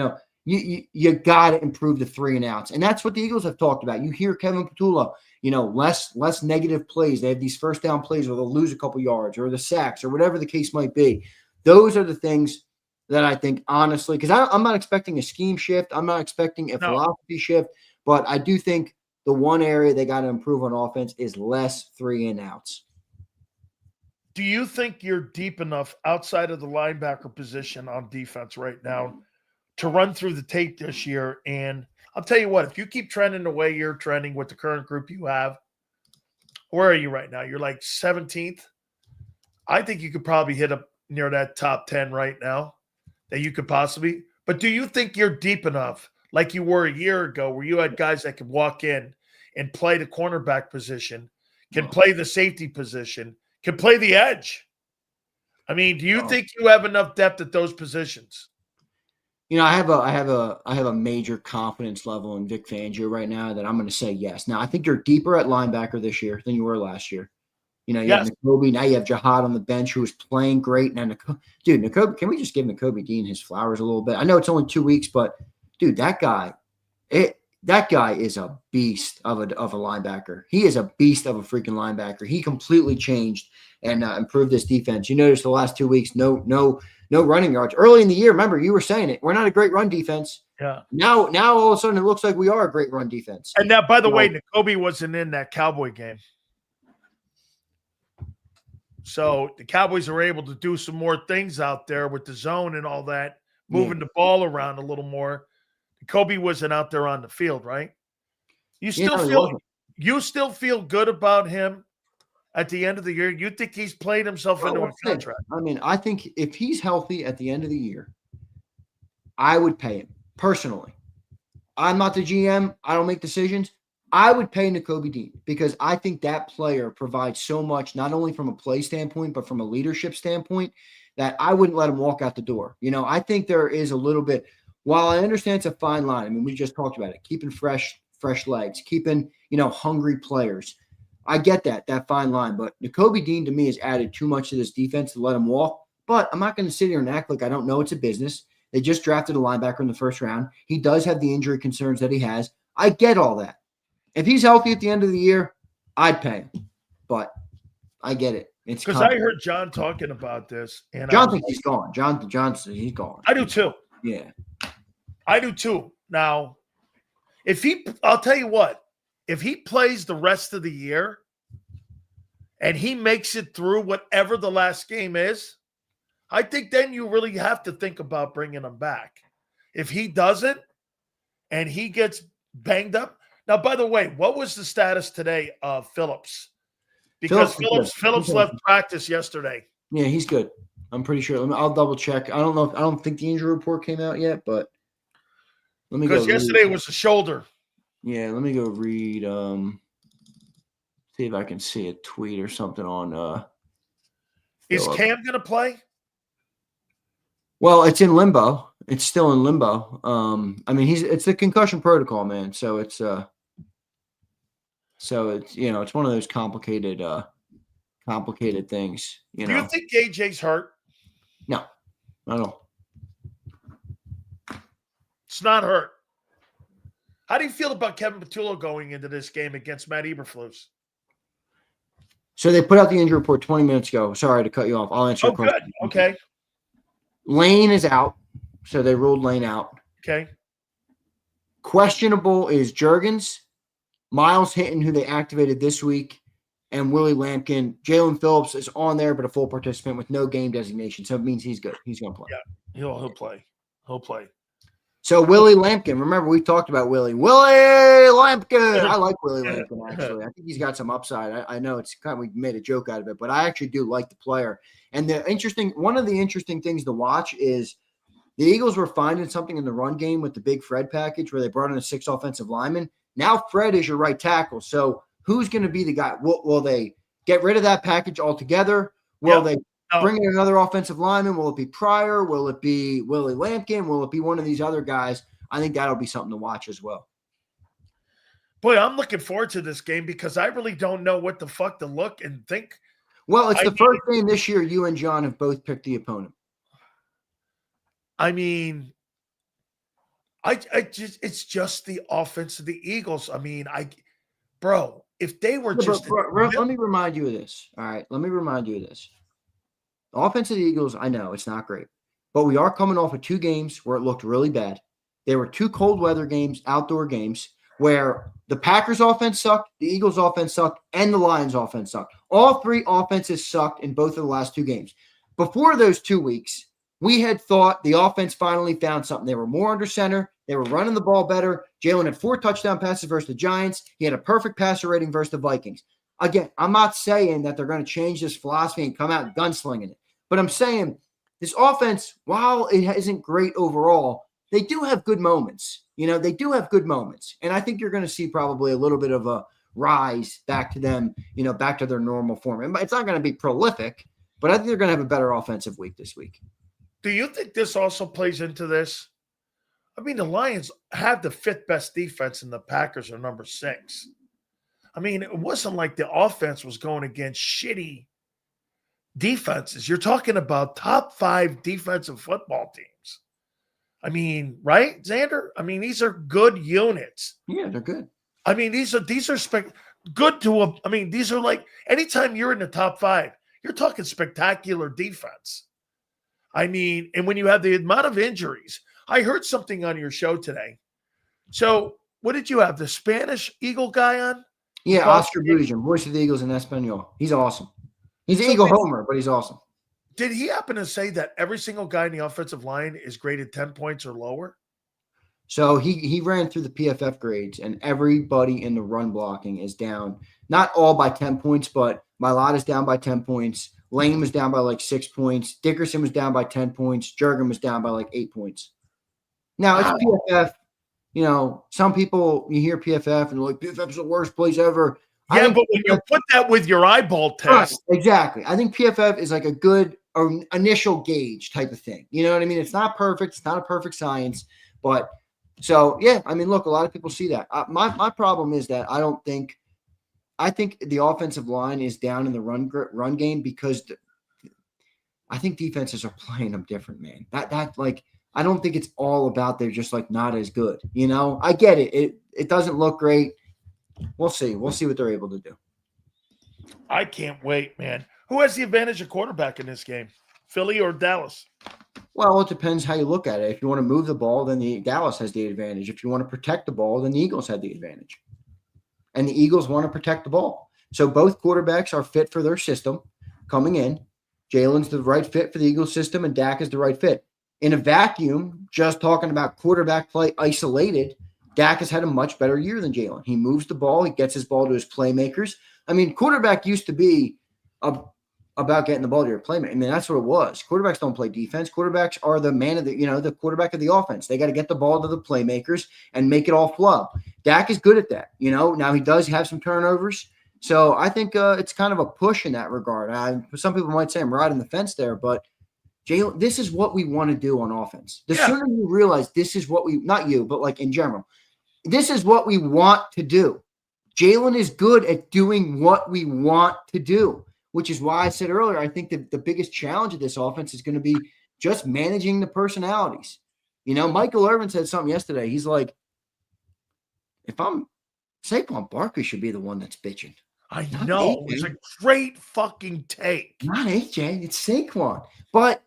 Speaker 2: You got to improve the 3 and outs. And that's what the Eagles have talked about. You hear Kevin Petula, less negative plays. They have these first down plays where they'll lose a couple yards or the sacks or whatever the case might be. Those are the things that I think, honestly, because I'm not expecting a scheme shift. I'm not expecting a philosophy shift. But I do think the one area they got to improve on offense is less 3 and outs.
Speaker 1: Do you think you're deep enough outside of the linebacker position on defense right now to run through the tape this year? And I'll tell you what, if you keep trending the way you're trending with the current group you have, where are you right now? You're like 17th. I think you could probably hit up near that top 10 right now that you could possibly. But do you think you're deep enough like you were a year ago where you had guys that could walk in and play the cornerback position, can play the safety position, can play the edge? I mean, do you think you have enough depth at those positions?
Speaker 2: I have a major confidence level in Vic Fangio right now that I'm going to say yes. Now, I think you're deeper at linebacker this year than you were last year. You have Nakobe. Now you have Jihad on the bench who is playing great. Now, Nakobe, can we just give Nakobe Dean his flowers a little bit? I know it's only 2 weeks, but dude, that guy is a beast of a linebacker. He is a beast of a freaking linebacker. He completely changed and improved this defense. You notice the last 2 weeks, no running yards. Early in the year, remember, you were saying it. We're not a great run defense.
Speaker 1: Yeah.
Speaker 2: Now all of a sudden it looks like we are a great run defense.
Speaker 1: And now, by the way, Nakobe wasn't in that Cowboy game. So the Cowboys are able to do some more things out there with the zone and all that, moving the ball around a little more. Kobe wasn't out there on the field, right? You still feel good about him at the end of the year? You think he's played himself into a contract?
Speaker 2: I mean, I think if he's healthy at the end of the year, I would pay him personally. I'm not the GM. I don't make decisions. I would pay Nakobe Dean because I think that player provides so much, not only from a play standpoint, but from a leadership standpoint, that I wouldn't let him walk out the door. I think there is a little bit, while I understand it's a fine line. I mean, we just talked about it, keeping fresh legs, keeping, hungry players. I get that fine line, but Nakobe Dean to me has added too much to this defense to let him walk. But I'm not going to sit here and act like I don't know it's a business. They just drafted a linebacker in the first round. He does have the injury concerns that he has. I get all that. If he's healthy at the end of the year, I'd pay him. But I get it. It's
Speaker 1: because I heard John talking about this, and
Speaker 2: John thinks he's gone. Johnson, he's gone.
Speaker 1: I do too.
Speaker 2: Yeah,
Speaker 1: I do too. Now, I'll tell you what, if he plays the rest of the year and he makes it through whatever the last game is, I think then you really have to think about bringing him back. If he doesn't and he gets banged up. Now, by the way, what was the status today of Phillips? Because Phillips left practice yesterday.
Speaker 2: Yeah, he's good. I'm pretty sure. I'll double check. I don't think the injury report came out yet, but let me go.
Speaker 1: Because yesterday was the shoulder.
Speaker 2: Yeah, let me go read. See if I can see a tweet or something on.
Speaker 1: Is Cam going to play?
Speaker 2: Well, it's in limbo. It's still in limbo. I mean, it's the concussion protocol, man. So it's it's one of those complicated things.
Speaker 1: Do you think AJ's hurt?
Speaker 2: No, I don't.
Speaker 1: It's not hurt. How do you feel about Kevin Petula going into this game against Matt Eberflus?
Speaker 2: So they put out the injury report 20 minutes ago. Sorry to cut you off. I'll answer your question.
Speaker 1: Good. Okay.
Speaker 2: Lane is out. So they ruled Lane out.
Speaker 1: Okay.
Speaker 2: Questionable is Juergens, Miles Hinton, who they activated this week, and Willie Lampkin. Jalen Phillips is on there, but a full participant with no game designation. So it means he's good. He's going to play.
Speaker 1: Yeah, he'll play. He'll play.
Speaker 2: So Willie Lampkin, remember we talked about Willie Lampkin. I like Willie Lampkin actually. I think he's got some upside. I know it's kind of, we made a joke out of it, but I actually do like the player. And one of the interesting things to watch is the Eagles were finding something in the run game with the big Fred package where they brought in a 6 offensive lineman. Now Fred is your right tackle. So who's going to be the guy? Will they get rid of that package altogether? Will they bring in another offensive lineman? Will it be Pryor? Will it be Willie Lampkin? Will it be one of these other guys? I think that'll be something to watch as well.
Speaker 1: Boy, I'm looking forward to this game because I really don't know what the fuck to look and think.
Speaker 2: Well, it's the first game this year you and John have both picked the opponent.
Speaker 1: I mean, it's just the offense of the Eagles. I mean, bro, if they were
Speaker 2: let me remind you of this. All right, let me remind you of this. The offense of the Eagles, I know it's not great, but we are coming off of 2 games where it looked really bad. There were 2 cold weather games, outdoor games, where the Packers offense sucked, the Eagles offense sucked, and the Lions offense sucked. All 3 offenses sucked in both of the last 2 games. Before those 2 weeks, we had thought the offense finally found something. They were more under center. They were running the ball better. Jalen had 4 touchdown passes versus the Giants. He had a perfect passer rating versus the Vikings. Again, I'm not saying that they're going to change this philosophy and come out gunslinging it, but I'm saying this offense, while it isn't great overall, they do have good moments. They do have good moments. And I think you're going to see probably a little bit of a rise back to them, back to their normal form. And it's not going to be prolific, but I think they're going to have a better offensive week this week.
Speaker 1: Do you think this also plays into this? I mean, the Lions have the 5th best defense and the Packers are number 6. I mean, it wasn't like the offense was going against shitty defenses. You're talking about top 5 defensive football teams. I mean, right, Xander? I mean, these are good units.
Speaker 2: Yeah, they're good.
Speaker 1: I mean, these are good to I mean, these are like anytime you're in the top 5, you're talking spectacular defense. I mean, and when you have the amount of injuries, I heard something on your show today. So, what did you have? The Spanish Eagle guy on?
Speaker 2: Yeah, Oscar Bujan, voice of the Eagles in Espanol. He's awesome. He's an Eagle homer, but he's awesome.
Speaker 1: Did he happen to say that every single guy in the offensive line is graded 10 points or lower?
Speaker 2: So he ran through the PFF grades, and everybody in the run blocking is down. Not all by 10 points, but Mailata's down by 10 points. Lane was down by like 6 points. Dickerson was down by 10 points. Jurgen was down by like 8 points. Now, it's PFF. Some people, you hear PFF and they're like, PFF's the worst place ever.
Speaker 1: Yeah, but when you put that with your eyeball test.
Speaker 2: Right, exactly. I think PFF is like a good initial gauge type of thing. You know what I mean? It's not perfect. It's not a perfect science. But so, yeah, I mean, look, a lot of people see that. My problem is that I think the offensive line is down in the run game because I think defenses are playing them different, man. I don't think it's all about they're just like not as good. I get it. It doesn't look great. We'll see. We'll see what they're able to do.
Speaker 1: I can't wait, man. Who has the advantage of quarterback in this game? Philly or Dallas?
Speaker 2: Well, it depends how you look at it. If you want to move the ball, then Dallas has the advantage. If you want to protect the ball, then the Eagles have the advantage. And the Eagles want to protect the ball. So both quarterbacks are fit for their system coming in. Jalen's the right fit for the Eagles system, and Dak is the right fit. In a vacuum, just talking about quarterback play isolated, Dak has had a much better year than Jalen. He moves the ball. He gets his ball to his playmakers. I mean, quarterback used to be about getting the ball to your playmaker. I mean, that's what it was. Quarterbacks don't play defense. Quarterbacks are the man of the quarterback of the offense. They got to get the ball to the playmakers and make it all flow. Dak is good at that. Now he does have some turnovers. So I think it's kind of a push in that regard. Some people might say I'm riding the fence there, but Jalen, this is what we want to do on offense. The sooner you realize this is what not you, but like in general, this is what we want to do. Jalen is good at doing what we want to do, which is why I said earlier, I think that the biggest challenge of this offense is going to be just managing the personalities. Michael Irvin said something yesterday. He's like, if I'm Saquon Barkley should be the one that's bitching.
Speaker 1: I know. It's a great fucking take.
Speaker 2: Not AJ. It's Saquon. But,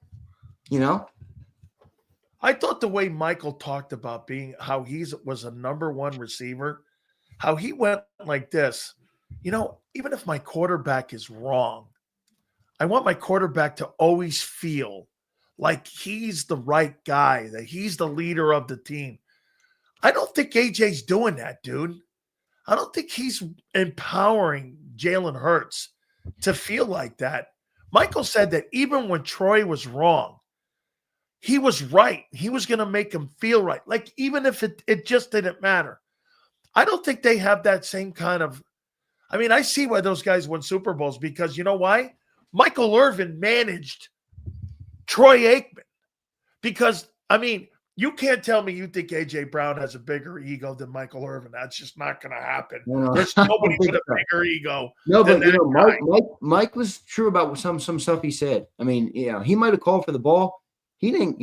Speaker 1: I thought the way Michael talked about how he was a number 1 receiver, how he went like this, even if my quarterback is wrong, I want my quarterback to always feel like he's the right guy, that he's the leader of the team. I don't think AJ's doing that, dude. I don't think he's empowering Jalen Hurts to feel like that. Michael said that even when Troy was wrong, he was right. He was going to make him feel right. Like, even if it just didn't matter. I don't think they have that same kind of. I mean, I see why those guys won Super Bowls, because you know why? Michael Irvin managed Troy Aikman. Because, I mean, you can't tell me you think A.J. Brown has a bigger ego than Michael Irvin. That's just not going to happen.
Speaker 2: No,
Speaker 1: There's nobody with a bigger ego.
Speaker 2: No,
Speaker 1: than
Speaker 2: but you
Speaker 1: that
Speaker 2: know,
Speaker 1: guy.
Speaker 2: Mike was true about some stuff he said. I mean, he might have called for the ball. He didn't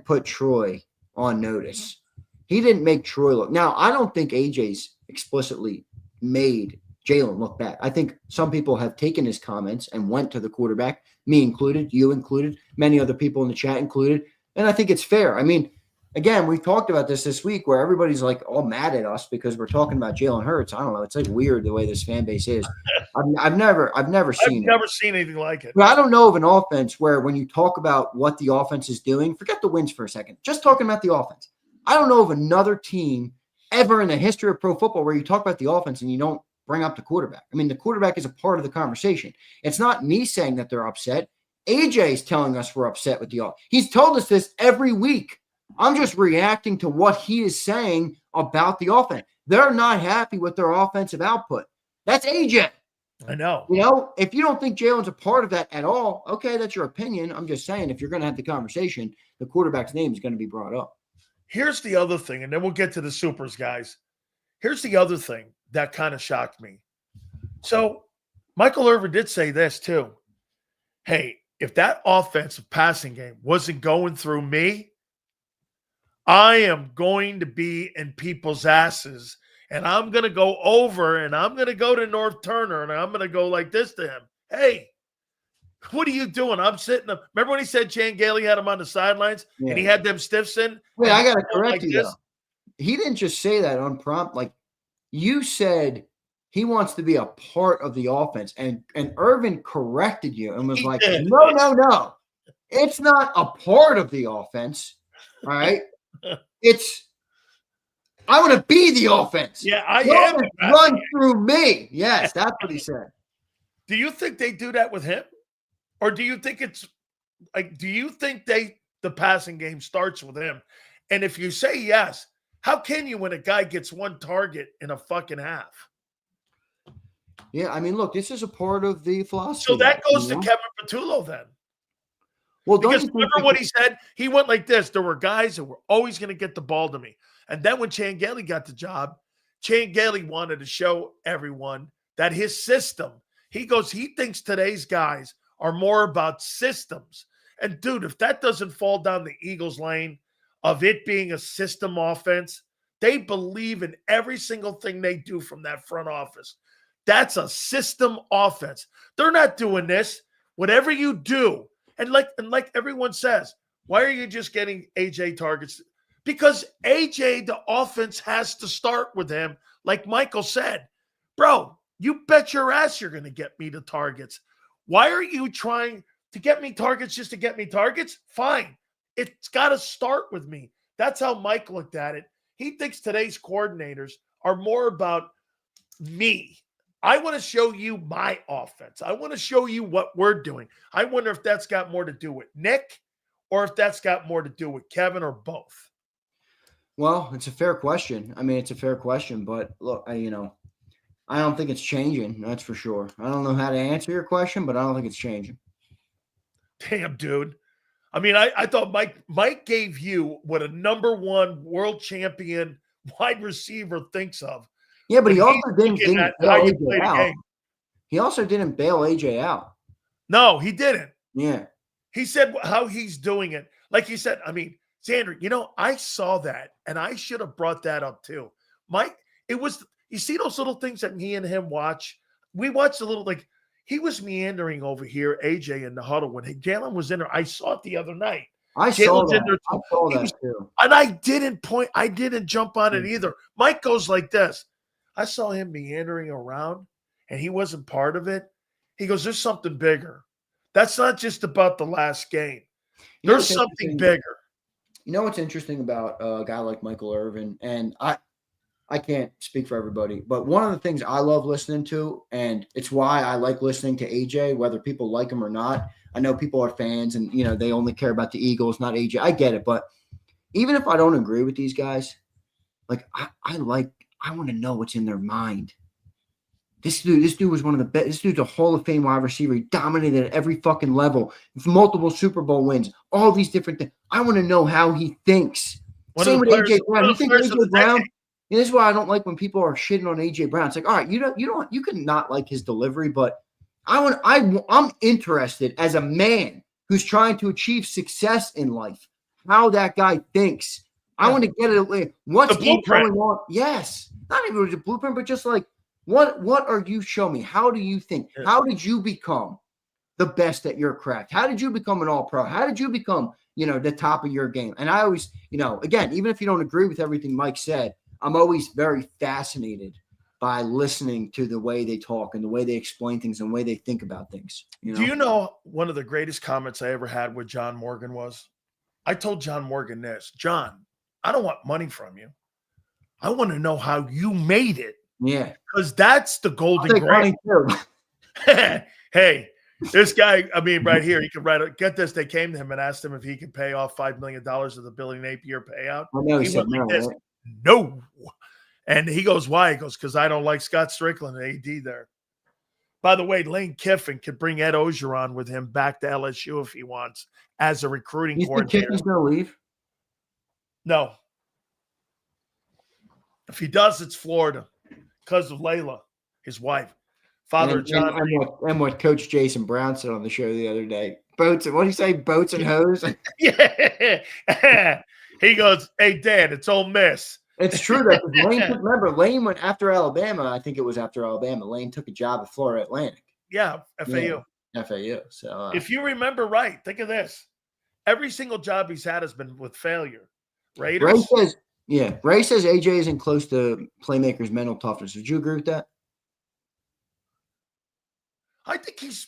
Speaker 2: put Troy on notice. He didn't make Troy look. Now, I don't think AJ's explicitly made Jalen look bad. I think some people have taken his comments and went to the quarterback, me included, you included, many other people in the chat included, and I think it's fair. I mean, again, we've talked about this week where everybody's like all mad at us because we're talking about Jalen Hurts. I don't know. It's like weird the way this fan base is. I've never seen it.
Speaker 1: I've never seen anything like it.
Speaker 2: But I don't know of an offense where when you talk about what the offense is doing, forget the wins for a second, just talking about the offense. I don't know of another team ever in the history of pro football where you talk about the offense and you don't bring up the quarterback. I mean, the quarterback is a part of the conversation. It's not me saying that they're upset. AJ is telling us we're upset with the offense. He's told us this every week. I'm just reacting to what he is saying about the offense. They're not happy with their offensive output. That's AJ.
Speaker 1: I know.
Speaker 2: You know, if you don't think Jalen's a part of that at all, okay, that's your opinion. I'm just saying, if you're going to have the conversation, the quarterback's name is going to be brought up.
Speaker 1: Here's the other thing, and then we'll get to the supers, guys. Here's the other thing that kind of shocked me. So Michael Irvin did say this too. Hey, if that offensive passing game wasn't going through me, I am going to be in people's asses, and I'm going to go over, and I'm going to go to North Turner, and I'm going to go like this to him. Hey, what are you doing? I'm sitting up. Remember when he said Chan Gailey had him on the sidelines and he had them stiffs in?
Speaker 2: Wait, I got to correct
Speaker 1: like
Speaker 2: you, though. He didn't just say that unprompted. Like, you said he wants to be a part of the offense, and Irvin corrected you and was like, no. It's not a part of the offense, all right? It's I want to be the offense.
Speaker 1: Yeah, I am.
Speaker 2: Run through me. Yes, that's what he said.
Speaker 1: Do you think they do that with him? Or do you think it's like, do you think the passing game starts with him? And if you say yes, how can you when a guy gets one target in a fucking half?
Speaker 2: Yeah, I mean, look, this is a part of the philosophy.
Speaker 1: So that goes to Kevin Patullo then.
Speaker 2: Well,
Speaker 1: because remember what he said? He went like this. There were guys that were always going to get the ball to me. And then when Chan Gailey got the job, Chan Gailey wanted to show everyone that his system, he thinks today's guys are more about systems. And dude, if that doesn't fall down the Eagles' lane of it being a system offense, they believe in every single thing they do from that front office. That's a system offense. They're not doing this. Whatever you do, and like everyone says, why are you just getting AJ targets? Because AJ, the offense has to start with him. Like Michael said, bro, you bet your ass you're going to get me the targets. Why are you trying to get me targets just to get me targets? Fine. It's got to start with me. That's how Mike looked at it. He thinks today's coordinators are more about me. I want to show you my offense. I want to show you what we're doing. I wonder if that's got more to do with Nick or if that's got more to do with Kevin or both.
Speaker 2: Well, it's a fair question. I mean, it's a fair question, but look, I don't think it's changing. That's for sure. I don't know how to answer your question, but I don't think it's changing.
Speaker 1: Damn, dude. I mean, I thought Mike gave you what a number one world champion wide receiver thinks of.
Speaker 2: Yeah, but he also didn't bail AJ out. He also didn't bail AJ out.
Speaker 1: No, he didn't.
Speaker 2: Yeah.
Speaker 1: He said how he's doing it. Like he said, I mean, Xander, I saw that, and I should have brought that up too. Mike, it was, you see those little things that me and him watch? We watched a little, like, he was meandering over here, AJ, in the huddle when Jalen was in there. I saw it the other night.
Speaker 2: I saw that too.
Speaker 1: And I didn't jump on it either. Mike goes like this. I saw him meandering around, and he wasn't part of it. He goes, there's something bigger. That's not just about the last game.
Speaker 2: You know
Speaker 1: There's
Speaker 2: what's
Speaker 1: something
Speaker 2: interesting?
Speaker 1: bigger.
Speaker 2: You know what's interesting about a guy like Michael Irvin, and I can't speak for everybody, but one of the things I love listening to, and it's why I like listening to AJ, whether people like him or not. I know people are fans and, they only care about the Eagles, not AJ. I get it. But even if I don't agree with these guys, like I want to know what's in their mind. This dude was one of the best. This dude's a Hall of Fame wide receiver. He dominated at every fucking level, multiple Super Bowl wins, all these different things. I want to know how he thinks.
Speaker 1: One
Speaker 2: Same
Speaker 1: of the
Speaker 2: with
Speaker 1: players,
Speaker 2: AJ
Speaker 1: one
Speaker 2: Brown.
Speaker 1: of
Speaker 2: You
Speaker 1: the
Speaker 2: think
Speaker 1: players of
Speaker 2: AJ
Speaker 1: the
Speaker 2: Brown?
Speaker 1: decade.
Speaker 2: And this is why I don't like when people are shitting on AJ Brown. It's like, all right, you can not like his delivery, but I'm interested as a man who's trying to achieve success in life, how that guy thinks. I want to get it. What's
Speaker 1: The blueprint.
Speaker 2: going on? Yes, not even with the blueprint, but just like what are you? Show me. How do you think?
Speaker 1: Yeah.
Speaker 2: How did you become the best at your craft? How did you become an all-pro? How did you become, the top of your game? And I always, again, even if you don't agree with everything Mike said, I'm always very fascinated by listening to the way they talk and the way they explain things and the way they think about things.
Speaker 1: Do you know one of the greatest comments I ever had with John Morgan was? I told John Morgan this, John, I don't want money from you. I want to know how you made it.
Speaker 2: Yeah.
Speaker 1: Because that's the golden grail. Hey, this guy, right here, he could write it. Get this, they came to him and asked him if he could pay off $5 million of the Billy Napier payout.
Speaker 2: I know he said
Speaker 1: went like
Speaker 2: no,
Speaker 1: this,
Speaker 2: right?
Speaker 1: No. And he goes, why? He goes, because I don't like Scott Strickland and AD there. By the way, Lane Kiffin could bring Ed Ogeron with him back to LSU if he wants as a recruiting coordinator.
Speaker 2: You think Kiffin's going to leave?
Speaker 1: No. If he does, it's Florida because of Layla, his wife. Father John.
Speaker 2: And what Coach Jason Brown said on the show the other day. Boats, what do you say? Boats and hose?
Speaker 1: Yeah. He goes, hey, Dad, it's Ole Miss.
Speaker 2: It's true that Lane went after Alabama. I think it was after Alabama. Lane took a job at Florida Atlantic.
Speaker 1: Yeah, FAU.
Speaker 2: Yeah, FAU. So
Speaker 1: if you remember right, think of this. Every single job he's had has been with failure. Raiders.
Speaker 2: Ray says AJ isn't close to playmakers' mental toughness. Would you agree with that?
Speaker 1: I think he's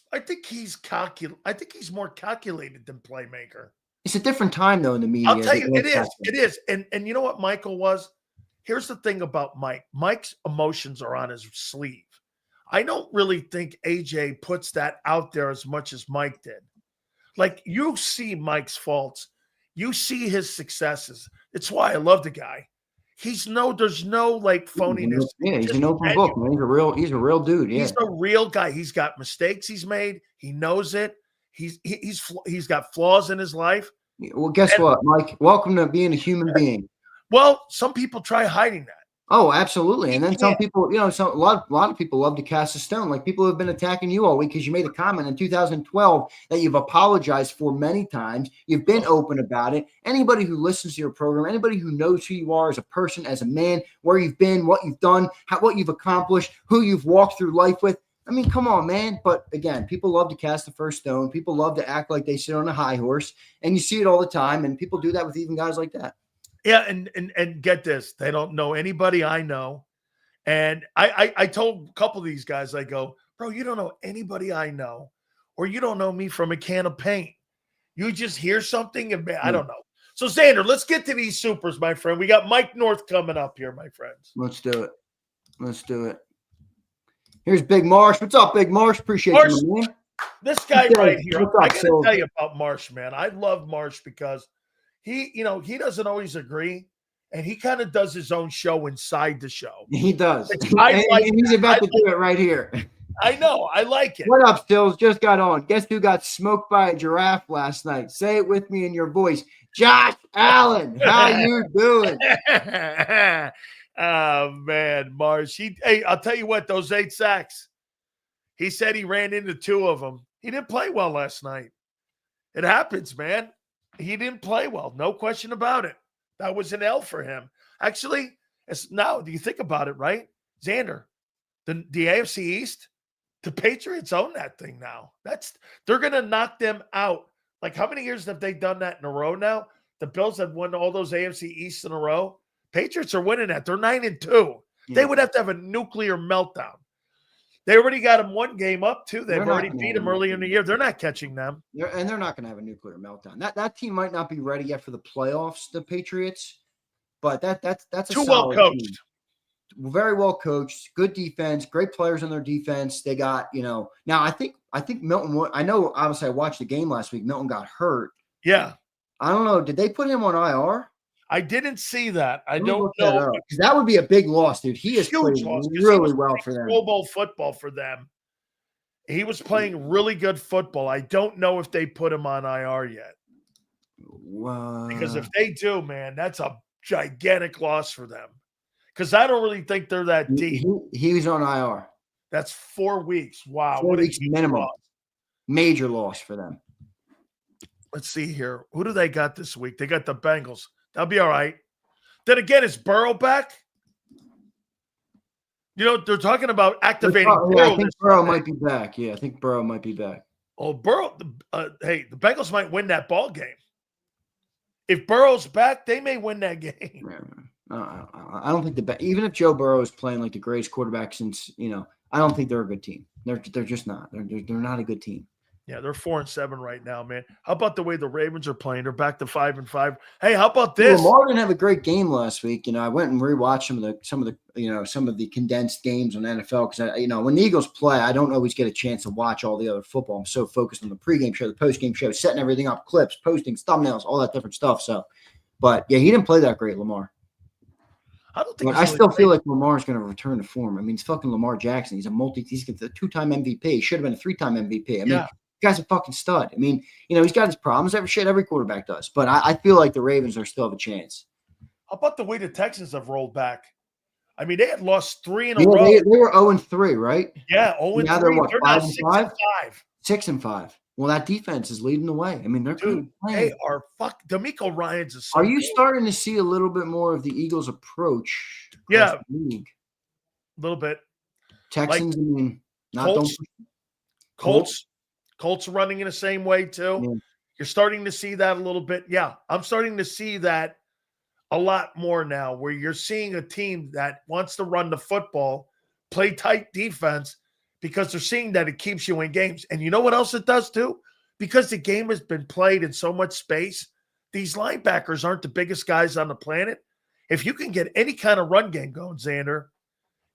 Speaker 1: more calculated than playmaker.
Speaker 2: It's a different time though in the media.
Speaker 1: I'll tell you, it is. And you know what Michael was? Here's the thing about Mike. Mike's emotions are on his sleeve. I don't really think AJ puts that out there as much as Mike did. Like, you see Mike's faults. You see his successes. It's why I love the guy. There's no like phoniness.
Speaker 2: Yeah, he's an open book, man. He's a real dude. Yeah.
Speaker 1: He's a real guy. He's got mistakes he's made. He knows it. He's got flaws in his life.
Speaker 2: Well, guess what, Mike? Welcome to being a human being.
Speaker 1: Well, some people try hiding that.
Speaker 2: Oh, absolutely. And then some people, a lot of people love to cast a stone. Like people have been attacking you all week because you made a comment in 2012 that you've apologized for many times. You've been open about it. Anybody who listens to your program, anybody who knows who you are as a person, as a man, where you've been, what you've done, what you've accomplished, who you've walked through life with. I mean, come on, man. But again, people love to cast the first stone. People love to act like they sit on a high horse. And you see it all the time. And people do that with even guys like that.
Speaker 1: Yeah, and get this. They don't know anybody I know. And I told a couple of these guys, I go, bro, you don't know anybody I know, or you don't know me from a can of paint. You just hear something and I don't know. So, Xander, let's get to these supers, my friend. We got Mike North coming up here, my friends.
Speaker 2: Let's do it. Here's Big Marsh. What's up, Big Marsh? Appreciate you, man.
Speaker 1: This guy right here. I got to tell you about Marsh, man. I love Marsh because he doesn't always agree, and he kind of does his own show inside the show.
Speaker 2: He does. He's about to do it right here.
Speaker 1: I know. I like it.
Speaker 2: What up, Stills? Just got on. Guess who got smoked by a giraffe last night? Say it with me in your voice. Josh Allen. How you doing?
Speaker 1: Oh, man, Marsh. Hey, I'll tell you what, those 8 sacks, he said he ran into 2 of them. He didn't play well last night. It happens, man. He didn't play well. No question about it. That was an L for him. Actually, now, do you think about it, right? Xander, the AFC East, the Patriots own that thing now. They're going to knock them out. Like, how many years have they done that in a row now? The Bills have won all those AFC East in a row. Patriots are winning that. They're 9-2. Yeah. They would have to have a nuclear meltdown. They already got them one game up, too. They've
Speaker 2: They're not
Speaker 1: already
Speaker 2: gonna
Speaker 1: beat
Speaker 2: have
Speaker 1: them
Speaker 2: a
Speaker 1: early in the
Speaker 2: nuclear
Speaker 1: year. They're not catching them.
Speaker 2: They're not going to have a nuclear meltdown. That team might not be ready yet for the playoffs, the Patriots, but that's a
Speaker 1: Too well
Speaker 2: solid team.
Speaker 1: coached.
Speaker 2: Very well coached, good defense, great players on their defense. They got, now I think Milton, I know obviously I watched the game last week. Milton got hurt.
Speaker 1: Yeah.
Speaker 2: I don't know. Did they put him on IR?
Speaker 1: I didn't see that. I
Speaker 2: Let me
Speaker 1: don't
Speaker 2: look
Speaker 1: know.
Speaker 2: that up, because that would be a big loss, dude. He has played
Speaker 1: Huge loss. 'Cause he
Speaker 2: really
Speaker 1: was
Speaker 2: well
Speaker 1: playing
Speaker 2: for them.
Speaker 1: Pro Bowl football for them. He was playing really good football. I don't know if they put him on IR yet. Because if they do, man, that's a gigantic loss for them. Because I don't really think they're that deep.
Speaker 2: He was on IR.
Speaker 1: That's 4 weeks. Wow.
Speaker 2: 4
Speaker 1: What a
Speaker 2: weeks
Speaker 1: huge
Speaker 2: minimum.
Speaker 1: loss.
Speaker 2: Major loss for them.
Speaker 1: Let's see here. Who do they got this week? They got the Bengals. That'll be all right. Then again, is Burrow back? They're talking about activating Burrow.
Speaker 2: I think Burrow might be back. Yeah, I think Burrow might be back.
Speaker 1: Oh, Burrow. Hey, the Bengals might win that ball game. If Burrow's back, they may win that game.
Speaker 2: I don't think even if Joe Burrow is playing like the greatest quarterback since, I don't think they're a good team. They're just not. They're not a good team.
Speaker 1: Yeah, they're 4-7 right now, man. How about the way the Ravens are playing? They're back to 5-5. Hey, how about this?
Speaker 2: Lamar didn't have a great game last week. I went and rewatched some of the condensed games on NFL, because when the Eagles play, I don't always get a chance to watch all the other football. I'm so focused on the pregame show, the postgame show, setting everything up, clips, postings, thumbnails, all that different stuff. So, but yeah, he didn't play that great, Lamar.
Speaker 1: I don't think.
Speaker 2: I still feel like Lamar's going to return to form. I mean, it's fucking Lamar Jackson. He's a 2-time MVP. He should have been a 3-time MVP. I mean, the guy's a fucking stud. I mean, he's got his problems. Every quarterback does. But I feel like the Ravens still have a chance.
Speaker 1: How about the way the Texans have rolled back? I mean, they had lost 3 in a row.
Speaker 2: They were 0-3, right?
Speaker 1: Yeah, 0-3.
Speaker 2: Now they're what,
Speaker 1: They're
Speaker 2: 5-5?
Speaker 1: 6-5.
Speaker 2: 6-5. Well, that defense is leading the way. I mean, they're
Speaker 1: Dude, they are D'Amico Ryans is so
Speaker 2: Are you
Speaker 1: good.
Speaker 2: starting to see a little bit more of the Eagles' approach?
Speaker 1: Yeah,
Speaker 2: the league?
Speaker 1: A little bit.
Speaker 2: Texans,
Speaker 1: like,
Speaker 2: I mean,
Speaker 1: Colts running in the same way too.
Speaker 2: Yeah.
Speaker 1: You're starting to see that a little bit. Yeah, I'm starting to see that a lot more now, where you're seeing a team that wants to run the football, play tight defense, because they're seeing that it keeps you in games. And you know what else it does too? Because the game has been played in so much space, these linebackers aren't the biggest guys on the planet. If you can get any kind of run game going, Xander,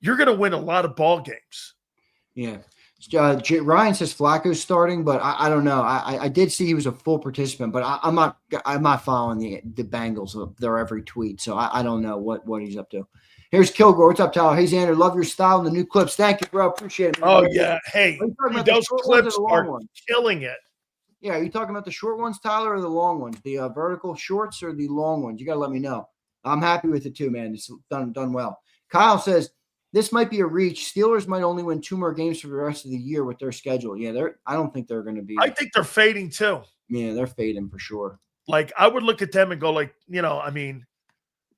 Speaker 1: you're going to win a lot of ball games.
Speaker 2: Yeah. Ryan says Flacco's starting, but I don't know. I did see he was a full participant, but I'm not following the Bengals, their every tweet, so I don't know what he's up to. Here's Kilgore. What's up, Tyler? Hey, Xander, love your style and the new clips. Thank you, bro. Appreciate it. Man.
Speaker 1: Oh, yeah. Hey, those clips are killing it.
Speaker 2: Yeah, are you talking about the short ones, Tyler, or the long ones? The vertical shorts or the long ones? You got to let me know. I'm happy with it too, man. It's done well. Kyle says, this might be a reach. Steelers might only win 2 more games for the rest of the year with their schedule. Yeah, I don't think they're going to be.
Speaker 1: I think they're fading too.
Speaker 2: Yeah, they're fading for sure.
Speaker 1: Like, I would look at them and go like, I mean,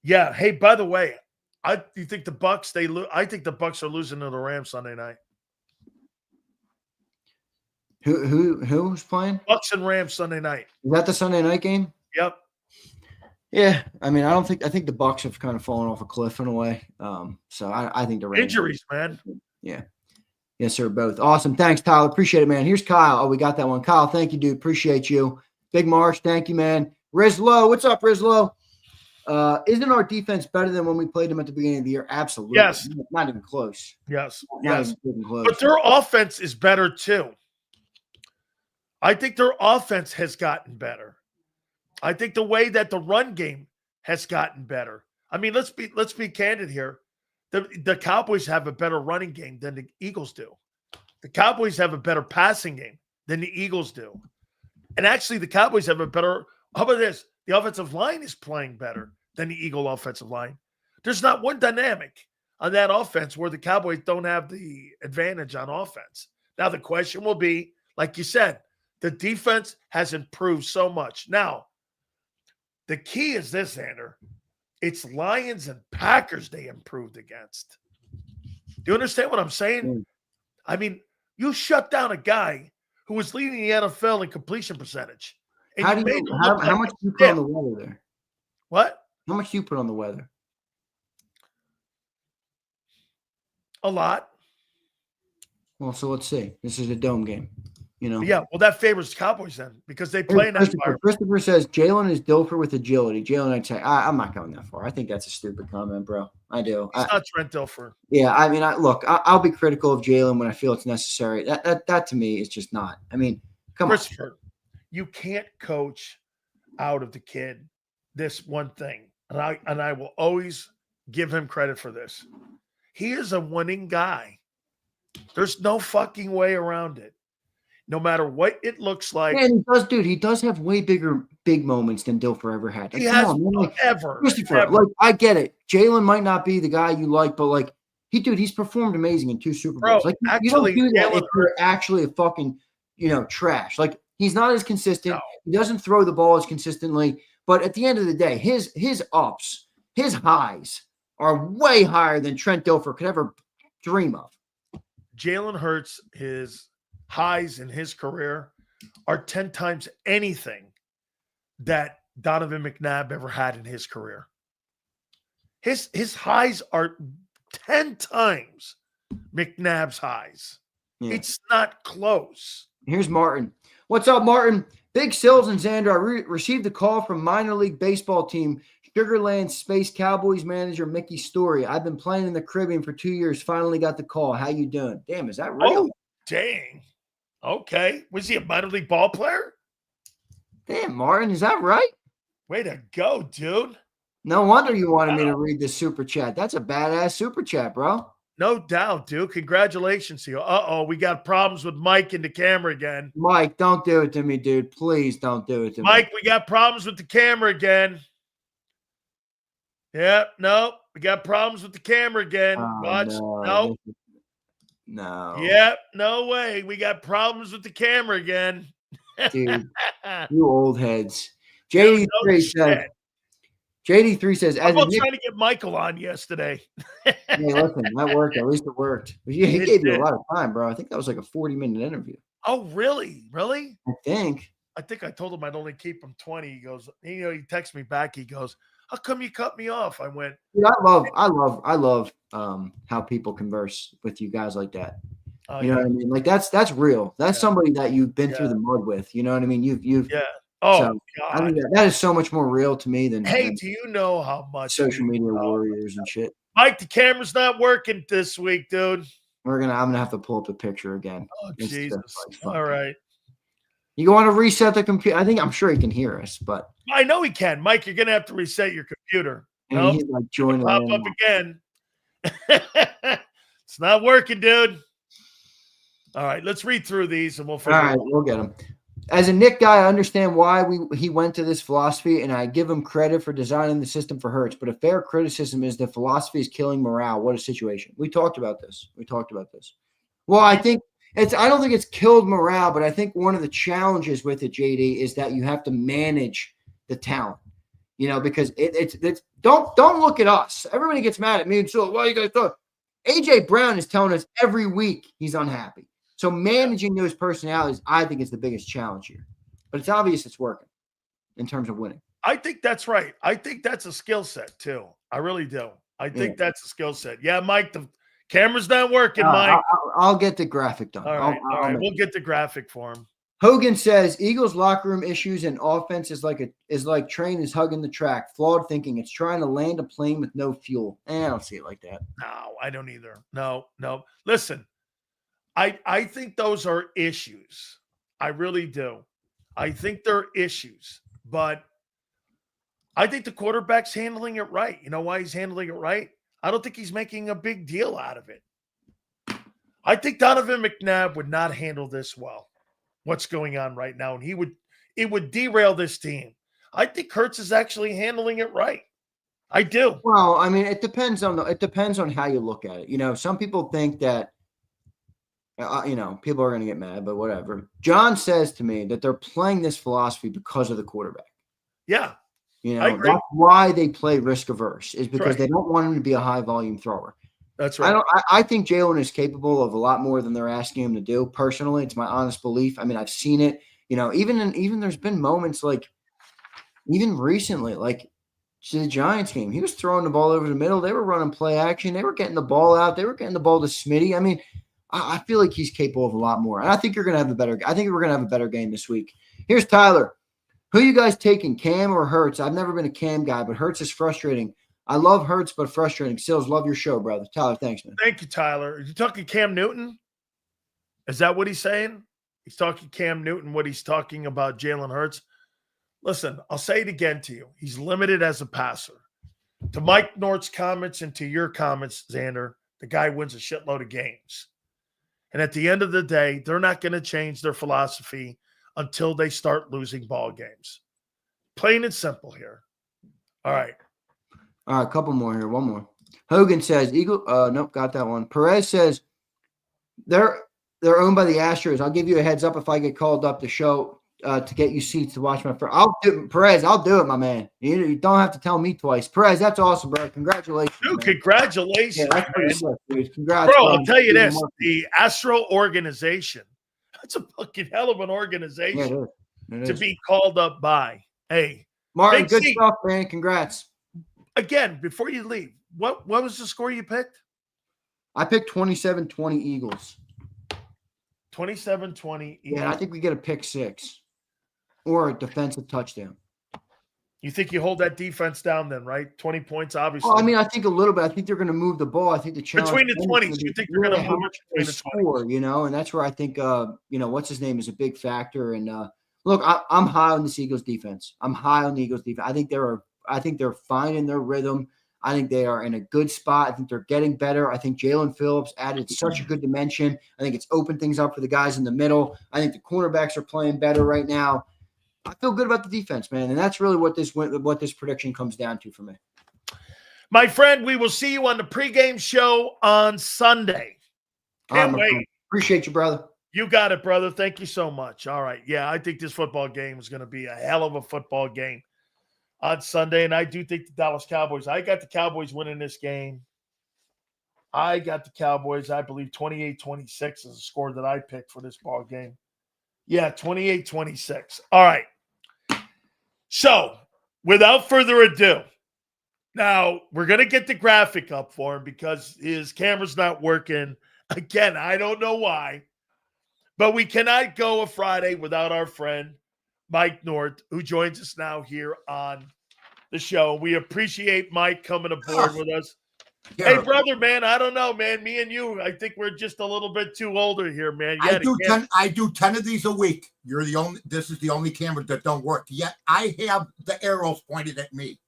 Speaker 1: yeah. Hey, by the way, you think the Bucks? I think the Bucks are losing to the Rams Sunday night.
Speaker 2: Who's playing?
Speaker 1: Bucks and Rams Sunday night.
Speaker 2: Is that the Sunday night game?
Speaker 1: Yep.
Speaker 2: Yeah, I mean, I think the Bucks have kind of fallen off a cliff in a way. So I think the Rams
Speaker 1: injuries, man.
Speaker 2: Yeah. Yes, sir. Both. Awesome. Thanks, Tyler. Appreciate it, man. Here's Kyle. Oh, we got that one. Kyle, thank you, dude. Appreciate you. Big Marsh, thank you, man. Rizlo, what's up, Rizlo? Isn't our defense better than when we played them at the beginning of the year? Absolutely.
Speaker 1: Yes.
Speaker 2: Not even close.
Speaker 1: Yes.
Speaker 2: Not even close.
Speaker 1: But their offense is better too. I think their offense has gotten better. I think the way that the run game has gotten better. I mean, let's be candid here. The Cowboys have a better running game than the Eagles do. The Cowboys have a better passing game than the Eagles do. And actually, the Cowboys have a better – how about this? The offensive line is playing better than the Eagle offensive line. There's not one dynamic on that offense where the Cowboys don't have the advantage on offense. Now, the question will be, like you said, the defense has improved so much. Now, the key is this, Xander. It's Lions and Packers they improved against. Do you understand what I'm saying? I mean, you shut down a guy who was leading the NFL in completion percentage. And
Speaker 2: how much do you put on the weather there?
Speaker 1: What?
Speaker 2: How much do you put on the weather?
Speaker 1: A lot.
Speaker 2: Well, so let's see. This is a dome game.
Speaker 1: Yeah, well, that favors the Cowboys then because they play
Speaker 2: Here's
Speaker 1: in that
Speaker 2: Christopher.
Speaker 1: environment.
Speaker 2: Christopher says Jalen is Dilfer with agility. Jalen, I'd say I'm not going that far. I think that's a stupid comment, bro. I do.
Speaker 1: He's not Trent Dilfer.
Speaker 2: Yeah, I mean, I'll be critical of Jalen when I feel it's necessary. That to me is just not. I mean, come
Speaker 1: Christopher, you can't coach out of the kid this one thing, and I will always give him credit for this. He is a winning guy. There's no fucking way around it. No matter what it looks like.
Speaker 2: Yeah, and he does, dude. He does have way big moments than Dilfer ever had.
Speaker 1: He has ever.
Speaker 2: Christopher, I get it. Jalen might not be the guy you like, but he's performed amazing in 2 Super Bowls. You don't do that if you're actually a fucking, trash. He's not as consistent. No. He doesn't throw the ball as consistently. But at the end of the day, his ups, his highs are way higher than Trent Dilfer could ever dream of.
Speaker 1: Jalen Hurts, his highs in his career are 10 times anything that Donovan McNabb ever had in his career. His highs are 10 times McNabb's highs. Yeah. It's not close.
Speaker 2: Here's Martin. What's up, Martin? Big Sills and Xander. I received a call from minor league baseball team Sugarland Space Cowboys manager Mickey Story. I've been playing in the Caribbean for 2 years. Finally got the call. How you doing? Damn, is that real?
Speaker 1: Oh, dang. Okay. Was he a minor league ball player?
Speaker 2: Damn, Martin, is that right?
Speaker 1: Way to go, dude.
Speaker 2: No wonder you wanted me to read this super chat. That's a badass super chat, bro.
Speaker 1: No doubt, dude. Congratulations to you. Uh-oh, we got problems with Mike in the camera again.
Speaker 2: Mike, don't do it to me, dude. Please don't do it to me.
Speaker 1: Mike, we got problems with the camera again. Yeah, no, we got problems with the camera again. Watch. No.
Speaker 2: No.
Speaker 1: Yep, no way. We got problems with the camera again.
Speaker 2: Dude, you old heads. JD3 says,
Speaker 1: I was trying to get Michael on yesterday.
Speaker 2: Hey, listen, that worked. At least it worked. He gave you a lot of time, bro. I think that was like a 40-minute interview.
Speaker 1: Oh, really? Really?
Speaker 2: I think
Speaker 1: I told him I'd only keep him 20. He goes, he texts me back. He goes, how come you cut me off? I went,
Speaker 2: dude, I love how people converse with you guys like that. You know what I mean? That's real. That's somebody that you've been through the mud with. You know what I mean? You've
Speaker 1: Oh,
Speaker 2: so, God. I mean, that is so much more real to me than
Speaker 1: do you know how much
Speaker 2: social media warriors and shit?
Speaker 1: Mike, the camera's not working this week, dude.
Speaker 2: I'm gonna have to pull up the picture again.
Speaker 1: Oh, Jesus. All right.
Speaker 2: You want to reset the computer? I'm sure he can hear us, but
Speaker 1: I know he can. Mike, you're gonna have to reset your computer.
Speaker 2: And he's like joining
Speaker 1: pop up again. It's not working, dude. All right, let's read through these and we'll figure it out.
Speaker 2: All right, we'll get them. As a Nick guy, I understand why he went to this philosophy, and I give him credit for designing the system for Hurts. But a fair criticism is the philosophy is killing morale. What a situation. We talked about this. Well, I don't think it's killed morale, but I think one of the challenges with it, JD, is that you have to manage the talent. Because it's don't look at us. Everybody gets mad at me and so why you guys thought AJ Brown is telling us every week he's unhappy. So managing those personalities, I think, is the biggest challenge here. But it's obvious it's working in terms of winning.
Speaker 1: I think that's right. I think that's a skill set, too. I really do. I think that's a skill set. Yeah, Mike, the camera's not working, Mike.
Speaker 2: I'll get the graphic done.
Speaker 1: All right. We'll get the graphic for him.
Speaker 2: Hogan says, Eagles locker room issues and offense is like train is hugging the track. Flawed thinking. It's trying to land a plane with no fuel. I don't see it like that.
Speaker 1: No, I don't either. No. Listen. I think those are issues. I really do. I think they're issues, but I think the quarterback's handling it right. You know why he's handling it right? I don't think he's making a big deal out of it. I think Donovan McNabb would not handle this well, what's going on right now, and it would derail this team. I think Hurts is actually handling it right. I do.
Speaker 2: Well, I mean, it depends on how you look at it. Some people think that people are going to get mad, but whatever. John says to me that they're playing this philosophy because of the quarterback.
Speaker 1: Yeah.
Speaker 2: That's why they play risk averse, is because they don't want him to be a high volume thrower.
Speaker 1: That's right.
Speaker 2: I think Jalen is capable of a lot more than they're asking him to do. Personally, it's my honest belief. I mean, I've seen it, even there's been moments even recently, to the Giants game, he was throwing the ball over the middle. They were running play action. They were getting the ball out. They were getting the ball to Smitty. I mean, I feel like he's capable of a lot more. And I think you're going to have I think we're going to have a better game this week. Here's Tyler. Who you guys taking, Cam or Hurts? I've never been a Cam guy, but Hurts is frustrating. I love Hurts, but frustrating. Sills, love your show, brother. Tyler, thanks, man.
Speaker 1: Thank you, Tyler. Are you talking Cam Newton? Is that what he's saying? He's talking Cam Newton, what he's talking about Jalen Hurts. Listen, I'll say it again to you. He's limited as a passer. To Mike Nort's comments and to your comments, Xander, the guy wins a shitload of games. And at the end of the day, they're not going to change their philosophy until they start losing ball games. Plain and simple here. All right.
Speaker 2: All right, a couple more here. One more. Hogan says, nope, got that one. Perez says, they're owned by the Astros. I'll give you a heads up if I get called up to show to get you seats to watch my friend. Perez, I'll do it, my man. You don't have to tell me twice. Perez, that's awesome, bro. Congratulations.
Speaker 1: Dude,
Speaker 2: man.
Speaker 1: Congratulations.
Speaker 2: Yeah, that's pretty sick, dude. Congrats.
Speaker 1: Bro, I'll tell you this. The Astro organization, that's a fucking hell of an organization to be called up by. Hey.
Speaker 2: Martin, good stuff, man. Congrats.
Speaker 1: Again, before you leave, what was the score you picked?
Speaker 2: I picked 27-20 Eagles.
Speaker 1: 27-20 Eagles.
Speaker 2: Yeah, I think we get a pick 6 or a defensive touchdown.
Speaker 1: You think you hold that defense down then, right? 20 points, obviously.
Speaker 2: Well, I mean, I think a little bit. I think they're going to move the ball. I think the challenge
Speaker 1: between the 20s, you think they're going to move between the 20s?
Speaker 2: Score, and that's where I think, what's his name is a big factor. And look, I'm high on this Eagles defense. I think they're finding their rhythm. I think they are in a good spot. I think they're getting better. I think Jalen Phillips added such a good dimension. I think it's opened things up for the guys in the middle. I think the cornerbacks are playing better right now. I feel good about the defense, man. And that's really what this prediction comes down to for me.
Speaker 1: My friend, we will see you on the pregame show on Sunday. Can't wait.
Speaker 2: Friend. Appreciate you, brother.
Speaker 1: You got it, brother. Thank you so much. All right. Yeah, I think this football game is going to be a hell of a football game on Sunday, and I do think the Dallas Cowboys. I got the Cowboys winning this game. I got the Cowboys, I believe 28-26 is the score that I picked for this ball game. Yeah, 28-26. All right. So, without further ado, now we're going to get the graphic up for him because his camera's not working. Again, I don't know why, but we cannot go a Friday without our friend Mike Nort, who joins us now here on the show. We appreciate Mike coming aboard with us. Yeah. Hey, brother, man, I don't know, man. Me and you, I think we're just a little bit too older here, man.
Speaker 3: I do 10 of these a week. This is the only camera that don't work. Yet I have the arrows pointed at me.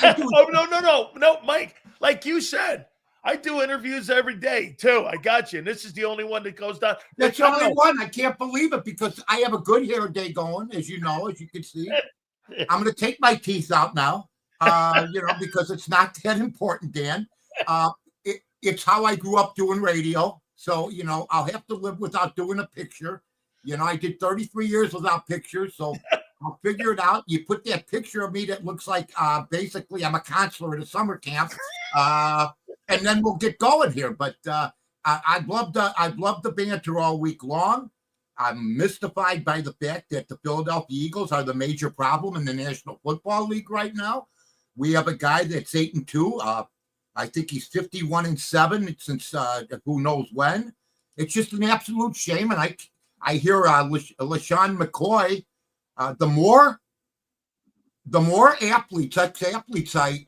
Speaker 1: No, Mike. Like you said, I do interviews every day, too. I got you. And this is the only one that goes down.
Speaker 3: That's the only one. I can't believe it because I have a good hair day going, as you can see. I'm going to take my teeth out now, because it's not that important, Dan. It's how I grew up doing radio. So, I'll have to live without doing a picture. I did 33 years without pictures, so I'll figure it out. You put that picture of me that looks like basically I'm a counselor at a summer camp. And then we'll get going here. But I've loved the banter all week long. I'm mystified by the fact that the Philadelphia Eagles are the major problem in the National Football League right now. We have a guy that's 8-2. I think he's 51-7 since who knows when. It's just an absolute shame. And I hear LaShawn McCoy. The more athletes, ex-athletes I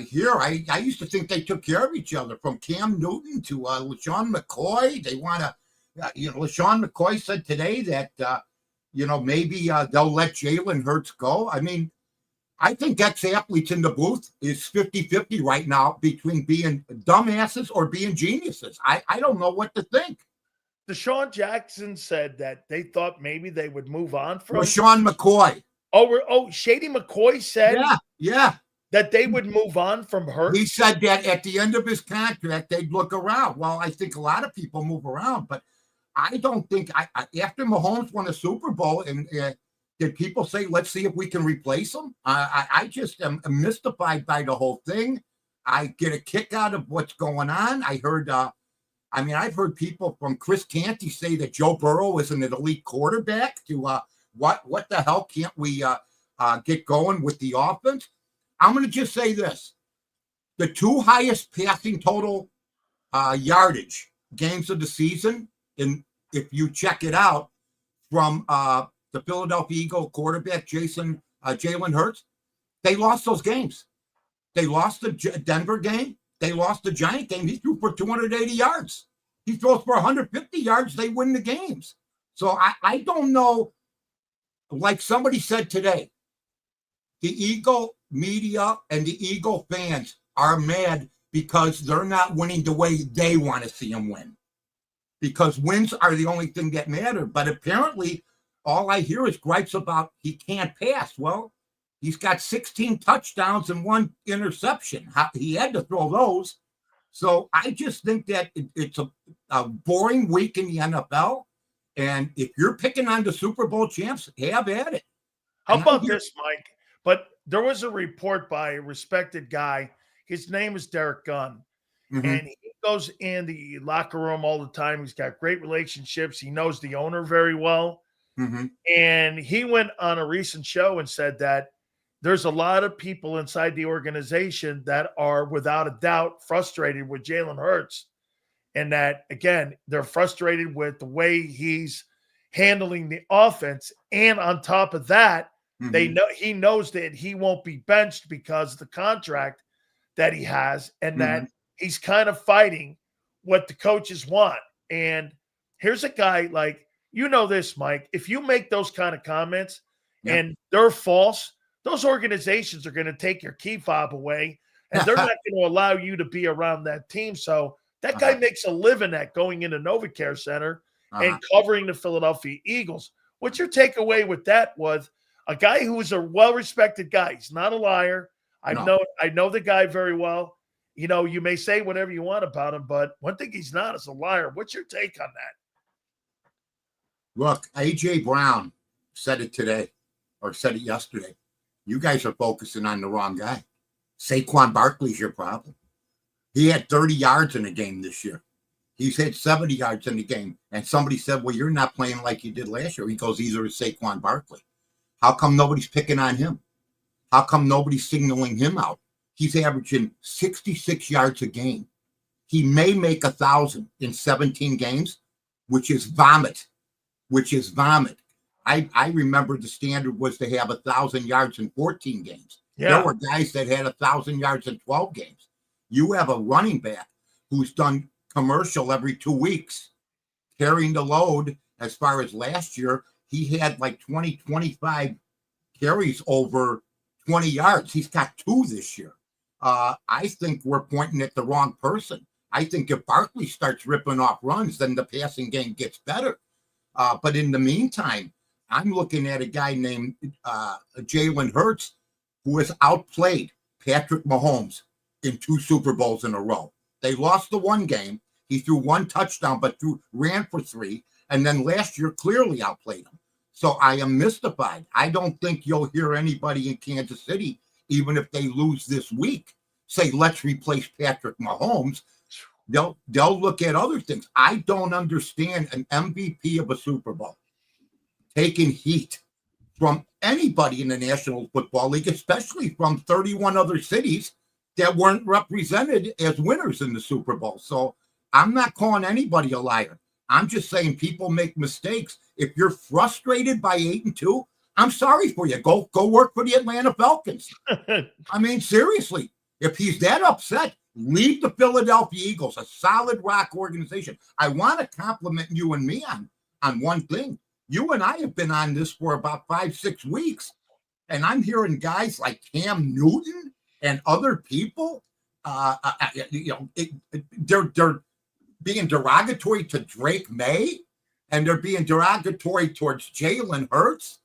Speaker 3: hear, I used to think they took care of each other, from Cam Newton to LaShawn McCoy. They want to, LaShawn McCoy said today that, maybe they'll let Jalen Hurts go. I mean, I think ex-athletes in the booth is 50-50 right now between being dumbasses or being geniuses. I don't know what to think.
Speaker 1: Deshaun Jackson said that they thought maybe they would move on from
Speaker 3: LaShawn McCoy.
Speaker 1: Shady McCoy said that they would move on from Hurts.
Speaker 3: He said that at the end of his contract, they'd look around. Well, I think a lot of people move around, but I don't think after Mahomes won a Super Bowl, and did people say, let's see if we can replace him? I just am mystified by the whole thing. I get a kick out of what's going on. I heard, I've heard people from Chris Canty say that Joe Burrow is an elite quarterback to what the hell can't we get going with the offense? I'm going to just say this. The two highest passing total yardage games of the season, and if you check it out from the Philadelphia Eagle quarterback, Jalen Hurts, they lost those games. They lost the Denver game. They lost the Giant game. He threw for 280 yards. He throws for 150 yards. They win the games. So I don't know. Like somebody said today, the Eagle media and the Eagle fans are mad because they're not winning the way they want to see them win. Because wins are the only thing that matter. But apparently, all I hear is gripes about he can't pass. Well, he's got 16 touchdowns and 1 interception. He had to throw those. So I just think that it's a boring week in the NFL. And if you're picking on the Super Bowl champs, have at it.
Speaker 1: How about this, Mike? But there was a report by a respected guy. His name is Derek Gunn. Mm-hmm. And he goes in the locker room all the time. He's got great relationships. He knows the owner very well. Mm-hmm. And he went on a recent show and said that there's a lot of people inside the organization that are without a doubt frustrated with Jalen Hurts. And that, again, they're frustrated with the way he's handling the offense. And on top of that, he knows that he won't be benched because of the contract that he has, and that he's kind of fighting what the coaches want. And here's a guy like, this, Mike, if you make those kind of comments and they're false, those organizations are going to take your key fob away, and they're not going to allow you to be around that team. So that guy makes a living at going into NovaCare Center and covering the Philadelphia Eagles. What's your takeaway with that? Was a guy who is a well-respected guy. He's not a liar. I know the guy very well. You may say whatever you want about him, but one thing he's not is a liar. What's your take on that?
Speaker 3: Look, A.J. Brown said it today, or said it yesterday. You guys are focusing on the wrong guy. Saquon Barkley's your problem. He had 30 yards in a game this year. He's had 70 yards in the game. And somebody said, well, you're not playing like you did last year. He goes, either is Saquon Barkley. How come nobody's picking on him? How come nobody's signaling him out? He's averaging 66 yards a game. He may make 1,000 in 17 games, which is vomit. I remember the standard was to have 1,000 yards in 14 games. Yeah. There were guys that had 1,000 yards in 12 games. You have a running back who's done commercial every 2 weeks, carrying the load. As far as last year, he had like 25 carries over 20 yards. He's got 2 this year. I think we're pointing at the wrong person. I think if Barkley starts ripping off runs, then the passing game gets better. But in the meantime, I'm looking at a guy named Jalen Hurts, who has outplayed Patrick Mahomes in 2 Super Bowls in a row. They lost the one game. He threw 1 touchdown, but ran for 3. And then last year clearly outplayed him. So I am mystified. I don't think you'll hear anybody in Kansas City, even if they lose this week, say, let's replace Patrick Mahomes. They'll look at other things. I don't understand an MVP of a Super Bowl taking heat from anybody in the National Football League, especially from 31 other cities that weren't represented as winners in the Super Bowl. So I'm not calling anybody a liar. I'm just saying people make mistakes. If you're frustrated by 8-2, I'm sorry for you. Go work for the Atlanta Falcons. I mean, seriously, if he's that upset, leave the Philadelphia Eagles, a solid rock organization. I want to compliment you and me on one thing. You and I have been on this for about 5-6 weeks, and I'm hearing guys like Cam Newton and other people, they're being derogatory to Drake May, and they're being derogatory towards Jalen Hurts.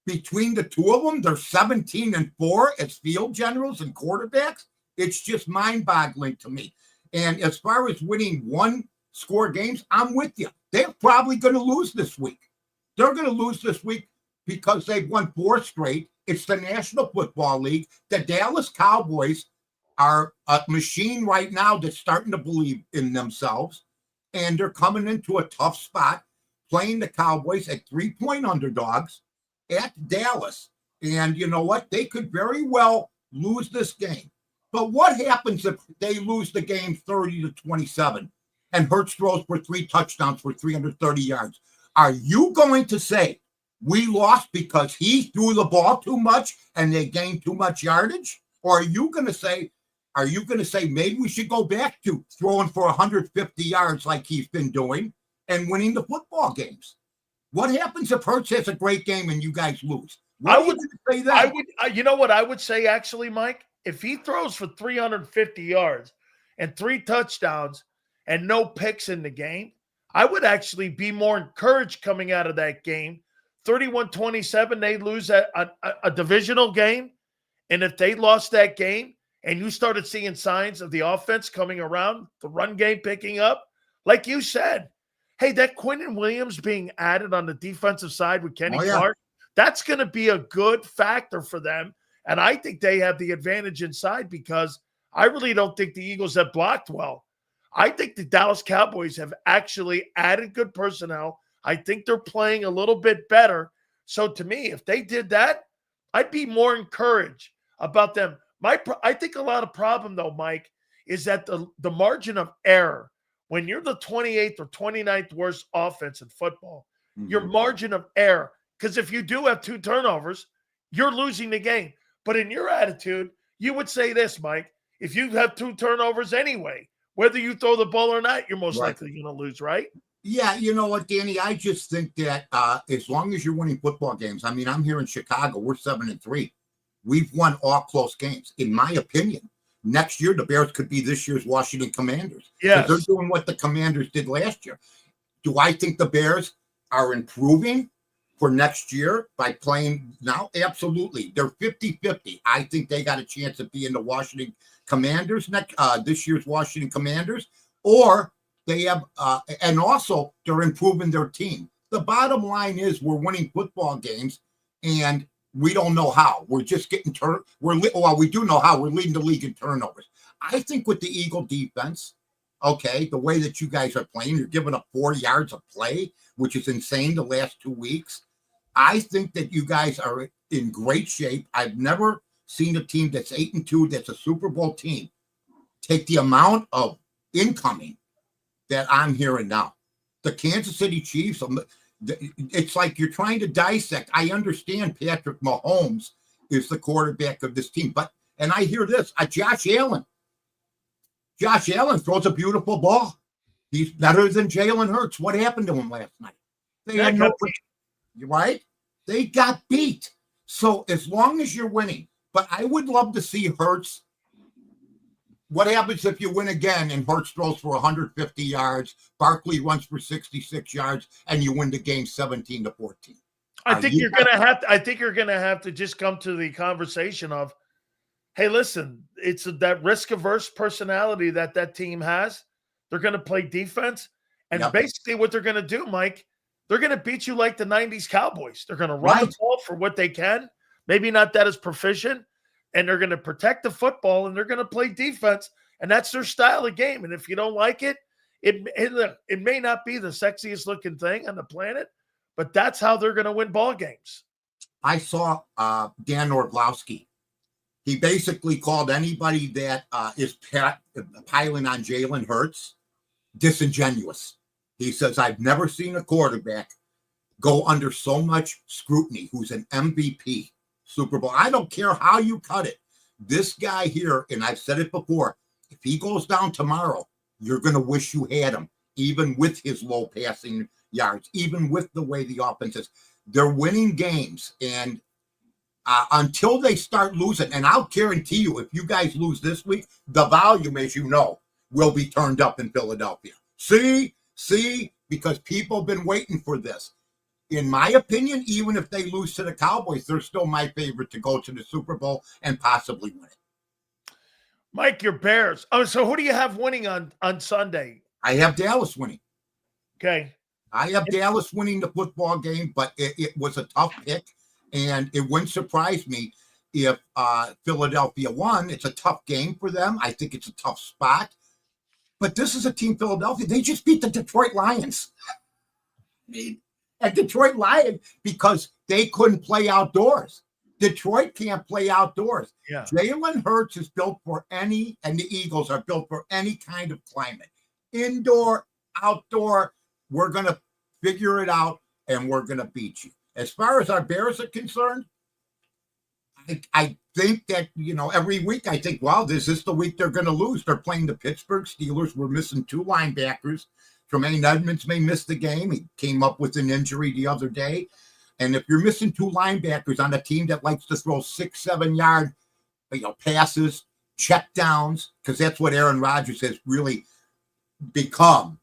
Speaker 3: Between the two of them, they're 17-4 as field generals and quarterbacks. It's just mind-boggling to me. And as far as winning 1-score games, I'm with you. They're probably going to lose this week. They're going to lose this week because they've won 4 straight. It's the National Football League. The Dallas Cowboys are a machine right now that's starting to believe in themselves, and they're coming into a tough spot, playing the Cowboys at 3-point underdogs at Dallas. And you know what? They could very well lose this game. But what happens if they lose the game 30-27? and Hurts throws for 3 touchdowns for 330 yards. Are you going to say we lost because he threw the ball too much and they gained too much yardage? Or are you going to say maybe we should go back to throwing for 150 yards like he's been doing and winning the football games? What happens if Hurts has a great game and you guys lose? What are you going to say that?
Speaker 1: You know what I would say actually, Mike? If he throws for 350 yards and 3 touchdowns and no picks in the game, I would actually be more encouraged coming out of that game. 31-27, they lose a divisional game. And if they lost that game and you started seeing signs of the offense coming around, the run game picking up, like you said, hey, that Quentin Williams being added on the defensive side with Kenny Clark, that's going to be a good factor for them. And I think they have the advantage inside because I really don't think the Eagles have blocked well. I think the Dallas Cowboys have actually added good personnel. I think they're playing a little bit better. So to me, if they did that, I'd be more encouraged about them. I think a lot of problem, though, Mike, is that the margin of error, when you're the 28th or 29th worst offense in football, your margin of error, because if you do have 2 turnovers, you're losing the game. But in your attitude, you would say this, Mike, if you have 2 turnovers anyway, whether you throw the ball or not, you're most likely going to lose, right?
Speaker 3: Yeah, you know what, Danny? I just think that as long as you're winning football games, I mean, I'm here in Chicago. We're 7-3. We've won all close games. In my opinion, next year, the Bears could be this year's Washington Commanders.
Speaker 1: Yes.
Speaker 3: They're doing what the Commanders did last year. Do I think the Bears are improving for next year by playing now? Absolutely. They're 50-50. I think they got a chance of being the Washington Commanders this year's Washington Commanders, or they have, and also they're improving their team. The bottom line is we're winning football games, and we don't know how. We're just getting we do know how. We're leading the league in turnovers. I think with the Eagle defense, okay, the way that you guys are playing, you're giving up 4 yards of play, which is insane the last 2 weeks. I think that you guys are in great shape. I've never seen a team that's 8-2, that's a Super Bowl team, take the amount of incoming that I'm hearing now. The Kansas City Chiefs, it's like you're trying to dissect. I understand Patrick Mahomes is the quarterback of this team, and I hear this, Josh Allen. Josh Allen throws a beautiful ball. He's better than Jalen Hurts. What happened to him last night? They had no, right? They got beat. So as long as you're winning, but I would love to see Hurts. What happens if you win again and Hurts throws for 150 yards, Barkley runs for 66 yards, and you win the game 17-14?
Speaker 1: I think you're gonna have to just come to the conversation of, hey, listen, it's that risk-averse personality that team has. They're going to play defense, and basically what they're going to do, Mike, they're going to beat you like the 90s Cowboys. They're going to run the ball for what they can, maybe not that as proficient, and they're going to protect the football, and they're going to play defense, and that's their style of game. And if you don't like it, it may not be the sexiest looking thing on the planet, but that's how they're going to win ball games.
Speaker 3: I saw Dan Orlovsky. He basically called anybody that is piling on Jalen Hurts disingenuous. He says, I've never seen a quarterback go under so much scrutiny who's an MVP, Super Bowl. I don't care how you cut it. This guy here, and I've said it before, if he goes down tomorrow, you're going to wish you had him, even with his low passing yards, even with the way the offense is. They're winning games, and until they start losing, and I'll guarantee you, if you guys lose this week, the volume, as you know, will be turned up in Philadelphia. See, because people have been waiting for this. In my opinion, even if they lose to the Cowboys, they're still my favorite to go to the Super Bowl and possibly win it.
Speaker 1: Mike, your Bears. Oh, so who do you have winning on Sunday?
Speaker 3: I have Dallas winning.
Speaker 1: Okay.
Speaker 3: I have Dallas winning the football game, but it was a tough pick. And it wouldn't surprise me if Philadelphia won. It's a tough game for them. I think it's a tough spot. But this is a team, Philadelphia. They just beat the Detroit Lions. And Detroit Lions, because they couldn't play outdoors. Detroit can't play outdoors.
Speaker 1: Yeah.
Speaker 3: Jalen Hurts is built for and the Eagles are built for any kind of climate. indoor, outdoor. We're going to figure it out, and we're going to beat you. As far as our Bears are concerned, I think that, every week I think, wow, this is the week they're going to lose. They're playing the Pittsburgh Steelers. We're missing 2 linebackers. Tremaine Edmonds may miss the game. He came up with an injury the other day. And if you're missing 2 linebackers on a team that likes to throw 6-7 yard, passes, check downs, because that's what Aaron Rodgers has really become.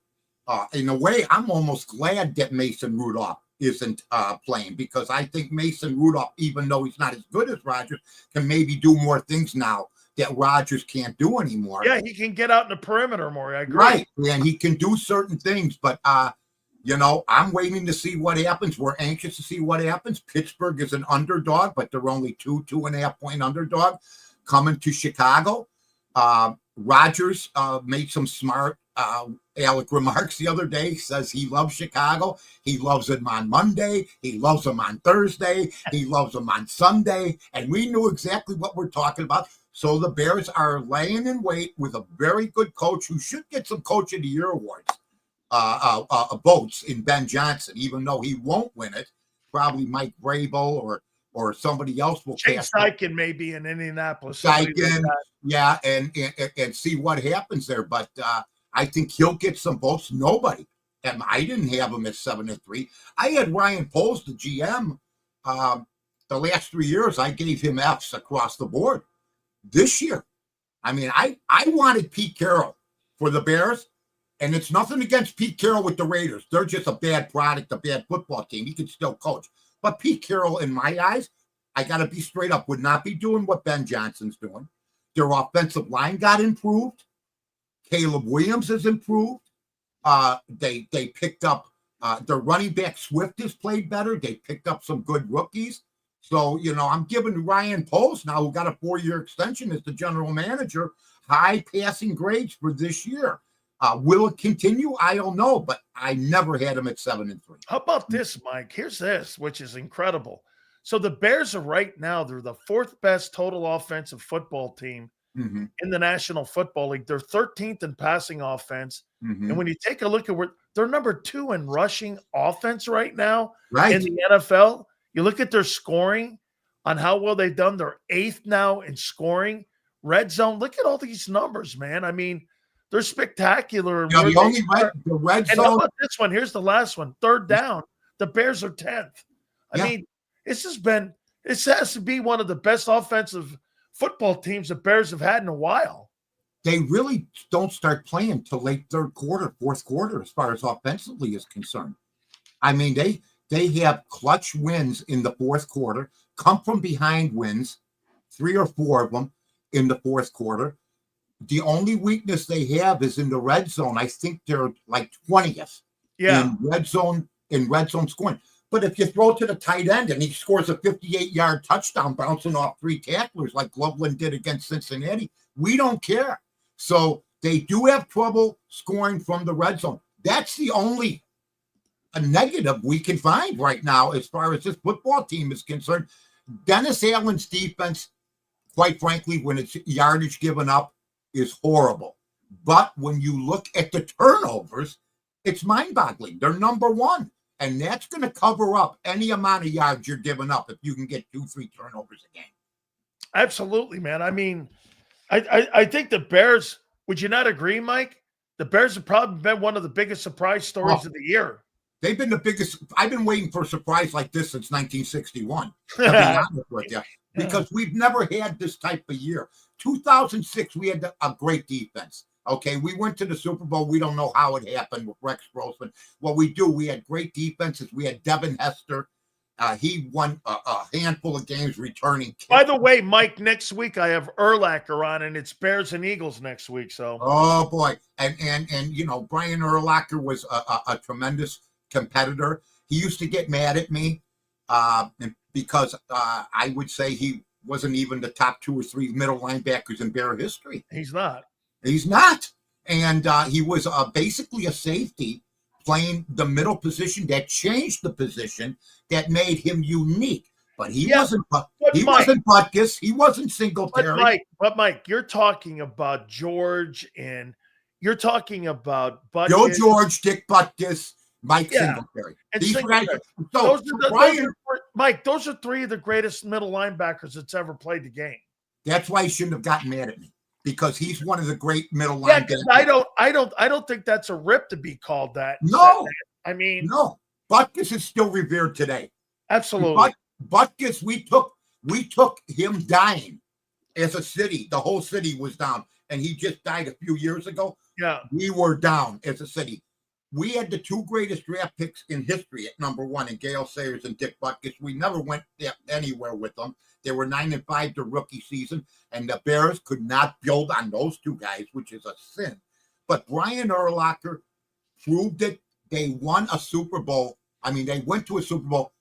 Speaker 3: In a way, I'm almost glad that Mason Rudolph isn't playing, because I think Mason Rudolph, even though he's not as good as Rodgers, can maybe do more things now that Rodgers can't do anymore.
Speaker 1: Yeah, he can get out in the perimeter more. I agree.
Speaker 3: Right, and he can do certain things, but I'm waiting to see what happens. We're anxious to see what happens. Pittsburgh is an underdog, but they're only 2.5 point underdog coming to Chicago. Rodgers made some smart Alec remarks the other day. He says he loves Chicago. He loves them on Monday. He loves them on Thursday. He loves them on Sunday. And we knew exactly what we're talking about. So the Bears are laying in wait with a very good coach who should get some Coach of the Year awards, votes in Ben Johnson, even though he won't win it. Probably Mike Vrabel or somebody else will.
Speaker 1: Chase Steichen may be in Indianapolis.
Speaker 3: Steichen, yeah, and see what happens there. But I think he'll get some votes. Nobody. And I didn't have him at 7-3. I had Ryan Poles, the GM. The last 3 years, I gave him Fs across the board. This year, I mean, I wanted Pete Carroll for the Bears, and it's nothing against Pete Carroll with the Raiders. They're just a bad product, a bad football team. He can still coach. But Pete Carroll, in my eyes, I got to be straight up, would not be doing what Ben Johnson's doing. Their offensive line got improved. Caleb Williams has improved. They picked up their running back Swift has played better. They picked up some good rookies. So, I'm giving Ryan Poles now, who got a 4-year extension as the general manager, high passing grades for this year. Will it continue? I don't know, but I never had him at 7-3.
Speaker 1: How about this, Mike? Here's this, which is incredible. So the Bears are right now, they're the 4th best total offensive football team in the National Football League. They're 13th in passing offense. And when you take a look at where they're number 2 in rushing offense right now in the NFL, you look at their scoring on how well they've done. They're 8th now in scoring. Red zone. Look at all these numbers, man. I mean, they're spectacular.
Speaker 3: Yeah, the red zone.
Speaker 1: And how about this one? Here's the last one. 3rd down. The Bears are 10th. I mean, this has to be one of the best offensive football teams the Bears have had in a while.
Speaker 3: They really don't start playing till late 3rd quarter, 4th quarter, as far as offensively is concerned. I mean, they have clutch wins in the 4th quarter, come from behind wins, 3 or 4 of them in the 4th quarter. The only weakness they have is in the red zone. I think they're like 20th in red zone scoring. But if you throw to the tight end and he scores a 58-yard touchdown bouncing off 3 tacklers like Loveland did against Cincinnati, we don't care. So they do have trouble scoring from the red zone. That's the only negative we can find right now as far as this football team is concerned. Dennis Allen's defense, quite frankly, when it's yardage given up, is horrible. But when you look at the turnovers, it's mind-boggling. They're number 1. And that's going to cover up any amount of yards you're giving up if you can get 2-3 turnovers a game.
Speaker 1: Absolutely, man. I mean, I think the Bears, would you not agree, Mike? The Bears have probably been one of the biggest surprise stories of the year.
Speaker 3: They've been the biggest. I've been waiting for a surprise like this since 1961, to be honest with you, because we've never had this type of year. 2006, we had a great defense. Okay, we went to the Super Bowl. We don't know how it happened with Rex Grossman. What we do, we had great defenses. We had Devin Hester. He won a handful of games returning.
Speaker 1: By the way, Mike, next week I have Urlacher on, and it's Bears and Eagles next week. So,
Speaker 3: oh boy, and Brian Urlacher was a tremendous competitor. He used to get mad at me because I would say he wasn't even the top 2 or 3 middle linebackers in Bear history.
Speaker 1: He's not.
Speaker 3: And he was basically a safety playing the middle position that changed the position that made him unique. But he wasn't Butkus. He wasn't Singletary.
Speaker 1: But Mike, you're talking about George, and you're talking about
Speaker 3: Joe
Speaker 1: Butkus.
Speaker 3: George, Dick Butkus, Mike
Speaker 1: Yeah.
Speaker 3: Singletary.
Speaker 1: And
Speaker 3: These
Speaker 1: Singletary.
Speaker 3: guys.
Speaker 1: Those
Speaker 3: So
Speaker 1: are
Speaker 3: Brian,
Speaker 1: Mike, those are three of the greatest middle linebackers that's ever played the game.
Speaker 3: that's why he shouldn't have gotten mad at me, because he's one of the great middle
Speaker 1: Yeah,
Speaker 3: linebackers.
Speaker 1: I don't think that's a rip to be called that.
Speaker 3: No,
Speaker 1: I mean,
Speaker 3: no. Butkus is still revered today.
Speaker 1: absolutely.
Speaker 3: Butkus, we took him dying as a city. The whole city was down, and he just died a few years ago.
Speaker 1: Yeah.
Speaker 3: We were down as a city. We had the two greatest draft picks in history at number one, in Gale Sayers and Dick Butkus. We never went anywhere with them. They were 9-5 the rookie season, and the Bears could not build on those two guys, which is a sin. But Brian Urlacher proved it. They won a Super Bowl. I mean, they went to a Super Bowl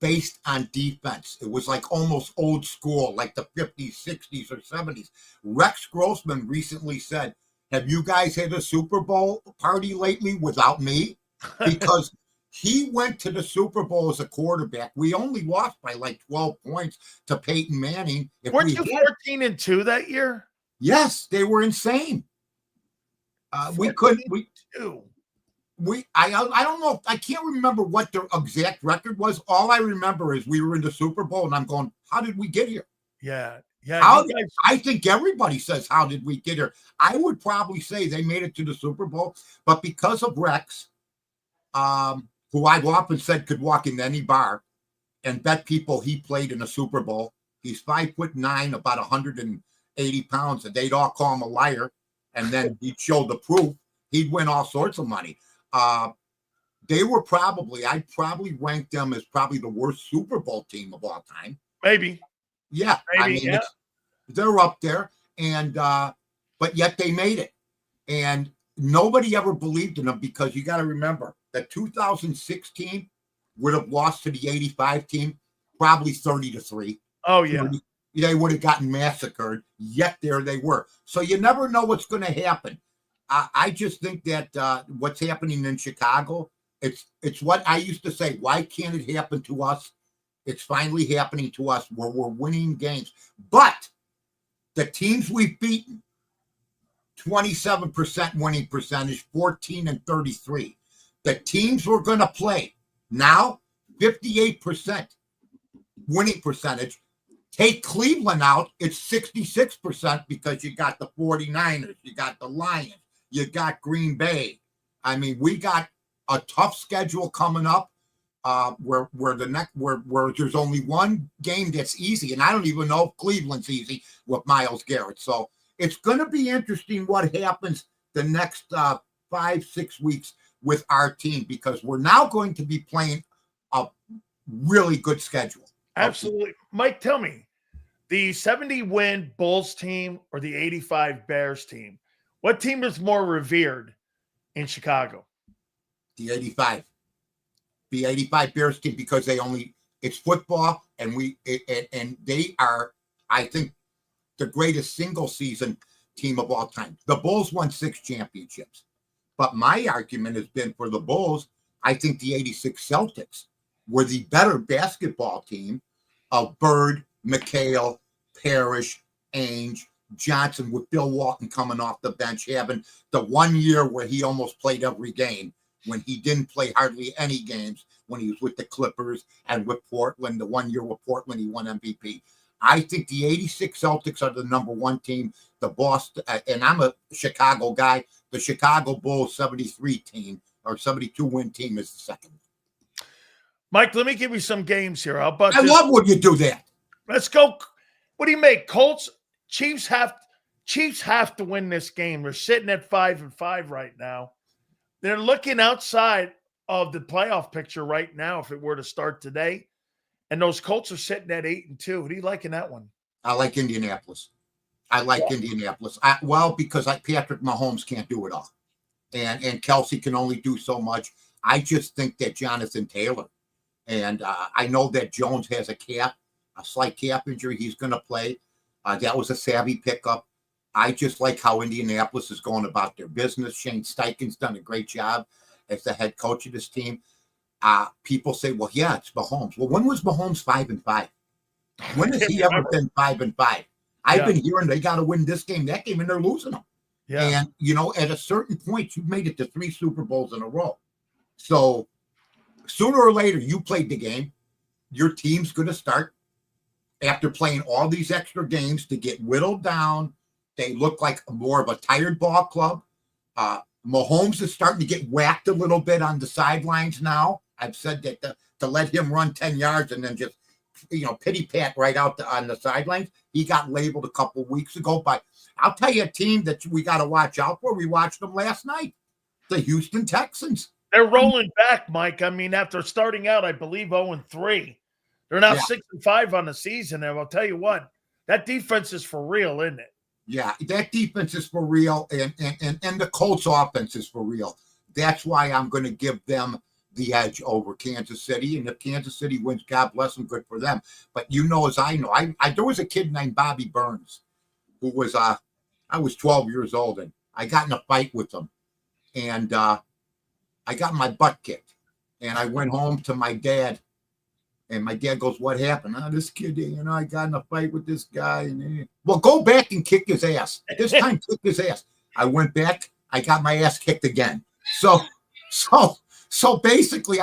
Speaker 3: based on defense. It was like almost old school, like the 50s, 60s, or 70s. Rex Grossman recently said, have you guys had a Super Bowl party lately without me? Because he went to the Super Bowl as a quarterback. We only lost by like 12 points to Peyton Manning.
Speaker 1: Weren't you 14-2 that year?
Speaker 3: Yes, they were insane. We couldn't. I don't know. I can't remember what the exact record was. All I remember is we were in the Super Bowl, and I'm going, how did we get here?
Speaker 1: Yeah. Yeah.
Speaker 3: I think everybody says, how did we get here? I would probably say they made it to the Super Bowl, but because of Rex, who I've often said could walk in any bar and bet people he played in a Super Bowl. He's 5'9", about 180 pounds, and they'd all call him a liar. And then he'd show the proof. He'd win all sorts of money. They were I'd probably rank them as probably the worst Super Bowl team of all time.
Speaker 1: Maybe.
Speaker 3: Yeah.
Speaker 1: Maybe,
Speaker 3: they're up there. And, but yet they made it. And nobody ever believed in them, because you got to remember the 2016 would have lost to the 85 team, probably 30-3.
Speaker 1: Oh, yeah.
Speaker 3: They would have gotten massacred, yet there they were. So you never know what's going to happen. I just think that what's happening in Chicago, it's what I used to say, why can't it happen to us? It's finally happening to us where we're winning games. But the teams we've beaten, 27% winning percentage, 14-33. The teams we're going to play now, 58% winning percentage. Take Cleveland out, it's 66% because you got the 49ers, you got the Lions, you got Green Bay. I mean, we got a tough schedule coming up where there's only one game that's easy, and I don't even know if Cleveland's easy with Myles Garrett. So it's going to be interesting what happens the next 5-6 weeks with our team, because we're now going to be playing a really good schedule.
Speaker 1: Absolutely. Mike, tell me, the 70-win Bulls team or the 85 Bears team, what team is more revered in Chicago?
Speaker 3: The 85. The 85 Bears team, because it's football, and they are, I think, the greatest single season team of all time. The Bulls won 6 championships. But my argument has been for the Bulls, I think the 86 Celtics were the better basketball team of Bird, McHale, Parrish, Ainge, Johnson, with Bill Walton coming off the bench, having the 1 year where he almost played every game, when he didn't play hardly any games, when he was with the Clippers, and with Portland. The 1 year with Portland, he won MVP. I think the 86 Celtics are the number one team. The Boston, and I'm a Chicago guy, the Chicago Bulls 73 team or 72-win team is the second.
Speaker 1: Mike, let me give you some games here.
Speaker 3: I love when you do that.
Speaker 1: Let's go. What do you make? Colts, Chiefs have to win this game. They're sitting at 5-5 right now. They're looking outside of the playoff picture right now if it were to start today. And those Colts are sitting at 8-2. Who do you like in that one?
Speaker 3: I like Indianapolis. Indianapolis. Because Patrick Mahomes can't do it all. And Kelsey can only do so much. I just think that Jonathan Taylor, and I know that Jones has a slight calf injury. He's going to play. That was a savvy pickup. I just like how Indianapolis is going about their business. Shane Steichen's done a great job as the head coach of this team. People say, well, yeah, it's Mahomes. Well, when was Mahomes 5-5? When has he ever been 5-5? I've been hearing they got to win this game, that game, and they're losing them.
Speaker 1: Yeah.
Speaker 3: And, at a certain point, you've made it to 3 Super Bowls in a row. So sooner or later, you played the game. Your team's going to start, after playing all these extra games, to get whittled down. They look like more of a tired ball club. Mahomes is starting to get whacked a little bit on the sidelines now. I've said that to let him run 10 yards and then just, pity pat right out on the sidelines. He got labeled a couple of weeks ago, but I'll tell you a team that we got to watch out for. We watched them last night, the Houston Texans.
Speaker 1: They're rolling back, Mike. I mean, after starting out, I believe 0-3, they're now 6-5 on the season. And I'll tell you what, that defense is for real, isn't it?
Speaker 3: Yeah, that defense is for real, and the Colts offense is for real. That's why I'm going to give them the edge over Kansas City. And if Kansas City wins, God bless them, good for them. But as I know, there was a kid named Bobby Burns who was I was 12 years old, and I got in a fight with him, and I got my butt kicked, and I went home to my dad. And my dad goes, "What happened?" This kid, I got in a fight with this guy. Well, go back and kick his ass. This time, kick his ass. I went back. I got my ass kicked again. So basically,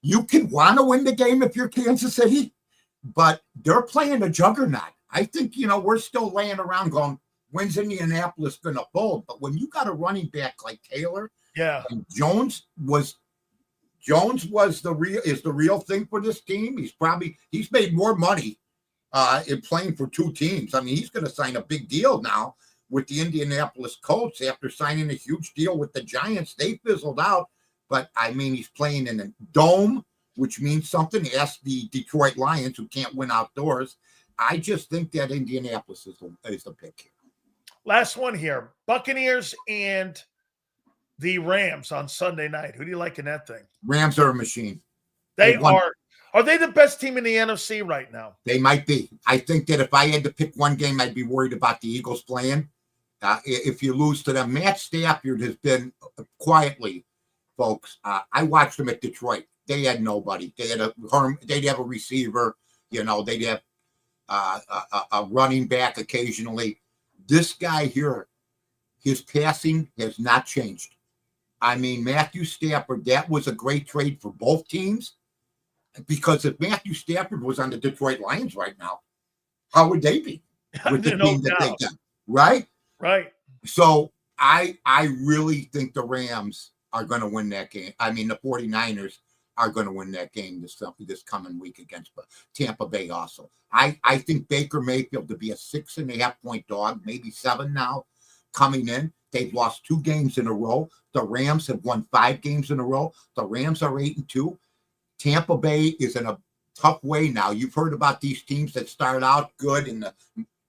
Speaker 3: you can want to win the game if you're Kansas City, but they're playing a juggernaut. I think, we're still laying around going, when's Indianapolis going to fold? But when you got a running back like Taylor, and Jones is the real thing for this team. He's made more money in playing for 2 teams. I mean, he's going to sign a big deal now with the Indianapolis Colts after signing a huge deal with the Giants. They fizzled out, but I mean, he's playing in a dome, which means something. Ask the Detroit Lions, who can't win outdoors. I just think that Indianapolis is the pick here.
Speaker 1: Last one here, Buccaneers and the Rams on Sunday night. Who do you like in that thing?
Speaker 3: Rams are a machine.
Speaker 1: They are. Are they the best team in the NFC right now?
Speaker 3: They might be. I think that if I had to pick one game, I'd be worried about the Eagles playing. If you lose to them, Matt Stafford has been quietly, folks. I watched them at Detroit. They had nobody. They'd have a receiver. They'd have a running back occasionally. This guy here, his passing has not changed. I mean, Matthew Stafford, that was a great trade for both teams, because if Matthew Stafford was on the Detroit Lions right now, how would they be with the team that they got? Right?
Speaker 1: Right.
Speaker 3: So I really think the Rams are going to win that game. I mean, the 49ers are going to win that game this coming week against Tampa Bay also. I think Baker Mayfield to be a 6.5-point dog, maybe 7 now, coming in. They've lost 2 games in a row. The Rams have won 5 games in a row. The Rams are 8-2. Tampa Bay is in a tough way now. You've heard about these teams that start out good in the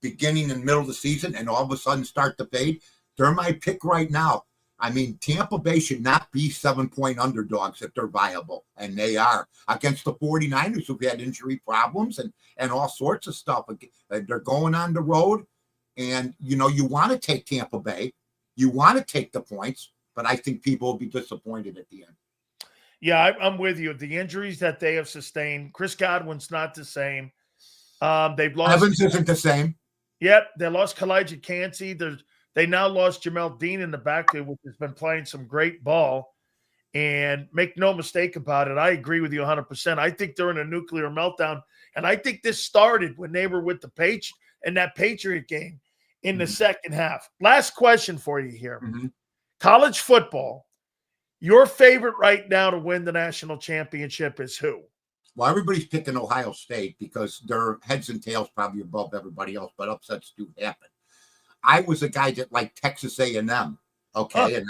Speaker 3: beginning and middle of the season and all of a sudden start to fade. They're my pick right now. I mean, Tampa Bay should not be 7-point underdogs if they're viable, and they are, against the 49ers, who've had injury problems and all sorts of stuff. They're going on the road, and, you want to take Tampa Bay. You want to take the points, but I think people will be disappointed at the end.
Speaker 1: Yeah, I'm with you. The injuries that they have sustained, Chris Godwin's not the same. They've lost.
Speaker 3: Evans isn't the same.
Speaker 1: Yep, they lost Kalijah Cansey. They now lost Jamel Dean in the backfield, which has been playing some great ball. And make no mistake about it, I agree with you 100%. I think they're in a nuclear meltdown, and I think this started when they were with the that Patriot game in the second half. Last question for you here. College football, your favorite right now to win the national championship is who?
Speaker 3: Well, everybody's picking Ohio State because they're heads and tails probably above everybody else, but upsets do happen. I was a guy that liked Texas A&M, okay, and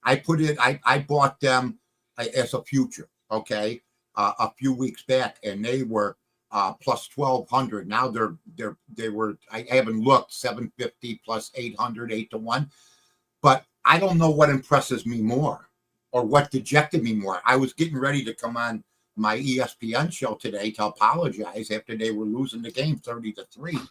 Speaker 3: I bought them as a future, okay, a few weeks back, and they were plus 1,200. Now they were I haven't looked 750 plus 800 8-1, but I don't know what impresses me more or what dejected me more. I was getting ready to come on my ESPN show today to apologize after they were losing the game 30-3.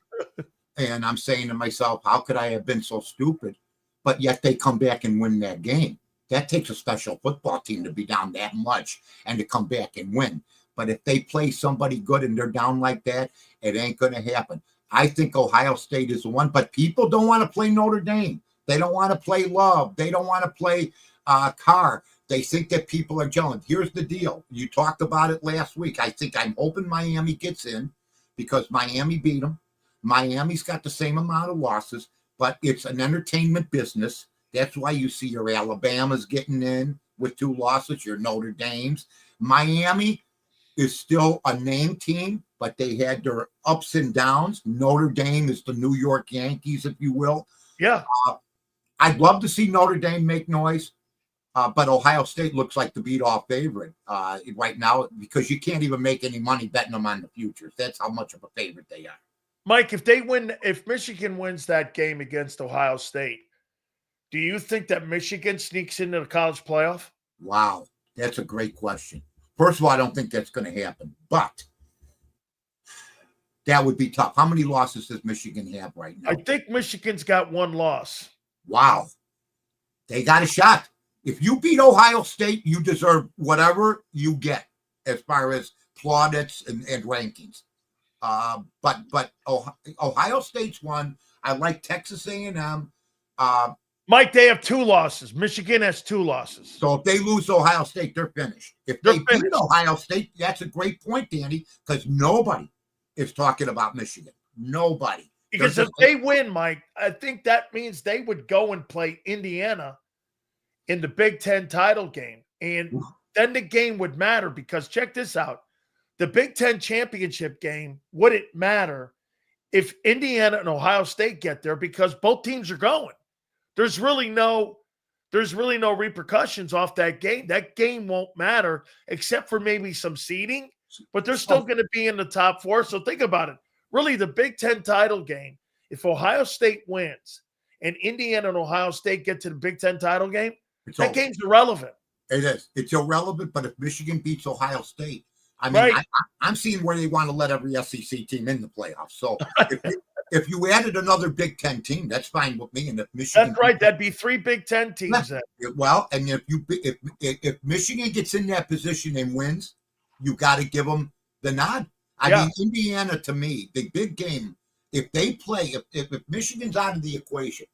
Speaker 3: And I'm saying to myself, how could I have been so stupid? But yet they come back and win that game. That takes a special football team to be down that much and to come back and win. But if they play somebody good and they're down like that, it ain't going to happen. I think Ohio State is the one, but people don't want to play Notre Dame. They don't want to play Love. They don't want to play Carr. They think that people are gelling. Here's the deal. You talked about it last week. I'm hoping Miami gets in because Miami beat them. Miami's got the same amount of losses, but it's an entertainment business. That's why you see your Alabamas getting in with 2 losses, your Notre Dames. Miami is still a name team, but they had their ups and downs. Notre Dame is the New York Yankees, if you will.
Speaker 1: Yeah.
Speaker 3: I'd love to see Notre Dame make noise, but Ohio State looks like the beat-off favorite right now because you can't even make any money betting them on the futures. That's how much of a favorite they are.
Speaker 1: Mike, if Michigan wins that game against Ohio State, do you think that Michigan sneaks into the college playoff?
Speaker 3: Wow, that's a great question. First of all, I don't think that's going to happen, but that would be tough. How many losses does Michigan have right now?
Speaker 1: I think Michigan's got 1 loss.
Speaker 3: Wow. They got a shot. If you beat Ohio State, you deserve whatever you get as far as plaudits and rankings. But Ohio State's one. I like Texas A&M.
Speaker 1: Mike, they have 2 losses. Michigan has 2 losses.
Speaker 3: So if they lose to Ohio State, they're finished. If they beat Ohio State, that's a great point, Danny, because nobody is talking about Michigan. Nobody.
Speaker 1: Because if they win, Mike, I think that means they would go and play Indiana in the Big Ten title game. And then the game would matter because check this out. The Big Ten championship game wouldn't matter if Indiana and Ohio State get there because both teams are going. There's really no repercussions off that game. That game won't matter except for maybe some seeding, but they're still going to be in the top 4. So think about it. Really, the Big Ten title game, if Ohio State wins and Indiana and Ohio State get to the Big Ten title game, that game's irrelevant.
Speaker 3: It is. It's irrelevant, but if Michigan beats Ohio State, I mean, right. I'm seeing where they want to let every SEC team in the playoffs. So if you added another Big Ten team, that's fine with me. And if Michigan,
Speaker 1: that's right, that'd be 3 Big Ten teams. Then.
Speaker 3: Well, and if Michigan gets in that position and wins, you got to give them the nod. I mean, Indiana to me, the big game. If they play, if Michigan's out of the equation,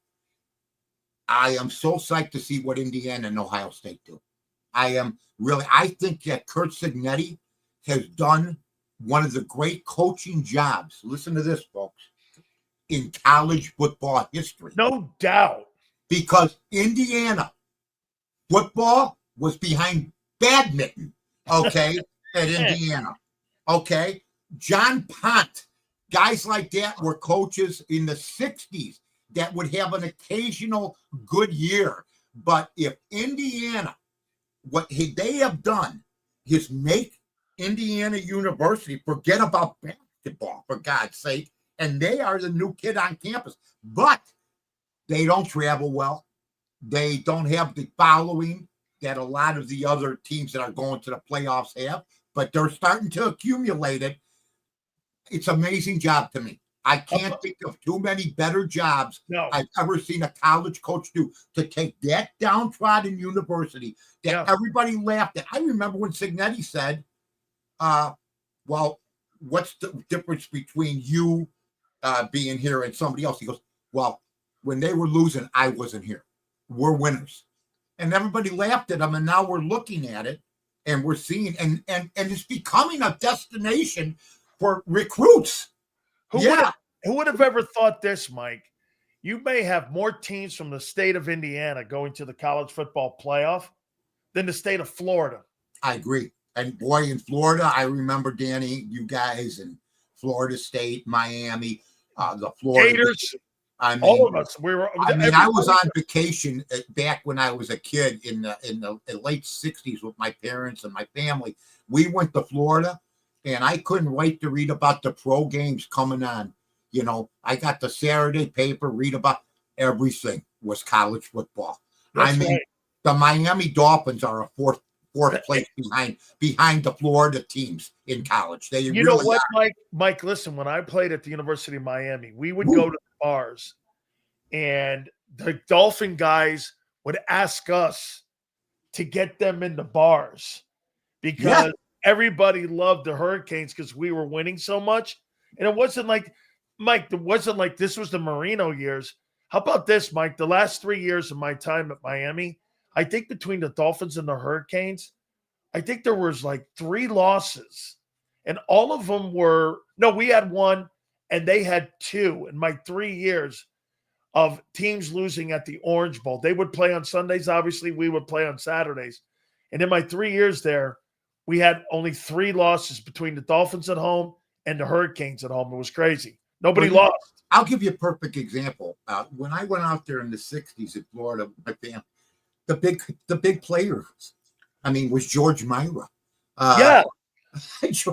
Speaker 3: I am so psyched to see what Indiana and Ohio State do. I think that Kurt Signetti has done one of the great coaching jobs. Listen to this, folks, in college football history.
Speaker 1: No doubt.
Speaker 3: Because Indiana football was behind badminton, okay, at Indiana. Okay. John Pont, guys like that were coaches in the 60s that would have an occasional good year. But if Indiana, what they have done is make Indiana University forget about basketball, for God's sake, and they are the new kid on campus. But they don't travel well. They don't have the following that a lot of the other teams that are going to the playoffs have, but they're starting to accumulate it. It's an amazing job to me. I can't think of too many better jobs I've ever seen a college coach do to take that downtrodden university that everybody laughed at. I remember when Signetti said, well, what's the difference between you being here and somebody else? He goes, well, when they were losing, I wasn't here. We're winners. And everybody laughed at him, and now we're looking at it, and we're seeing, and it's becoming a destination for recruits.
Speaker 1: Who would have ever thought this, Mike? You may have more teams from the state of Indiana going to the college football playoff than the state of Florida.
Speaker 3: I agree. And boy, in Florida, I remember, Danny, you guys in Florida State, Miami, the Florida
Speaker 1: Gators.
Speaker 3: I mean,
Speaker 1: all of us.
Speaker 3: I was on vacation back when I was a kid in the late 60s with my parents and my family. We went to Florida, and I couldn't wait to read about the pro games coming on. You know, I got the Saturday paper, read about everything was college football.
Speaker 1: That's right.
Speaker 3: The Miami Dolphins are a fourth place behind the Florida teams in college. They
Speaker 1: you know what, are. Mike, listen, when I played at the University of Miami, we would go to the bars, and the Dolphin guys would ask us to get them in the bars because everybody loved the Hurricanes because we were winning so much. And it wasn't like, Mike, it wasn't like this was the Marino years. How about this, Mike? The last 3 years of my time at Miami, I think between the Dolphins and the Hurricanes, I think there was like 3 losses. And all of them were – no, we had 1 and they had 2 in my 3 years of teams losing at the Orange Bowl. They would play on Sundays. Obviously, we would play on Saturdays. And in my 3 years there, we had only 3 losses between the Dolphins at home and the Hurricanes at home. It was crazy. Nobody lost.
Speaker 3: I'll give you a perfect example. When I went out there in the 60s at Florida, my family, the big players, I mean, was George Myra.
Speaker 1: Yeah.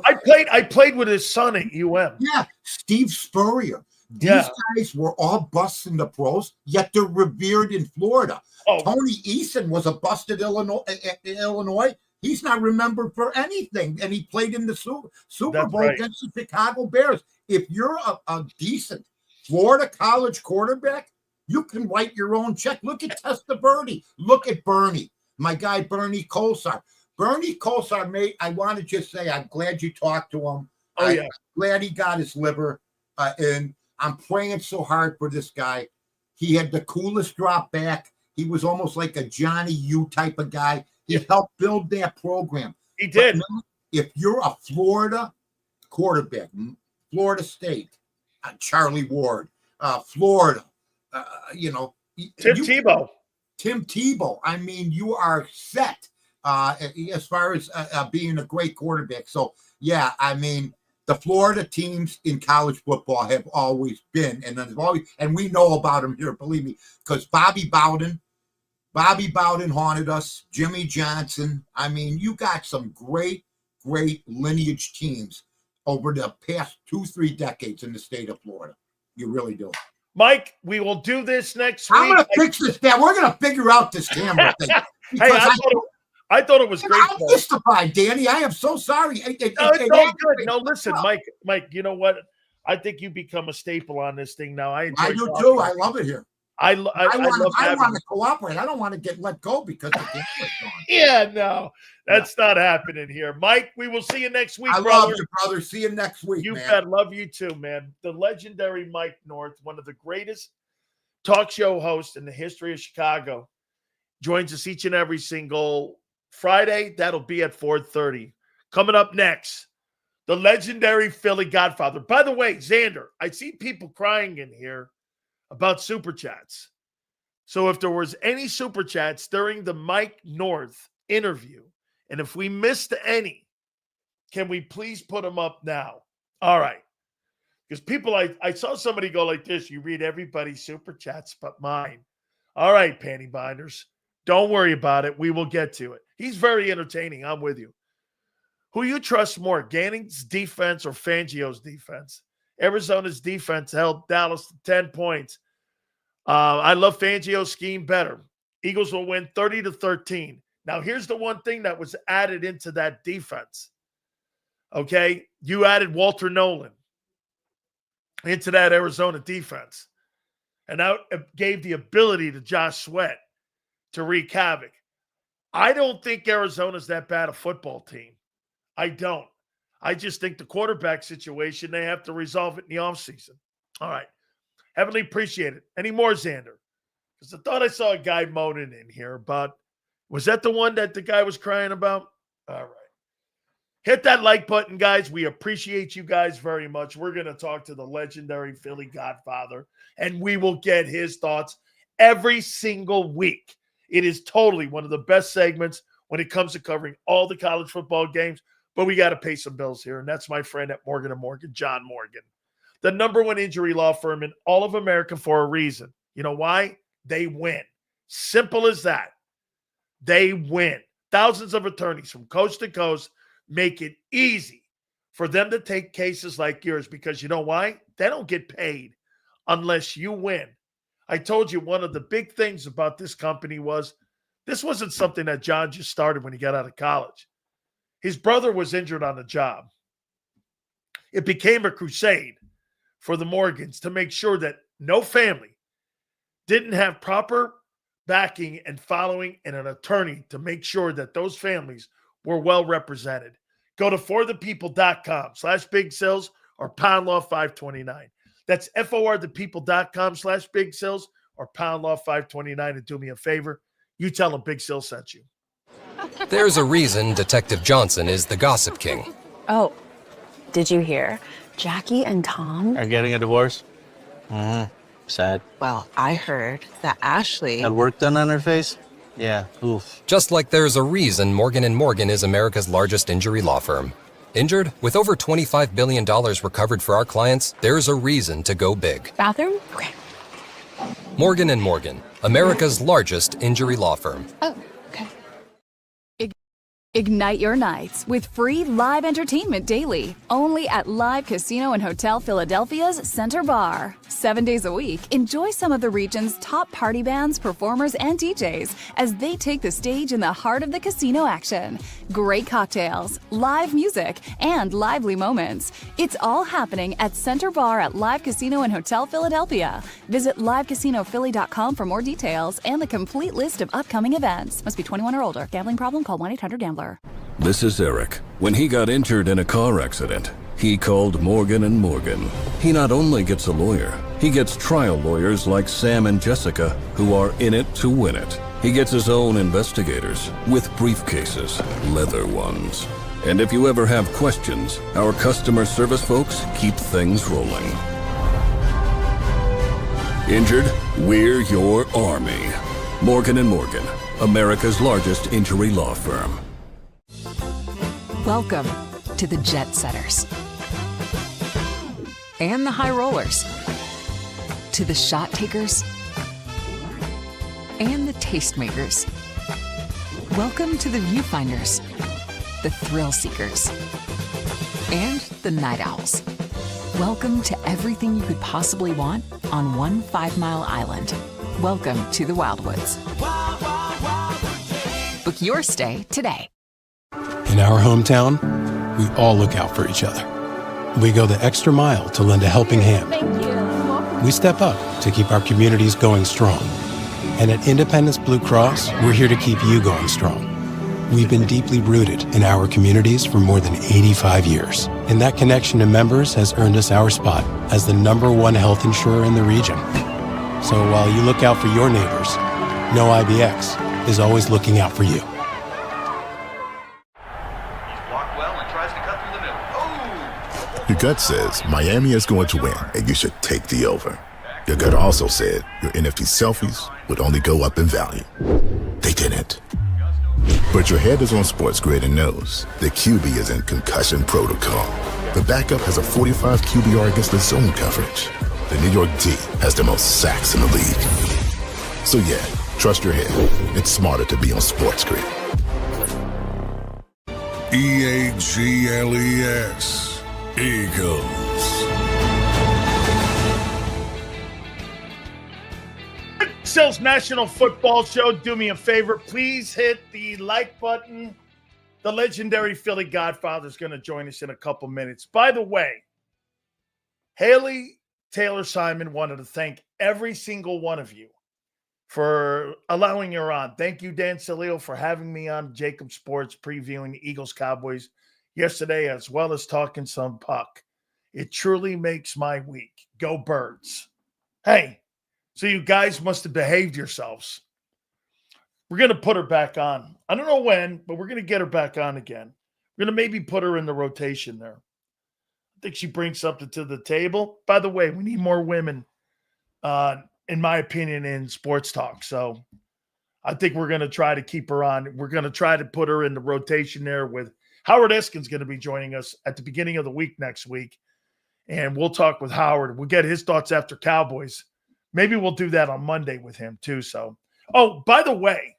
Speaker 1: I played with his son at UM.
Speaker 3: Yeah, Steve Spurrier. These guys were all busts in the pros, yet they're revered in Florida. Tony Eason was a bust at Illinois. He's not remembered for anything, and he played in the Super Bowl against the Chicago Bears. If you're a decent Florida college quarterback, you can write your own check. Look at Testaverde. Look at Bernie, my guy Bernie Kosar. Bernie Kosar, I want to just say I'm glad you talked to him. I'm glad he got his liver, and I'm praying so hard for this guy. He had the coolest drop back. He was almost like a Johnny U type of guy. He helped build that program.
Speaker 1: He did.
Speaker 3: But if you're a Florida quarterback, Florida State, Charlie Ward, Florida,
Speaker 1: Tim Tebow.
Speaker 3: Tim Tebow. I mean, you are set as far as being a great quarterback. So, yeah, I mean, the Florida teams in college football have always been, and we know about them here, believe me, because Bobby Bowden haunted us, Jimmy Johnson. I mean, you got some great lineage teams over the past 2-3 decades in the state of Florida. You really do.
Speaker 1: Mike, we will do this next week.
Speaker 3: I'm going to fix this. We're going to figure out this camera thing.
Speaker 1: Hey, I thought it was great.
Speaker 3: I'm mystified, Danny. I am so sorry.
Speaker 1: It's all good. No, listen, Mike, you know what? I think you become a staple on this thing now. I
Speaker 3: do too. I love it here.
Speaker 1: I want
Speaker 3: to cooperate. I don't want to get let go because the camera's gone.
Speaker 1: Yeah, no, that's not happening here. Mike, we will see you next week, brother.
Speaker 3: Love you, brother. See you next week,
Speaker 1: you bet. Love you too, man. The legendary Mike North, one of the greatest talk show hosts in the history of Chicago, joins us each and every single Friday. That'll be at 4:30. Coming up next, the legendary Philly Godfather. By the way, Xander, I see people crying in here about super chats. So if there was any super chats during the Mike North interview, and if we missed any, can we please put them up now? All right. Because people, I saw somebody go like this. You read everybody's super chats but mine. All right, panty binders. Don't worry about it. We will get to it. He's very entertaining. I'm with you. Who you trust more, Ganning's defense or Fangio's defense? Arizona's defense held Dallas to 10 points. I love Fangio's scheme better. Eagles will win 30-13. Now, here's the one thing that was added into that defense. Okay? You added Walter Nolan into that Arizona defense. And that gave the ability to Josh Sweat to wreak havoc. I don't think Arizona's that bad a football team. I don't. I just think the quarterback situation, they have to resolve it in the offseason. All right. Heavenly appreciate it. Any more, Xander? Because I thought I saw a guy moaning in here, but was that the one that the guy was crying about? All right. Hit that like button, guys. We appreciate you guys very much. We're going to talk to the legendary Philly Godfather, and we will get his thoughts every single week. It is totally one of the best segments when it comes to covering all the college football games, but we got to pay some bills here, and that's my friend at Morgan & Morgan, John Morgan, the #1 injury law firm in all of America for a reason. You know why? They win. Simple as that. They win. Thousands of attorneys from coast to coast make it easy for them to take cases like yours because you know why? They don't get paid unless you win. I told you one of the big things about this company was this wasn't something that John just started when he got out of college. His brother was injured on the job. It became a crusade for the Morgans to make sure that no family didn't have proper backing and following and an attorney to make sure that those families were well represented. Go to forthepeople.com/big sales or pound law 529. That's forthepeople.com/big sales or pound law 529 and do me a favor. You tell them Big Sil sent you.
Speaker 4: There's a reason Detective Johnson is the gossip king.
Speaker 5: Oh, did you hear? Jackie and Tom
Speaker 6: are getting a divorce? Mm-hmm. Sad.
Speaker 5: Well, I heard that Ashley
Speaker 6: had work done on her face? Yeah, oof.
Speaker 4: Just like there's a reason Morgan & Morgan is America's largest injury law firm. Injured? With over $25 billion recovered for our clients, there's a reason to go big.
Speaker 5: Bathroom? Okay.
Speaker 4: Morgan & Morgan, America's largest injury law firm.
Speaker 5: Oh, okay.
Speaker 7: Ignite your nights with free live entertainment daily, only at Live Casino and Hotel Philadelphia's Center Bar. 7 days a week, enjoy some of the region's top party bands, performers, and DJs as they take the stage in the heart of the casino action. Great cocktails, live music, and lively moments. It's all happening at Center Bar at Live Casino and Hotel Philadelphia. Visit livecasinophilly.com for more details and the complete list of upcoming events. Must be 21 or older. Gambling problem? Call 1-800-GAMBLER.
Speaker 8: This is Eric. When he got injured in a car accident, he called Morgan & Morgan. He not only gets a lawyer, he gets trial lawyers like Sam and Jessica who are in it to win it. He gets his own investigators with briefcases, leather ones. And if you ever have questions, our customer service folks keep things rolling. Injured? We're your army. Morgan & Morgan, America's largest injury law firm.
Speaker 9: Welcome to the Jet Setters and the High Rollers, to the Shot Takers and the Tastemakers. Welcome to the Viewfinders, the Thrill Seekers, and the Night Owls. Welcome to everything you could possibly want on one 5-mile island. Welcome to the Wildwoods. Book your stay today.
Speaker 10: In our hometown, we all look out for each other. We go the extra mile to lend a helping hand.
Speaker 7: Thank you.
Speaker 10: We step up to keep our communities going strong. And at Independence Blue Cross, we're here to keep you going strong. We've been deeply rooted in our communities for more than 85 years. And that connection to members has earned us our spot as the #1 health insurer in the region. So while you look out for your neighbors, know IBX is always looking out for you.
Speaker 11: Your gut says Miami is going to win and you should take the over. Your gut also said your NFT selfies would only go up in value. They didn't. But your head is on Sports Grid and knows the QB is in concussion protocol. The backup has a 45 QBR against the zone coverage. The New York D has the most sacks in the league. So yeah, trust your head. It's smarter to be on Sports Grid.
Speaker 8: EAGLES. Eagles.
Speaker 1: Sil's National Football Show. Do me a favor. Please hit the like button. The legendary Philly Godfather is going to join us in a couple minutes. By the way, Haley Taylor Simon wanted to thank every single one of you for allowing her on. Thank you, Dan Sileo, for having me on JAKIB Sports, previewing the Eagles Cowboys yesterday, as well as talking some puck. It truly makes my week. Go Birds. Hey, so you guys must have behaved yourselves. We're going to put her back on. I don't know when, but we're going to get her back on again. We're going to maybe put her in the rotation there. I think she brings something to the table. By the way, we need more women, in my opinion, in sports talk. So I think we're going to try to keep her on. We're going to try to put her in the rotation there with Howard Eskin's going to be joining us at the beginning of the week next week. And we'll talk with Howard. We'll get his thoughts after Cowboys. Maybe we'll do that on Monday with him too. So, oh, by the way,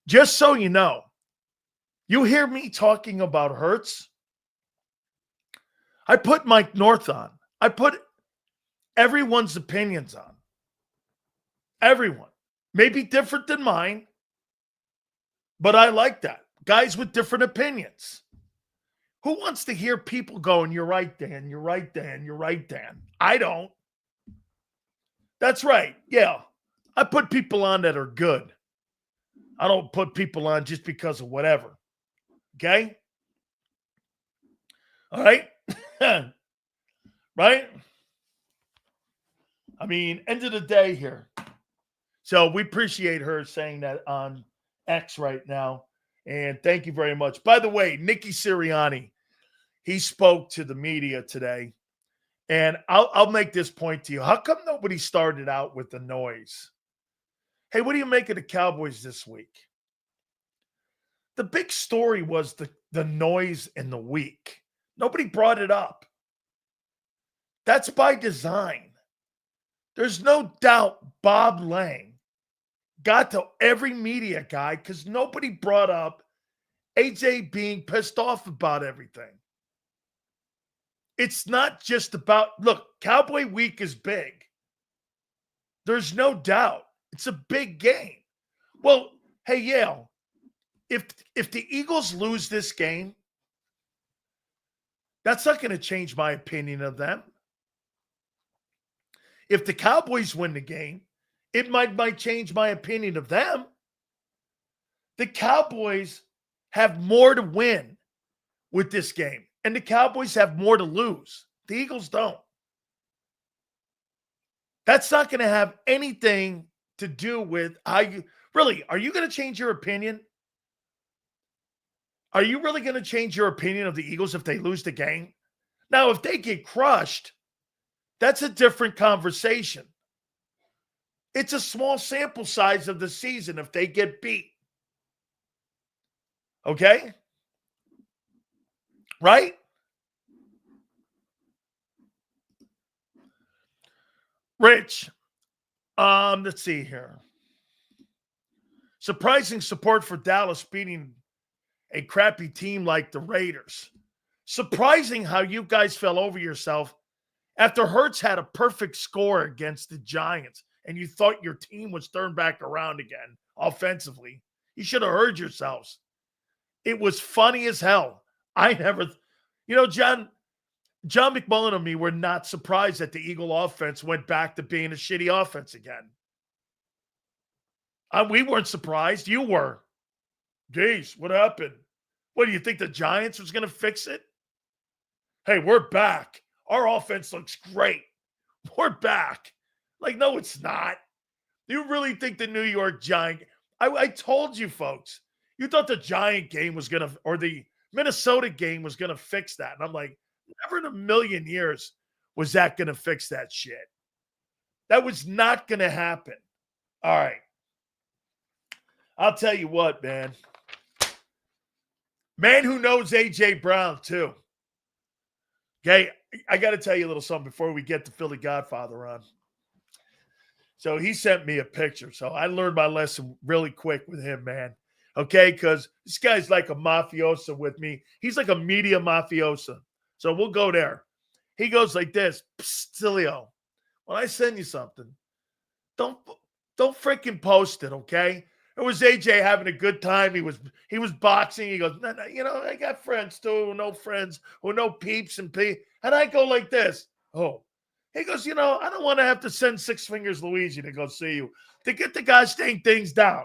Speaker 1: just so you know, you hear me talking about Hurts. I put Mike North on. I put everyone's opinions on. Everyone. Maybe different than mine, but I like that. Guys with different opinions. Who wants to hear people going, "You're right, Dan. You're right, Dan. You're right, Dan"? I don't. That's right. Yeah. I put people on that are good. I don't put people on just because of whatever. Okay? All right? Right? I mean, end of the day here. So we appreciate her saying that on X right now. And thank you very much. By the way, Nicky Sirianni, he spoke to the media today. And I'll make this point to you. How come nobody started out with the noise? Hey, what do you make of the Cowboys this week? The big story was the noise in the week. Nobody brought it up. That's by design. There's no doubt Bob Lang got to every media guy because nobody brought up AJ being pissed off about everything. It's not just about, look, Cowboy Week is big. There's no doubt. It's a big game. Well, hey, Yale, if the Eagles lose this game, that's not going to change my opinion of them. If the Cowboys win the game, it might change my opinion of them. The Cowboys have more to win with this game, and the Cowboys have more to lose. The Eagles don't. That's not going to have anything to do with how you really, are you going to change your opinion? Are you really going to change your opinion of the Eagles if they lose the game? Now, if they get crushed, that's a different conversation. It's a small sample size of the season if they get beat. Okay? Right? Rich, let's see here. Surprising support for Dallas beating a crappy team like the Raiders. Surprising how you guys fell over yourself after Hurts had a perfect score against the Giants and you thought your team was turned back around again offensively. You should have heard yourselves. It was funny as hell. I never, John McMullen and me were not surprised that the Eagle offense went back to being a shitty offense again. We weren't surprised. You were. Geez, what happened? What, do you think the Giants was going to fix it? Hey, we're back. Our offense looks great. We're back. Like, no, it's not. You really think the New York Giant – I told you, folks, you thought the Giant game was going to – or the Minnesota game was going to fix that. And I'm like, never in a million years was that going to fix that shit. That was not going to happen. All right. I'll tell you what, man. Man who knows A.J. Brown, too. Okay, I got to tell you a little something before we get the Philly Godfather on. So he sent me a picture. So I learned my lesson really quick with him, man. Okay, because this guy's like a mafioso with me. He's like a media mafioso. So we'll go there. He goes like this. Sileo, when I send you something, don't freaking post it, okay? It was AJ having a good time. He was boxing. He goes, no, I got friends too, no friends, or no peeps and peeps. And I go like this. Oh, he goes, I don't want to have to send Six Fingers Luigi to go see you to get the gosh dang things down.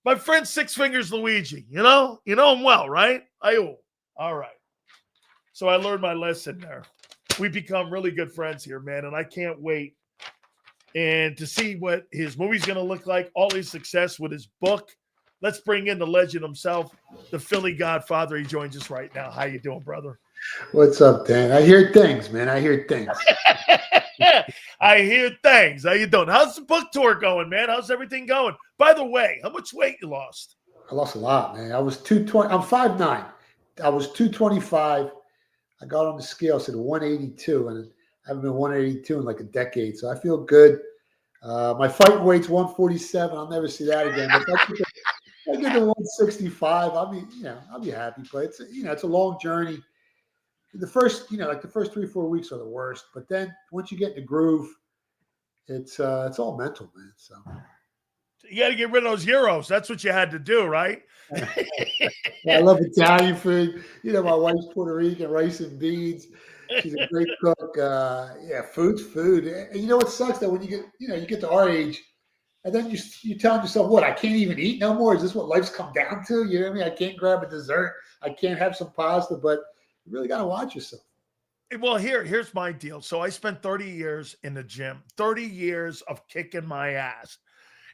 Speaker 1: My friend Six Fingers Luigi, you know him well, right? All right. So I learned my lesson there. We become really good friends here, man, and I can't wait. And to see what his movie's going to look like, all his success with his book. Let's bring in the legend himself, the Philly Godfather. He joins us right now. How you doing, brother?
Speaker 12: What's up, Dan? I hear things, man. I hear things.
Speaker 1: I hear things. How you doing? How's the book tour going, man? How's everything going? By the way, how much weight you lost?
Speaker 12: I lost a lot, man. I was 220. I'm 5'9". I was 225. I got on the scale, said 182, and I haven't been 182 in like a decade, so I feel good. My fight weight's 147. I'll never see that again. But if I get to 165, I'll be happy. But it's a long journey. The first 3-4 weeks are the worst, but then once you get in the groove, it's all mental, man. So
Speaker 1: you got to get rid of those euros. That's what you had to do, right?
Speaker 12: Yeah, I love Italian food. My wife's Puerto Rican, rice and beans. She's a great cook. Food's food. And you know what sucks that when you get to our age, and then you're telling yourself, what, I can't even eat no more? Is this what life's come down to? You know what I mean? I can't grab a dessert. I can't have some pasta, but you really got to watch yourself.
Speaker 1: Well, here's my deal. So I spent 30 years in the gym, 30 years of kicking my ass.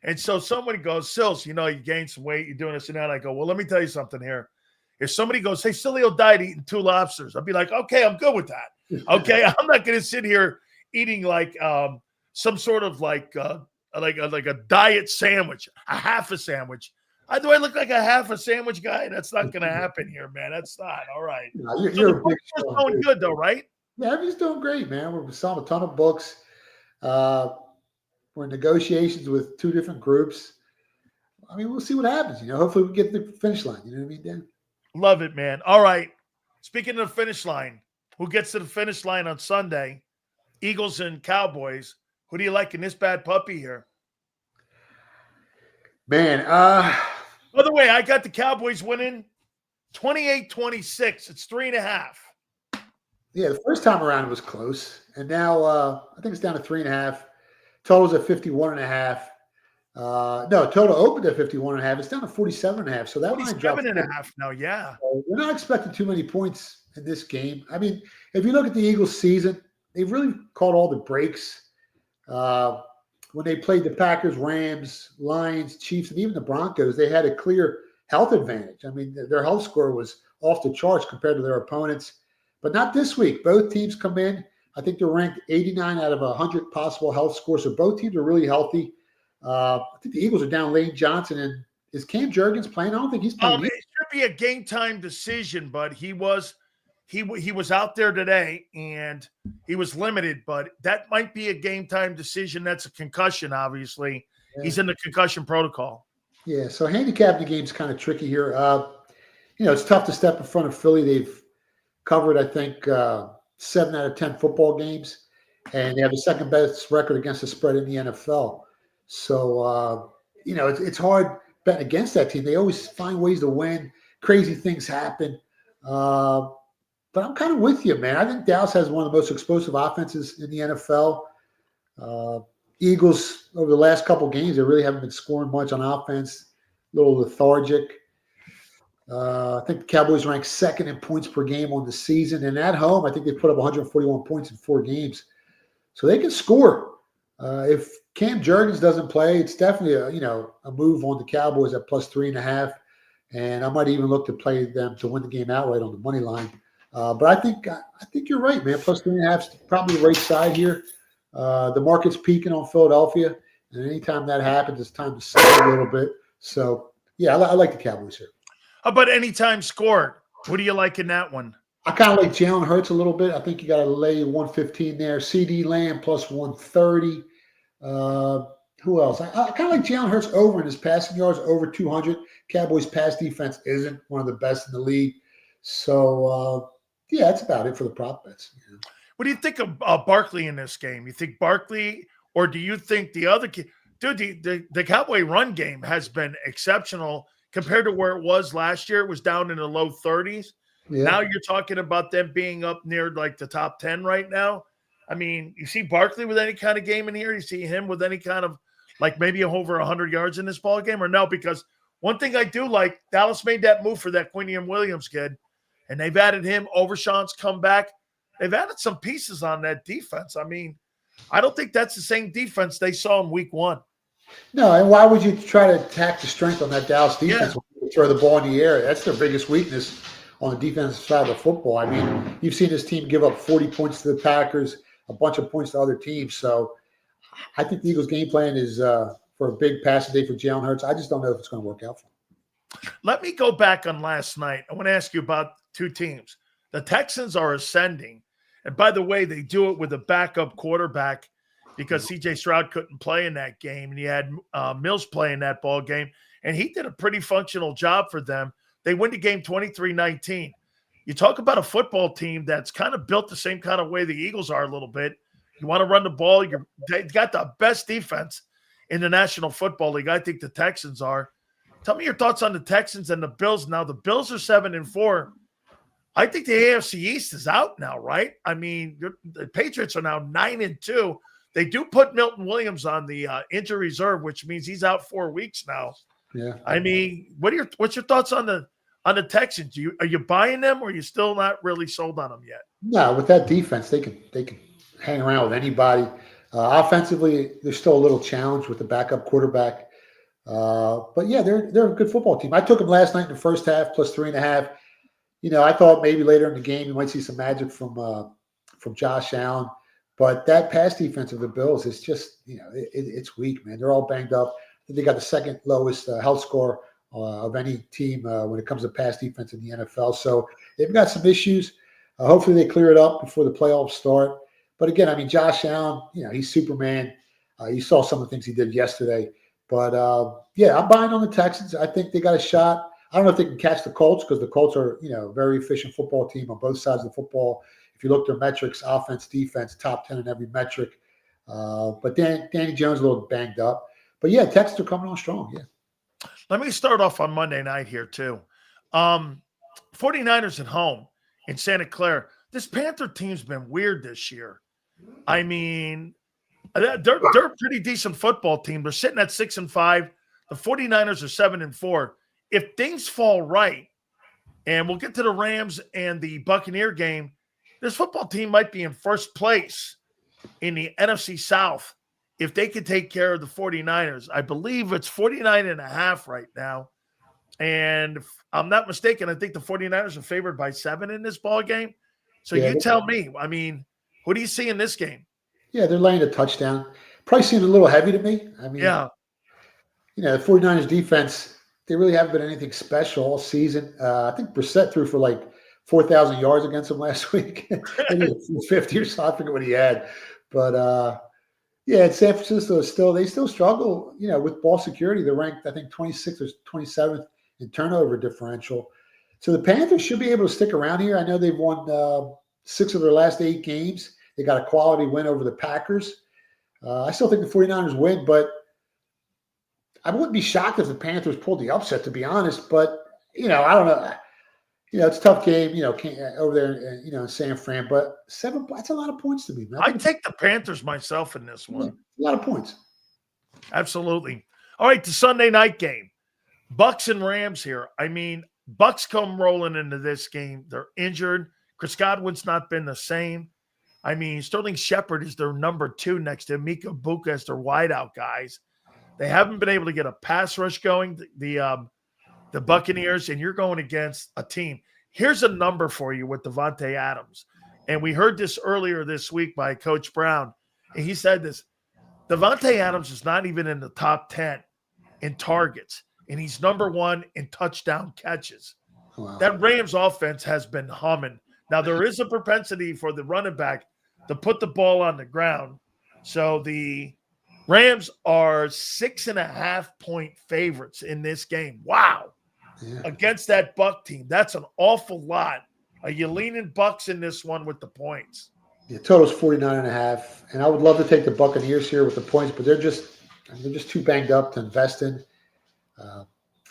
Speaker 1: And so somebody goes, Sills, you gained some weight, you're doing this and that. I go, well, let me tell you something here. If somebody goes, hey, Sileo died eating 2 lobsters, I'd be like, okay, I'm good with that. Okay, I'm not going to sit here eating like some sort of like a diet sandwich, a half a sandwich. Do I look like a half a sandwich guy? That's not going to happen here, man. That's not all right.
Speaker 12: No,
Speaker 1: So
Speaker 12: you're
Speaker 1: the
Speaker 12: a big
Speaker 1: book's going good though, right?
Speaker 12: Yeah, everything's doing great, man. We're selling a ton of books. We're in negotiations with 2 different groups. I mean, we'll see what happens. Hopefully we get to the finish line. You know what I mean, Dan?
Speaker 1: Love it, man. All right. Speaking of the finish line, who gets to the finish line on Sunday? Eagles and Cowboys. Who do you like in this bad puppy here?
Speaker 12: Man,
Speaker 1: by the way, I got the Cowboys winning 28-26. It's 3.5.
Speaker 12: Yeah, the first time around it was close. And now I think it's down to 3.5. Total's at 51.5. No, total opened at 51.5. It's down to 47.5. So that line dropped
Speaker 1: 47.5 now, yeah.
Speaker 12: We're not expecting too many points in this game. I mean, if you look at the Eagles season, they've really caught all the breaks. When they played the Packers, Rams, Lions, Chiefs, and even the Broncos, they had a clear health advantage. I mean, their health score was off the charts compared to their opponents. But not this week. Both teams come in. I think they're ranked 89 out of 100 possible health scores. So both teams are really healthy. I think the Eagles are down Lane Johnson. And is Cam Jurgens playing? I don't think he's playing.
Speaker 1: It should be a game time decision, but he was out there today and he was limited. But that might be a game time decision. That's a concussion, obviously. Yeah. He's in the concussion protocol.
Speaker 12: Yeah, so handicapping the game is kind of tricky here. It's tough to step in front of Philly. They've covered, I think, 7 out of 10 football games, and they have the second best record against the spread in the NFL. So, it's hard betting against that team. They always find ways to win. Crazy things happen. But I'm kind of with you, man. I think Dallas has one of the most explosive offenses in the NFL. Eagles, over the last couple games, they really haven't been scoring much on offense. A little lethargic. I think the Cowboys rank 2nd in points per game on the season. And at home, I think they put up 141 points in 4 games. So they can score. If Cam Jurgens doesn't play, it's definitely a move on the Cowboys at plus 3.5. And I might even look to play them to win the game outright on the money line. But I think you're right, man. Plus 3.5 is probably the right side here. The market's peaking on Philadelphia. And anytime that happens, it's time to sell a little bit. So, yeah, I like the Cowboys here.
Speaker 1: How about anytime scored? What do you like in that one?
Speaker 12: I kind of like Jalen Hurts a little bit. I think you got to lay 115 there. CD Lamb plus 130. Who else? I kind of like Jalen Hurts over in his passing yards, over 200. Cowboys pass defense isn't one of the best in the league. So, yeah, that's about it for the prop bets. Yeah.
Speaker 1: What do you think of Barkley in this game? You think Barkley, or do you think the other – dude, the Cowboy run game has been exceptional compared to where it was last year. It was down in the low 30s. Yeah. Now you're talking about them being up near like the top 10 right now. I mean, you see Barkley with any kind of game in here? You see him with any kind of like maybe over 100 yards in this ball game or no? Because one thing I do like, Dallas made that move for that Quinnen Williams kid, and they've added him. Overshawn's come back. They've added some pieces on that defense. I mean, I don't think that's the same defense they saw in week 1.
Speaker 12: No, and why would you try to attack the strength on that Dallas defense when you throw the ball in the air? That's their biggest weakness on the defensive side of the football. I mean, you've seen this team give up 40 points to the Packers, a bunch of points to other teams. So I think the Eagles' game plan is for a big passing day for Jalen Hurts. I just don't know if it's going to work out for him.
Speaker 1: Let me go back on last night. I want to ask you about 2 teams. The Texans are ascending. And by the way, they do it with a backup quarterback because C.J. Stroud couldn't play in that game. And he had Mills play in that ball game. And he did a pretty functional job for them. They win the game 23-19. You talk about a football team that's kind of built the same kind of way the Eagles are a little bit. You want to run the ball. They got the best defense in the National Football League. I think the Texans are. Tell me your thoughts on the Texans and the Bills. Now, the Bills are 7-4. I think the AFC East is out now, right? I mean, the Patriots are now 9-2. They do put Milton Williams on the injury reserve, which means he's out 4 weeks now.
Speaker 12: Yeah.
Speaker 1: I mean, what's your thoughts on the Texans? Are you buying them, or are you still not really sold on them yet?
Speaker 12: No, with that defense, they can hang around with anybody. Offensively, there's still a little challenge with the backup quarterback. But yeah, they're a good football team. I took them last night in the first half plus 3.5. I thought maybe later in the game you might see some magic from Josh Allen, but that pass defense of the Bills is just it's weak, man. They're all banged up. They got the second lowest health score of any team when it comes to pass defense in the NFL. So they've got some issues. Hopefully they clear it up before the playoffs start. But again, I mean, Josh Allen, he's Superman. You saw some of the things he did yesterday. But yeah, I'm buying on the Texans. I think they got a shot. I don't know if they can catch the Colts because the Colts are, a very efficient football team on both sides of the football. If you look at their metrics, offense, defense, top 10 in every metric. But Danny Jones a little banged up. But yeah, Texans are coming on strong. Yeah.
Speaker 1: Let me start off on Monday night here too. 49ers at home in Santa Clara. This Panther team's been weird this year. I mean, they're a pretty decent football team. They're sitting at 6-5. The 49ers are 7-4. If things fall right, and we'll get to the Rams and the Buccaneer game, this football team might be in first place in the NFC South if they could take care of the 49ers. I believe it's 49.5 right now. And if I'm not mistaken, I think the 49ers are favored by 7 in this ball game. So you tell me, I mean, what do you see in this game?
Speaker 12: Yeah, they're laying a touchdown. Probably seems a little heavy to me. I mean, the 49ers defense, they really haven't been anything special all season. I think Brissett threw for like 4,000 yards against them last week. 50 or so, I forget what he had. But yeah, San Francisco they still struggle, with ball security. They're ranked, I think, 26th or 27th in turnover differential. So the Panthers should be able to stick around here. I know they've won 6 of their last 8 games. They got a quality win over the Packers. I still think the 49ers win, but I wouldn't be shocked if the Panthers pulled the upset, to be honest. But, I don't know. It's a tough game, over there, in San Fran. But 7, that's a lot of points to me, man.
Speaker 1: I take the Panthers myself in this one.
Speaker 12: A lot of points.
Speaker 1: Absolutely. All right, the Sunday night game. Bucks and Rams here. I mean, Bucks come rolling into this game. They're injured. Chris Godwin's not been the same. I mean, Sterling Shepard is their number 2 next to Mika Buka as their wideout guys. They haven't been able to get a pass rush going, the Buccaneers, and you're going against a team. Here's a number for you with Davante Adams. And we heard this earlier this week by Coach Brown. And he said this, Davante Adams is not even in the top 10 in targets. And he's number 1 in touchdown catches.
Speaker 12: Wow.
Speaker 1: That Rams offense has been humming. Now, there is a propensity for the running back to put the ball on the ground. So the Rams are 6.5-point favorites in this game. Wow.
Speaker 12: Yeah.
Speaker 1: Against that Buck team. That's an awful lot. Are you leaning Bucks in this one with the points?
Speaker 12: The total's 49.5. And I would love to take the Buccaneers here with the points, but they're just too banged up to invest in.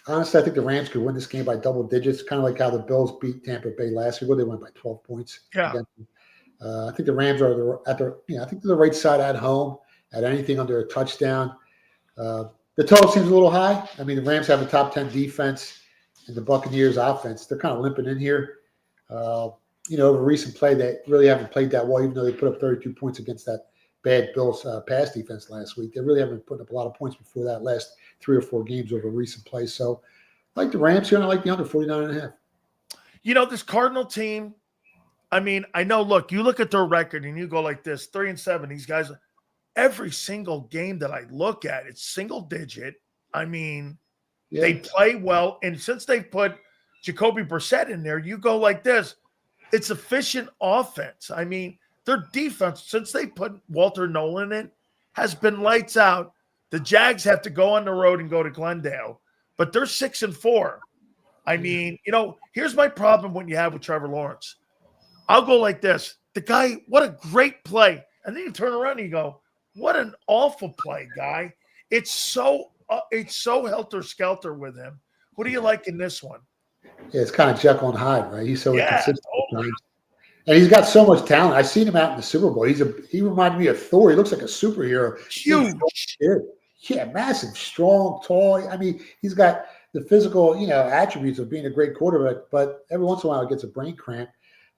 Speaker 12: Honestly, I think the Rams could win this game by double digits, kind of like how the Bills beat Tampa Bay last week. Well, they went by 12 points.
Speaker 1: Yeah.
Speaker 12: I think the Rams are I think they're the right side at home at anything under a touchdown. The total seems a little high. I mean, the Rams have a top 10 defense, and the Buccaneers offense, they're kind of limping in here. Over recent play, they really haven't played that well, even though they put up 32 points against that bad Bills pass defense last week. They really haven't put up a lot of points before that last 3 or 4 games over recent play. So I like the Rams here, and I like the under 49.5.
Speaker 1: This Cardinal team, I mean, I know, look, you look at their record and you go like this, 3-7. These guys, every single game that I look at, it's single digit. I mean, they play well. And since they put Jacoby Brissett in there, you go like this. It's efficient offense. I mean, their defense, since they put Walter Nolan in, has been lights out. The Jags have to go on the road and go to Glendale, but they're 6-4. I mean, here's my problem when you have with Trevor Lawrence. I'll go like this. The guy, what a great play. And then you turn around and you go, what an awful play, guy. It's so helter-skelter with him. What do you like in this one?
Speaker 12: Yeah, it's kind of Jekyll and Hyde, right? He's so inconsistent. Totally. And he's got so much talent. I've seen him out in the Super Bowl. He reminded me of Thor. He looks like a superhero.
Speaker 1: Huge.
Speaker 12: Yeah, massive, strong, tall. I mean, he's got the physical, attributes of being a great quarterback, but every once in a while he gets a brain cramp.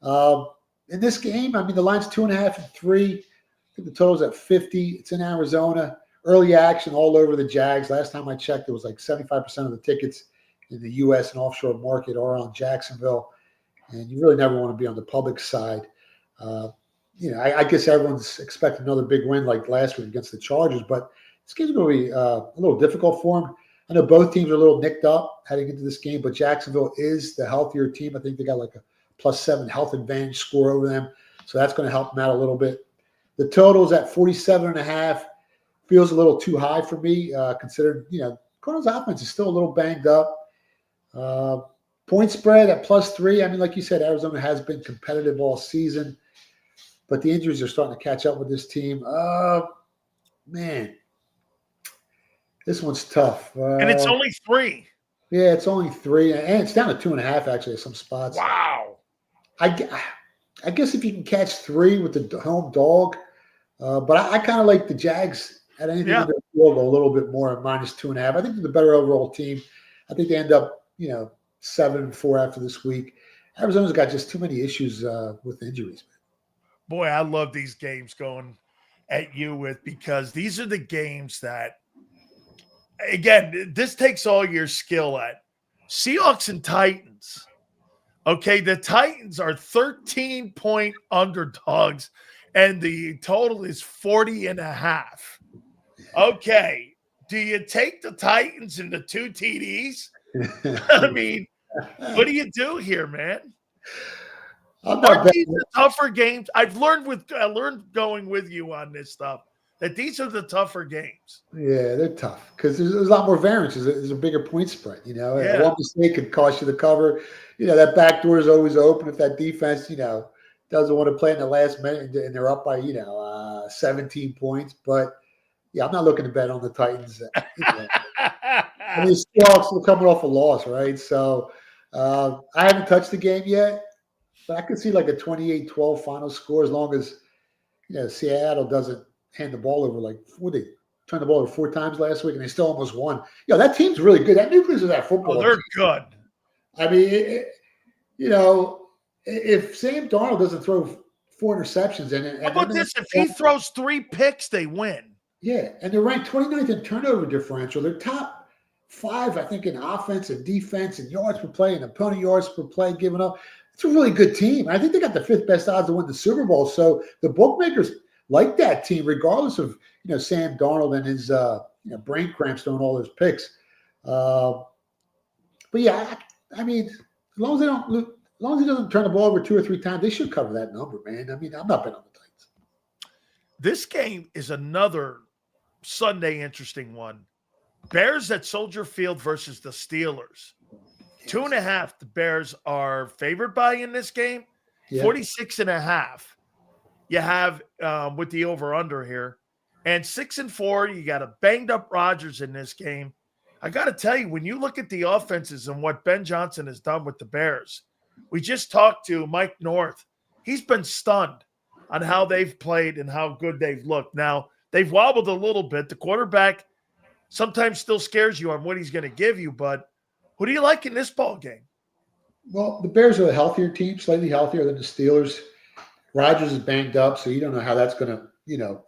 Speaker 12: In this game, I mean, the line's 2.5 and 3. I think the total's at 50. It's in Arizona. early action all over the Jags. Last time I checked, it was like 75% of the tickets in the U.S. and offshore market are on Jacksonville, and you really never want to be on the public side. I guess everyone's expecting another big win like last week against the Chargers, but this game's going to be a little difficult for them. I know both teams are a little nicked up heading into this game, but Jacksonville is the healthier team. I think they got like a +7 health advantage score over them, so that's going to help them out a little bit. The total's at 47.5. Feels a little too high for me, considering, Cardinals offense is still a little banged up. Point spread at +3. I mean, like you said, Arizona has been competitive all season, but the injuries are starting to catch up with this team. Man, this one's tough.
Speaker 1: And it's only 3.
Speaker 12: Yeah, it's only 3, and it's down to 2.5 actually at some spots.
Speaker 1: Wow.
Speaker 12: I guess if you can catch 3 with the home dog, but I kind of like the Jags at anything under the field goal a little bit more at -2.5. I think they're the better overall team. I think they end up, 7-4 after this week. Arizona's got just too many issues with injuries.
Speaker 1: Boy, I love these games going at you with, because these are the games that, again, this takes all your skill at. Seahawks and Titans. Okay, the Titans are 13-point underdogs, and the total is 40.5. Okay, do you take the Titans in the 2 TDs? I mean, what do you do here, man? Aren't these the tougher games? I learned going with you on this stuff that these are the tougher games.
Speaker 12: Yeah, they're tough because there's a lot more variances. There's a bigger point spread. One mistake could cost you the cover. That back door is always open if that defense, doesn't want to play in the last minute and they're up by, 17 points. But yeah, I'm not looking to bet on the Titans. I mean, Seahawks are coming off a loss, right? So I haven't touched the game yet, but I could see like a 28-12 final score as long as, Seattle doesn't hand the ball over. Like, they turned the ball over 4 times last week and they still almost won. That team's really good. That nucleus of that football.
Speaker 1: Oh, they're good.
Speaker 12: I mean, if Sam Darnold doesn't throw 4 interceptions in it.
Speaker 1: How about this? If he throws 3 picks, they win.
Speaker 12: Yeah, and they're ranked 29th in turnover differential. They're top 5, I think, in offense and defense and yards per play and opponent yards per play given up. It's a really good team. I think they got the 5th best odds to win the Super Bowl. So the bookmakers like that team, regardless of Sam Darnold and his brain cramps throwing all those picks. But yeah, I mean, as long as he doesn't turn the ball over 2 or 3 times, they should cover that number, man. I mean, I'm not betting on the Titans.
Speaker 1: This game is another Sunday interesting one. Bears at Soldier Field versus the Steelers. 2.5. The Bears are favored by in this game. 46.5. You have with the over-under here. And 6-4, you got a banged-up Rodgers in this game. I got to tell you, when you look at the offenses and what Ben Johnson has done with the Bears, we just talked to Mike North. He's been stunned on how they've played and how good they've looked. Now, they've wobbled a little bit. The quarterback sometimes still scares you on what he's going to give you, but who do you like in this ball game?
Speaker 12: Well, the Bears are a healthier team, slightly healthier than the Steelers. Rodgers is banged up, so you don't know how that's going to,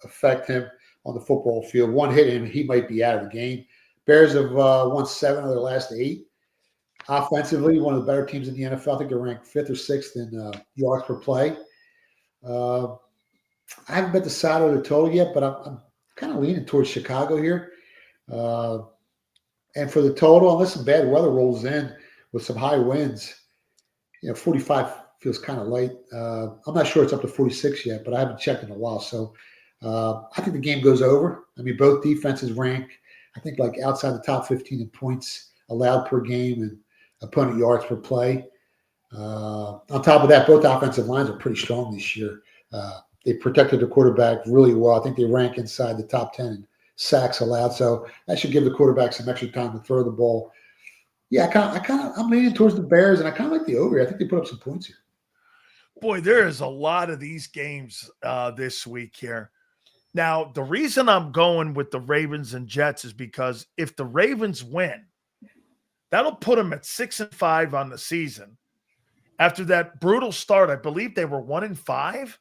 Speaker 12: affect him on the football field. One hit and he might be out of the game. Bears have won 7 of their last 8. Offensively, one of the better teams in the NFL. I think they're ranked 5th or 6th in yards per play. I haven't bet the side or the total yet, but I'm kind of leaning towards Chicago here. And for the total, unless some bad weather rolls in with some high winds, 45 feels kind of light. I'm not sure it's up to 46 yet, but I haven't checked in a while. So I think the game goes over. I mean, both defenses rank, I think, like outside the top 15 in points allowed per game and opponent yards per play. On top of that, both offensive lines are pretty strong this year. They protected the quarterback really well. I think they rank inside the top 10 in sacks allowed. So that should give the quarterback some extra time to throw the ball. Yeah, I'm leaning towards the Bears, and I kind of like the over. I think they put up some points here.
Speaker 1: Boy, there is a lot of these games this week here. Now, the reason I'm going with the Ravens and Jets is because if the Ravens win, that'll put them at 6-5 on the season. After that brutal start, I believe they were 1-5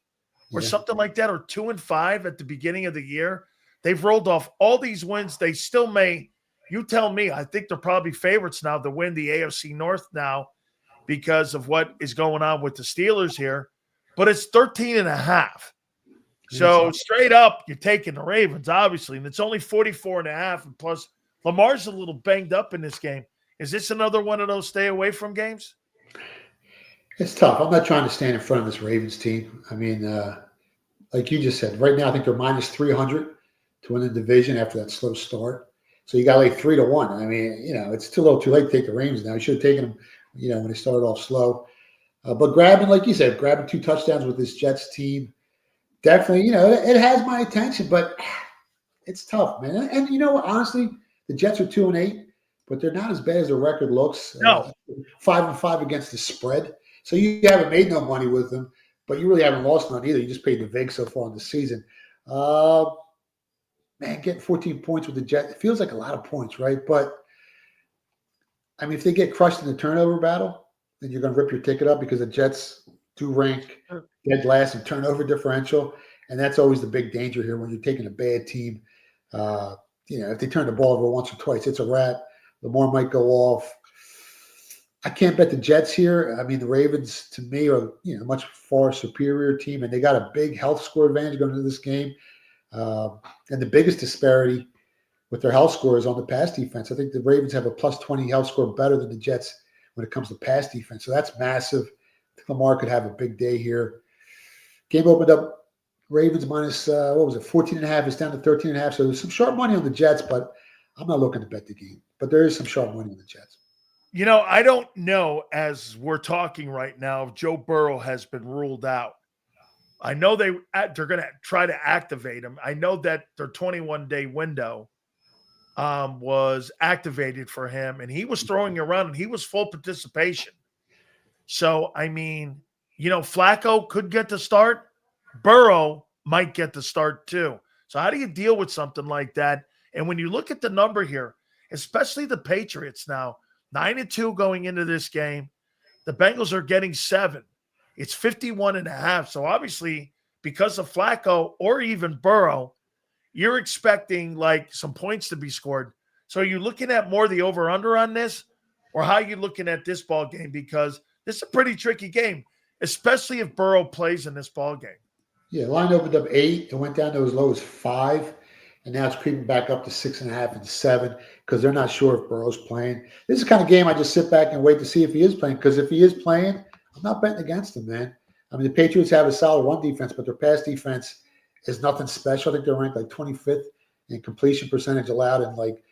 Speaker 1: or something like that, or 2-5 at the beginning of the year. They've rolled off all these wins. They still may, you tell me, I think they're probably favorites now to win the AFC North now because of what is going on with the Steelers here. But it's 13.5. So straight up, you're taking the Ravens, obviously, and it's only 44.5. And plus, Lamar's a little banged up in this game. Is this another one of those stay away from games?
Speaker 12: It's tough. I'm not trying to stand in front of this Ravens team. I mean, like you just said, right now I think they're minus 300 to win the division after that slow start. So you got like 3-1. I mean, it's too little too late to take the Ravens now. You should have taken them, when they started off slow. But grabbing, like you said, grabbing 2 touchdowns with this Jets team, definitely, it has my attention, but it's tough, man. And honestly, the Jets are 2-8, but they're not as bad as their record looks.
Speaker 1: No.
Speaker 12: 5-5 against the spread. So you haven't made no money with them, but you really haven't lost none either. You just paid the vig so far in the season. Man, getting 14 points with the Jets, it feels like a lot of points, right? But, I mean, if they get crushed in the turnover battle, then you're going to rip your ticket up because the Jets do rank dead last in turnover differential, and that's always the big danger here when you're taking a bad team. If they turn the ball over once or twice, it's a wrap. Lamar might go off. I can't bet the Jets here. I mean, the Ravens, to me, are a much far superior team, and they got a big health score advantage going into this game. And the biggest disparity with their health score is on the pass defense. I think the Ravens have a plus 20 health score better than the Jets when it comes to pass defense. So that's massive. I think Lamar could have a big day here. Game opened up Ravens minus, 14.5. It's down to 13.5. So there's some sharp money on the Jets, but I'm not looking to bet the game. But there is some sharp money on the Jets.
Speaker 1: I don't know, as we're talking right now, if Joe Burrow has been ruled out. I know they're going to try to activate him. I know that their 21-day window was activated for him, and he was throwing around, and he was full participation. So, I mean, Flacco could get the start. Burrow might get the start too. So how do you deal with something like that? And when you look at the number here, especially the Patriots now, 9-2 going into this game. The Bengals are getting 7. It's 51.5. So obviously, because of Flacco or even Burrow, you're expecting like some points to be scored. So are you looking at more the over-under on this, or how are you looking at this ball game? Because this is a pretty tricky game, especially if Burrow plays in this ball game.
Speaker 12: Yeah, line opened up 8. It went down to as low as 5. And now it's creeping back up to 6.5 and 7 because they're not sure if Burrow's playing. This is the kind of game I just sit back and wait to see if he is playing, because if he is playing, I'm not betting against him, man. I mean, the Patriots have a solid run defense, but their pass defense is nothing special. I think they're ranked like 25th in completion percentage allowed and like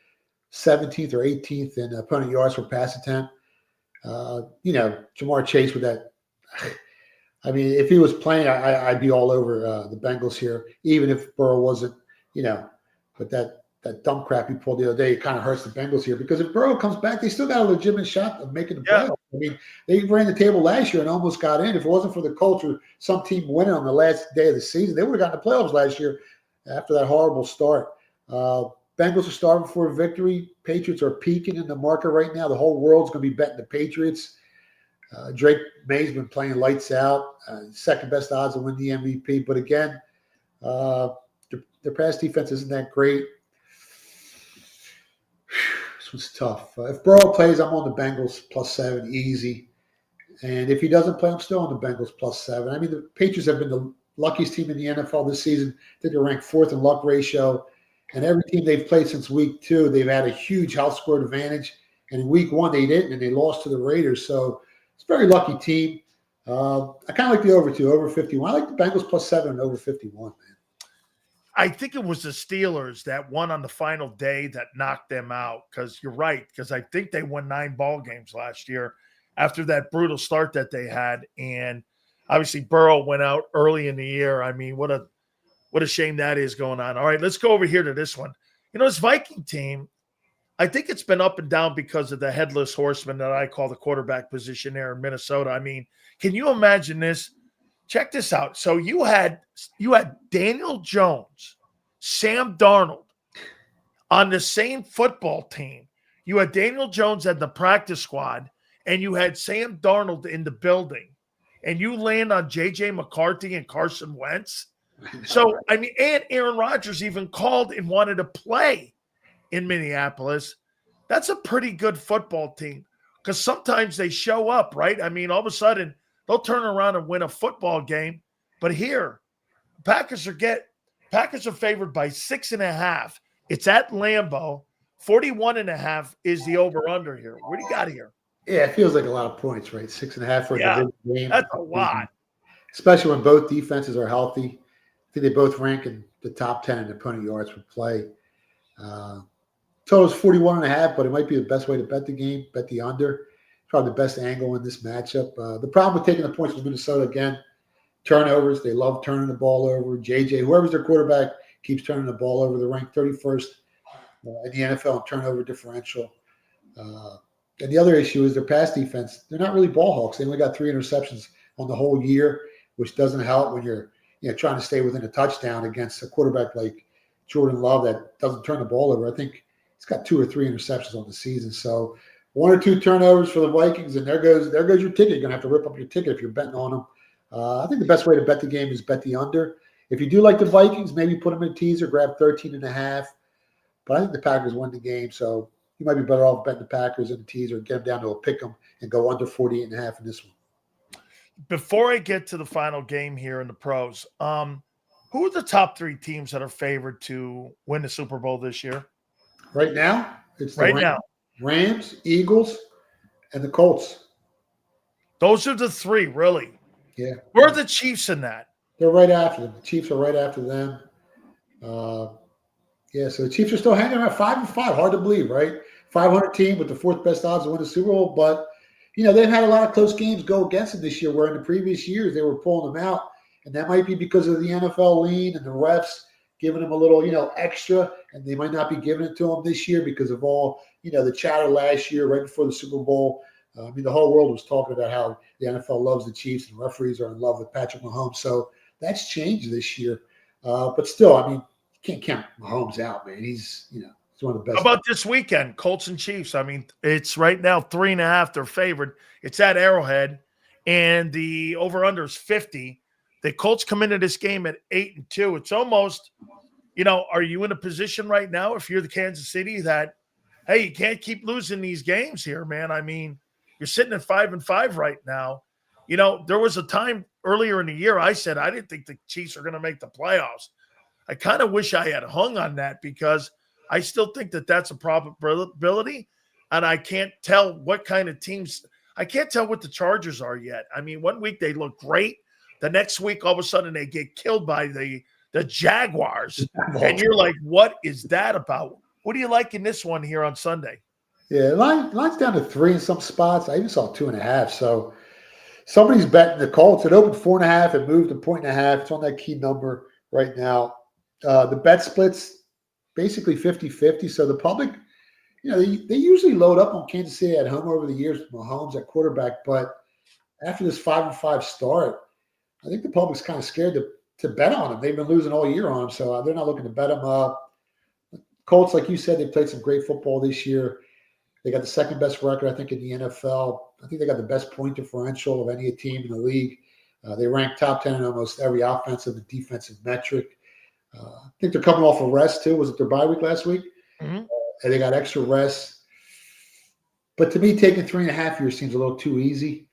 Speaker 12: 17th or 18th in opponent yards per pass attempt. Jamar Chase with that. I mean, if he was playing, I'd be all over the Bengals here, even if Burrow wasn't, but that dumb crap he pulled the other day, it kind of hurts the Bengals here, because if Burrow comes back, they still got a legitimate shot of making the playoffs. I mean, they ran the table last year and almost got in. If it wasn't for the culture, some team winning on the last day of the season, they would have gotten the playoffs last year after that horrible start. Bengals are starving for a victory. Patriots are peaking in the market right now. The whole world's going to be betting the Patriots. Drake May's been playing lights out. Second best odds to win the MVP. But again, their pass defense isn't that great. This one's tough. If Burrow plays, I'm on the Bengals plus 7, easy. And if he doesn't play, I'm still on the Bengals plus 7. I mean, the Patriots have been the luckiest team in the NFL this season. I think they're ranked 4th in luck ratio. And every team they've played since week 2, they've had a huge health score advantage. And in week 1, they didn't, and they lost to the Raiders. So it's a very lucky team. I kind of like the over 2, over 51. I like the Bengals plus 7 and over 51, man.
Speaker 1: I think it was the Steelers that won on the final day that knocked them out, because you're right, because I think they won 9 ball games last year after that brutal start that they had. And obviously Burrow went out early in the year. I mean, what a shame that is going on. All right, let's go over here to this one. This Viking team, I think it's been up and down because of the headless horseman that I call the quarterback position there in Minnesota. I mean, can you imagine this? Check this out. So you had Daniel Jones, Sam Darnold on the same football team. You had Daniel Jones at the practice squad, and you had Sam Darnold in the building. And you land on J.J. McCarthy and Carson Wentz. So, I mean, and Aaron Rodgers even called and wanted to play in Minneapolis. That's a pretty good football team because sometimes they show up, right? I mean, all of a sudden they'll turn around and win a football game. But here, Packers are favored by 6.5. It's at Lambeau. 41.5 is the over-under here. What do you got here?
Speaker 12: Yeah, it feels like a lot of points, right? 6.5 for a division game.
Speaker 1: That's a lot.
Speaker 12: Especially when both defenses are healthy. I think they both rank in the top 10 in opponent yards per play. Total is 41.5, but it might be the best way to bet the game, bet the under. Probably the best angle in this matchup. The problem with taking the points with Minnesota, again, turnovers. They love turning the ball over. JJ, whoever's their quarterback, keeps turning the ball over. They're ranked 31st in the NFL in turnover differential. And the other issue is their pass defense. They're not really ball hawks. They only got 3 interceptions on the whole year, which doesn't help when you're trying to stay within a touchdown against a quarterback like Jordan Love that doesn't turn the ball over. I think he's got 2 or 3 interceptions on the season. So 1 or 2 turnovers for the Vikings, and there goes your ticket. You're going to have to rip up your ticket if you're betting on them. I think the best way to bet the game is bet the under. If you do like the Vikings, maybe put them in a teaser, grab 13.5. But I think the Packers win the game, so you might be better off betting the Packers in the teaser, get them down to a pick 'em, and go under 48.5 in this one.
Speaker 1: Before I get to the final game here in the pros, who are the top 3 teams that are favored to win the Super Bowl this year?
Speaker 12: Right now, it's the Rams, Eagles, and the Colts.
Speaker 1: Those are the 3, really.
Speaker 12: Yeah.
Speaker 1: Where are the Chiefs in that?
Speaker 12: They're right after them. The Chiefs are right after them. So the Chiefs are still hanging around 5-5. Hard to believe, right? 500 team with the 4th best odds to win the Super Bowl. But, they've had a lot of close games go against them this year, where in the previous years they were pulling them out. And that might be because of the NFL lean and the refs giving them a little, extra. And they might not be giving it to them this year because of all, the chatter last year right before the Super Bowl. The whole world was talking about how the NFL loves the Chiefs and referees are in love with Patrick Mahomes. So that's changed this year. But still, you can't count Mahomes out, man. He's one of the best.
Speaker 1: How about this weekend, Colts and Chiefs? It's right now 3.5. They're favored. It's at Arrowhead, and the over-under is 50. The Colts come into this game at 8-2. It's almost, are you in a position right now, if you're the Kansas City, that, hey, you can't keep losing these games here, man? You're sitting at 5-5 right now. There was a time earlier in the year I said I didn't think the Chiefs are going to make the playoffs. I kind of wish I had hung on that because I still think that that's a probability, and I can't tell what kind of teams. I can't tell what the Chargers are yet. 1 week they look great. The next week, all of a sudden, they get killed by the Jaguars, and you're like, what is that about? What do you like in this one here on Sunday?
Speaker 12: Yeah, line's down to 3 in some spots. I even saw 2.5. So somebody's betting the Colts. It opened 4.5. It moved to 1.5. It's on that key number right now. The bet splits basically 50-50. So the public, they usually load up on Kansas City at home over the years with Mahomes at quarterback. But after this 5-5 start, I think the public's kind of scared to bet on them. They've been losing all year on them, so they're not looking to bet them up. Colts, like you said, they played some great football this year. They got the 2nd best record, I think, in the NFL. I think they got the best point differential of any team in the league. They rank top 10 in almost every offensive and defensive metric. I think they're coming off a rest, too. Was it their bye week last week?
Speaker 1: Mm-hmm.
Speaker 12: And they got extra rest. But to me, taking 3.5 here seems a little too easy.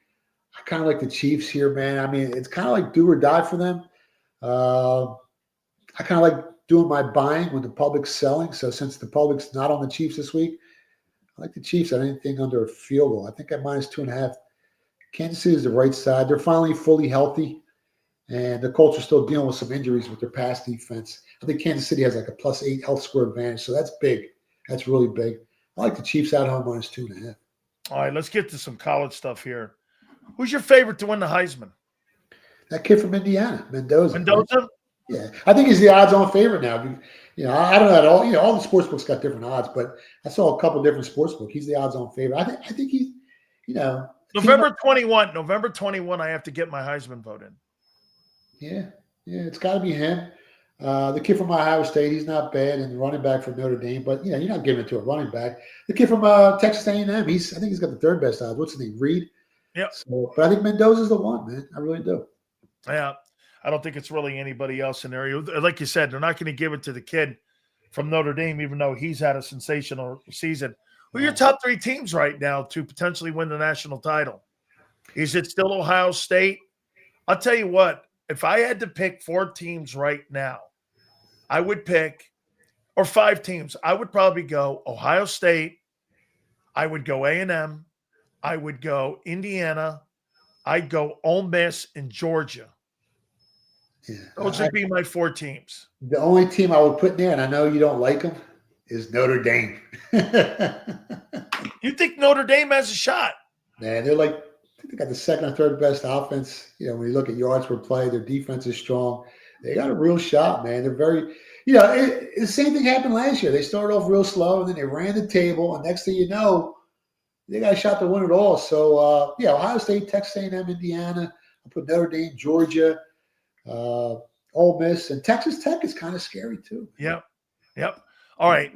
Speaker 12: I kind of like the Chiefs here, man. It's kind of like do or die for them. I kind of like doing my buying when the public's selling. So since the public's not on the Chiefs this week, I like the Chiefs at anything under a field goal. I think at -2.5. Kansas City is the right side. They're finally fully healthy. And the Colts are still dealing with some injuries with their pass defense. I think Kansas City has like a +8 health score advantage. So that's big. That's really big. I like the Chiefs at home -2.5.
Speaker 1: All right, let's get to some college stuff here. Who's your favorite to win the Heisman?
Speaker 12: That kid from Indiana, Mendoza.
Speaker 1: Mendoza?
Speaker 12: Yeah. I think he's the odds-on favorite now. I don't know at all. All the sports books got different odds, but I saw a couple different sports books. He's the odds-on favorite. I think he's,
Speaker 1: November 21, I have to get my Heisman vote in.
Speaker 12: Yeah, it's got to be him. The kid from Ohio State, he's not bad, and the running back from Notre Dame, but you're not giving it to a running back. The kid from Texas A&M, I think he's got the 3rd best odds. What's his name? Reed.
Speaker 1: Yeah.
Speaker 12: So, but I think Mendoza's the one, man. I really do.
Speaker 1: Yeah. I don't think it's really anybody else in there. Like you said, they're not going to give it to the kid from Notre Dame, even though he's had a sensational season. Who are your top 3 teams right now to potentially win the national title? Is it still Ohio State? I'll tell you what, if I had to pick 4 teams right now, I would pick, or 5 teams, I would probably go Ohio State, I would go A&M, I would go Indiana, I'd go Ole Miss and Georgia.
Speaker 12: Yeah.
Speaker 1: Those would be my 4 teams.
Speaker 12: The only team I would put in there, and I know you don't like them, is Notre Dame.
Speaker 1: You think Notre Dame has a shot?
Speaker 12: Man, they're like, I think they got the second or third best offense. You know, when you look at yards per play, their defense is strong. They got a real shot, man. They're very, you know, the same thing happened last year. They started off real slow, and then they ran the table, and next thing you know, they got a shot to win it all. So, yeah, Ohio State, Texas A&M, Indiana. I put Notre Dame, Georgia, Ole Miss, and Texas Tech is kind of scary too.
Speaker 1: Yep. All right.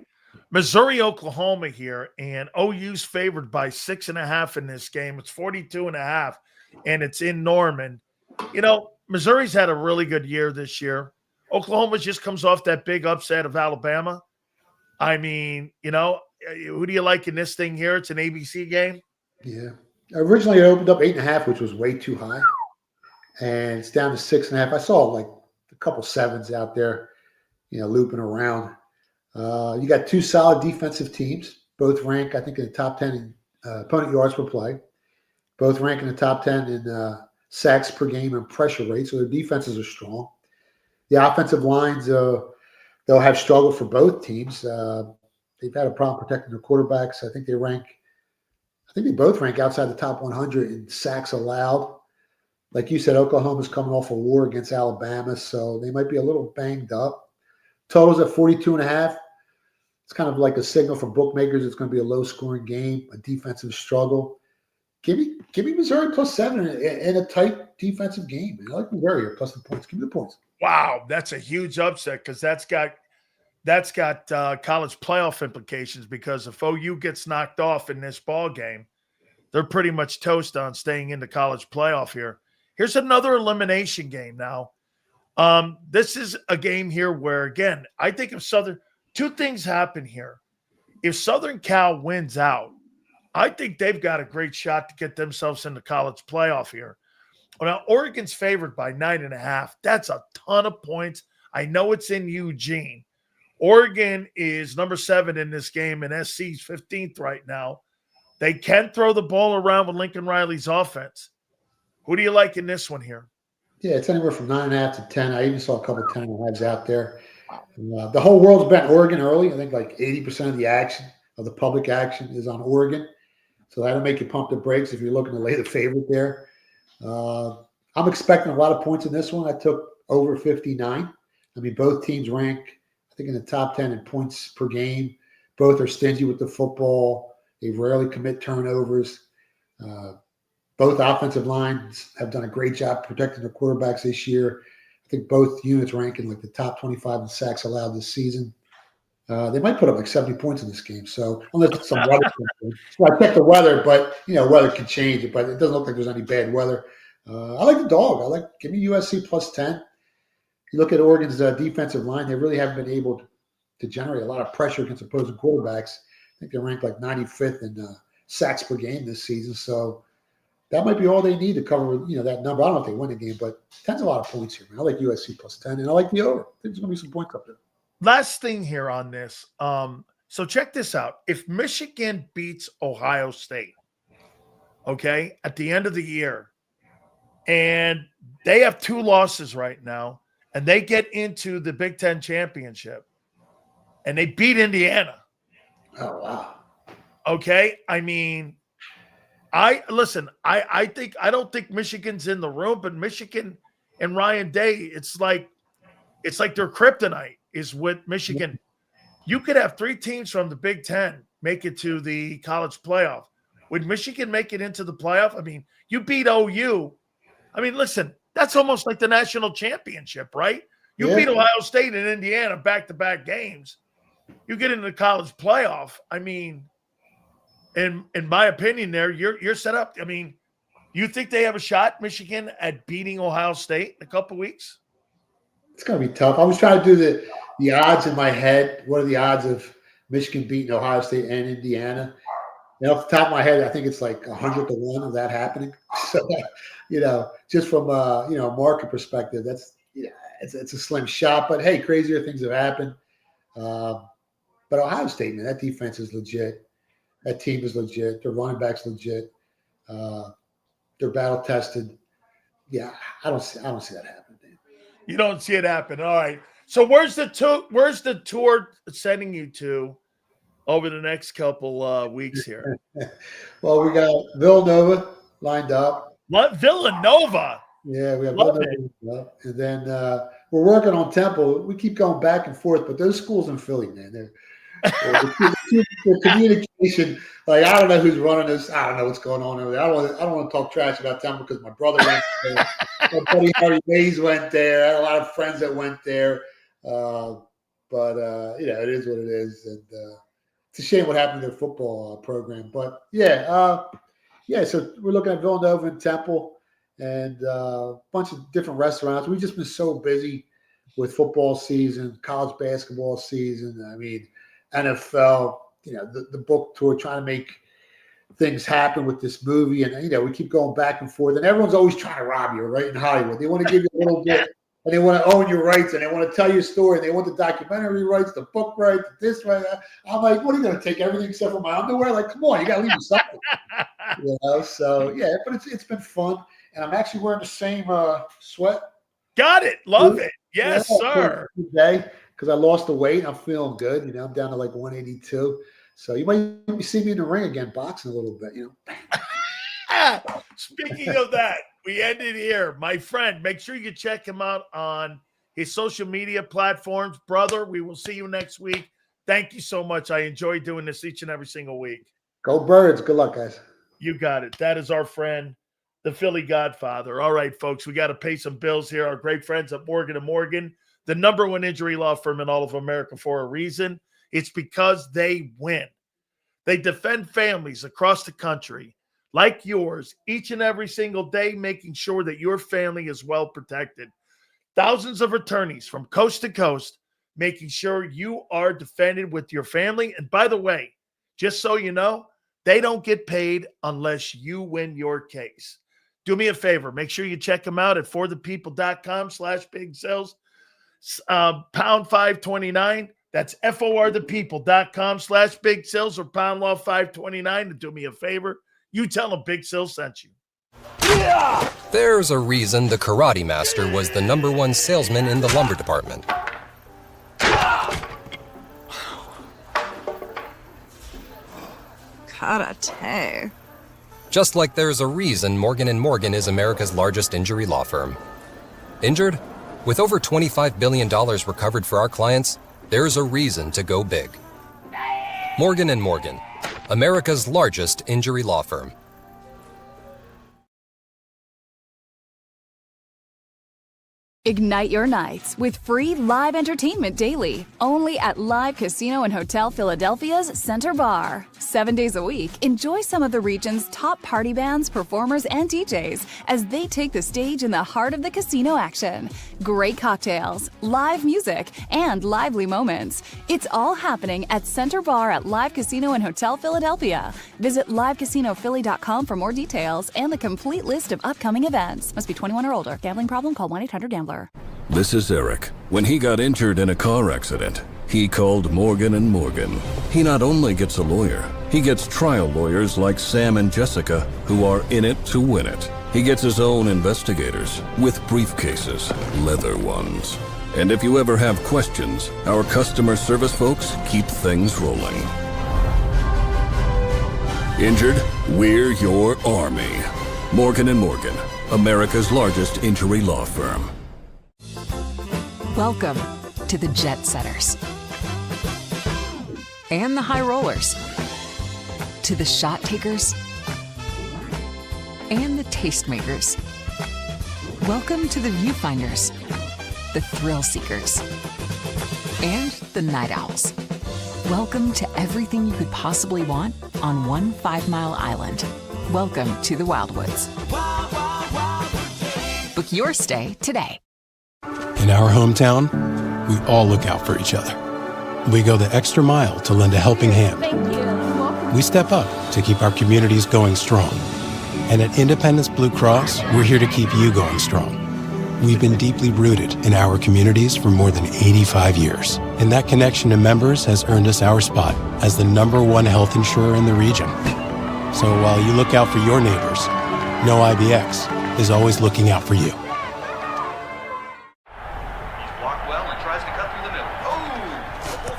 Speaker 1: Missouri, Oklahoma here, and OU's favored by 6.5 in this game. It's 42.5, and it's in Norman. You know, Missouri's had a really good year this year. Oklahoma just comes off that big upset of Alabama. I mean, you know, who do you like in this thing here? It's an ABC game.
Speaker 12: Yeah. Originally, it opened up 8.5, which was way too high, and it's down to 6.5. I saw like a couple 7s out there, you know, looping around. You got 2 solid defensive teams, both rank, I think, in the top 10 in opponent yards per play. Both rank in the top 10 in sacks per game and pressure rate, so their defenses are strong. The offensive lines, they'll have struggled for both teams. They've had a problem protecting their quarterbacks. I think they both rank outside the top 100 in sacks allowed. Like you said, Oklahoma's coming off a war against Alabama, so they might be a little banged up. Totals at 42.5. It's kind of like a signal for bookmakers. It's going to be a low-scoring game, a defensive struggle. Give me Missouri +7 in a tight defensive game. I like Missouri here plus the points. Give me the points.
Speaker 1: Wow, that's a huge upset because that's got college playoff implications. Because if OU gets knocked off in this ball game, they're pretty much toast on staying in the college playoff here. Here's another elimination game now. This is a game here where, again, I think if Southern – 2 things happen here. If Southern Cal wins out, I think they've got a great shot to get themselves in the college playoff here. Well, now, Oregon's favored by 9.5. That's a ton of points. I know it's in Eugene. Oregon is number 7 in this game, and SC's 15th right now. They can throw the ball around with Lincoln Riley's offense. Who do you like in this one here?
Speaker 12: Yeah, it's anywhere from 9.5 to 10. I even saw a couple of 10.5s out there. The whole world's bet Oregon early. I think like 80% of the action, of the public action, is on Oregon. So that'll make you pump the brakes if you're looking to lay the favorite there. I'm expecting a lot of points in this one. I took over 59. I mean, both teams rank, I think, in the top 10 in points per game. Both are stingy with the football. They rarely commit turnovers. Both offensive lines have done a great job protecting their quarterbacks this year. I think both units rank in like the top 25 in sacks allowed this season. They might put up like 70 points in this game. So unless it's some weather. So I checked the weather, but weather can change it. But it doesn't look like there's any bad weather. I like the dog. Give me USC +10. You look at Oregon's defensive line; they really haven't been able to generate a lot of pressure against opposing quarterbacks. I think they're ranked like 95th in sacks per game this season. So that might be all they need to cover, that number. I don't know if they win the game, but 10's a lot of points here, man. I like USC +10, and I like the over. I think there's going to be some points up there.
Speaker 1: Last thing here on this. So check this out. If Michigan beats Ohio State, okay, at the end of the year, and they have 2 losses right now, and they get into the Big Ten championship, and they beat Indiana.
Speaker 12: Oh, wow.
Speaker 1: Okay, I mean, I don't think Michigan's in the room, but Michigan and Ryan Day, it's like their kryptonite is with Michigan. You could have 3 teams from the Big Ten make it to the college playoff. Would Michigan make it into the playoff? I mean, you beat OU. I mean, listen, that's almost like the national championship, right? You beat Ohio State and Indiana back-to-back games. You get into the college playoff. I mean, in my opinion there, you're set up. I mean, You think they have a shot, Michigan, at beating Ohio State in a couple weeks?
Speaker 12: It's going to be tough. I was trying to do the odds in my head. What are the odds of Michigan beating Ohio State and Indiana? And off the top of my head, I think it's like 100 to 1 of that happening. So, just from a market perspective, that's it's a slim shot. But hey, crazier things have happened. But Ohio State, man, that defense is legit. That team is legit. Their running back's legit. They're battle tested. Yeah, I don't see that happening, Dan.
Speaker 1: You don't see it happen. All right. So where's the tour sending you to over the next couple weeks here?
Speaker 12: Well, we got Villanova lined up.
Speaker 1: What? Villanova?
Speaker 12: Yeah, we have Villanova lined up. And then we're working on Temple. We keep going back and forth, but those schools in Philly, man, they're communication. Like, I don't know who's running this. I don't know what's going on over there. I don't want to talk trash about Temple because my brother went there. My buddy Harry Mays went there. I had a lot of friends that went there. But it is what it is. And it's a shame what happened to their football program. But so we're looking at Villanova and Temple and a bunch of different restaurants. We've just been so busy with football season, college basketball season. I mean, NFL, the book tour, trying to make things happen with this movie. And, we keep going back and forth. And everyone's always trying to rob you, right, in Hollywood. They want to give you a little bit. And they want to own your rights, and they want to tell you a story. They want the documentary rights, the book rights, this right. I'm like, what are you going to take everything except for my underwear? Like, come on, you got to leave me something. So but it's been fun, and I'm actually wearing the same sweat.
Speaker 1: Got it, love it, yes, sir.
Speaker 12: Today, because I lost the weight, I'm feeling good. I'm down to like 182. So you might see me in the ring again, boxing a little bit.
Speaker 1: Speaking of that. We ended here. My friend, make sure you check him out on his social media platforms. Brother, we will see you next week. Thank you so much. I enjoy doing this each and every single week.
Speaker 12: Go Birds. Good luck, guys.
Speaker 1: You got it. That is our friend, the Philly Godfather. All right, folks, we got to pay some bills here. Our great friends at Morgan & Morgan, the #1 injury law firm in all of America for a reason. It's because they win. They defend families across the country like yours, each and every single day, making sure that your family is well protected. Thousands of attorneys from coast to coast, making sure you are defended with your family. And by the way, just so you know, they don't get paid unless you win your case. Do me a favor. Make sure you check them out at forthepeople.com/big sales, pound 529. That's forthepeople.com/big sales or pound law 529. And do me a favor. You tell them Big Sil sent you.
Speaker 4: Yeah! There's a reason the Karate Master was the #1 salesman in the lumber department.
Speaker 5: Karate.
Speaker 4: Just like there's a reason Morgan & Morgan is America's largest injury law firm. Injured? With over $25 billion recovered for our clients, there's a reason to go big. Morgan & Morgan, America's largest injury law firm.
Speaker 7: Ignite your nights with free live entertainment daily, only at Live Casino and Hotel Philadelphia's Center Bar. 7 days a week, enjoy some of the region's top party bands, performers, and DJs as they take the stage in the heart of the casino action. Great cocktails, live music, and lively moments. It's all happening at Center Bar at Live Casino and Hotel Philadelphia. Visit livecasinophilly.com for more details and the complete list of upcoming events. Must be 21 or older. Gambling problem? Call 1-800-GAMBLER.
Speaker 8: This is Eric. When he got injured in a car accident, he called Morgan & Morgan. He not only gets a lawyer, he gets trial lawyers like Sam and Jessica who are in it to win it. He gets his own investigators with briefcases, leather ones. And if you ever have questions, our customer service folks keep things rolling. Injured? We're your army. Morgan & Morgan, America's largest injury law firm.
Speaker 9: Welcome to the Jet Setters and the High Rollers, to the Shot Takers and the Tastemakers. Welcome to the Viewfinders, the Thrill Seekers, and the Night Owls. Welcome to everything you could possibly want on one 5-mile island. Welcome to the Wildwoods. Book your stay today.
Speaker 10: In our hometown, we all look out for each other. We go the extra mile to lend a helping hand. We step up to keep our communities going strong. And at Independence Blue Cross, we're here to keep you going strong. We've been deeply rooted in our communities for more than 85 years. And that connection to members has earned us our spot as the #1 health insurer in the region. So while you look out for your neighbors, know IBX is always looking out for you.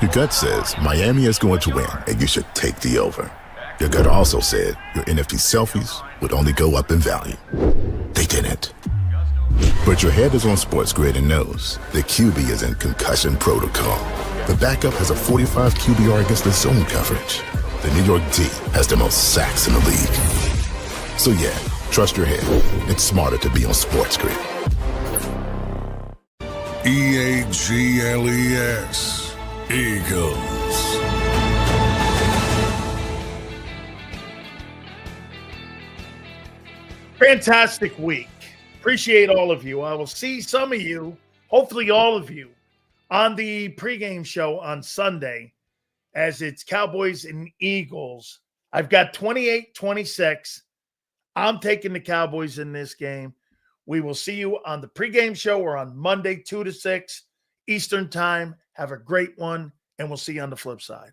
Speaker 11: Your gut says Miami is going to win, and you should take the over. Your gut also said your NFT selfies would only go up in value. They didn't. But your head is on Sports Grid and knows the QB is in concussion protocol. The backup has a 45 QBR against the zone coverage. The New York D has the most sacks in the league. So yeah, trust your head. It's smarter to be on Sports Grid.
Speaker 8: EAGLES. Eagles.
Speaker 1: Fantastic week. Appreciate all of you. I will see some of you, hopefully all of you, on the pregame show on Sunday as it's Cowboys and Eagles. I've got 28-26. I'm taking the Cowboys in this game. We will see you on the pregame show or on Monday, 2 to 6 Eastern time. Have a great one, and we'll see you on the flip side.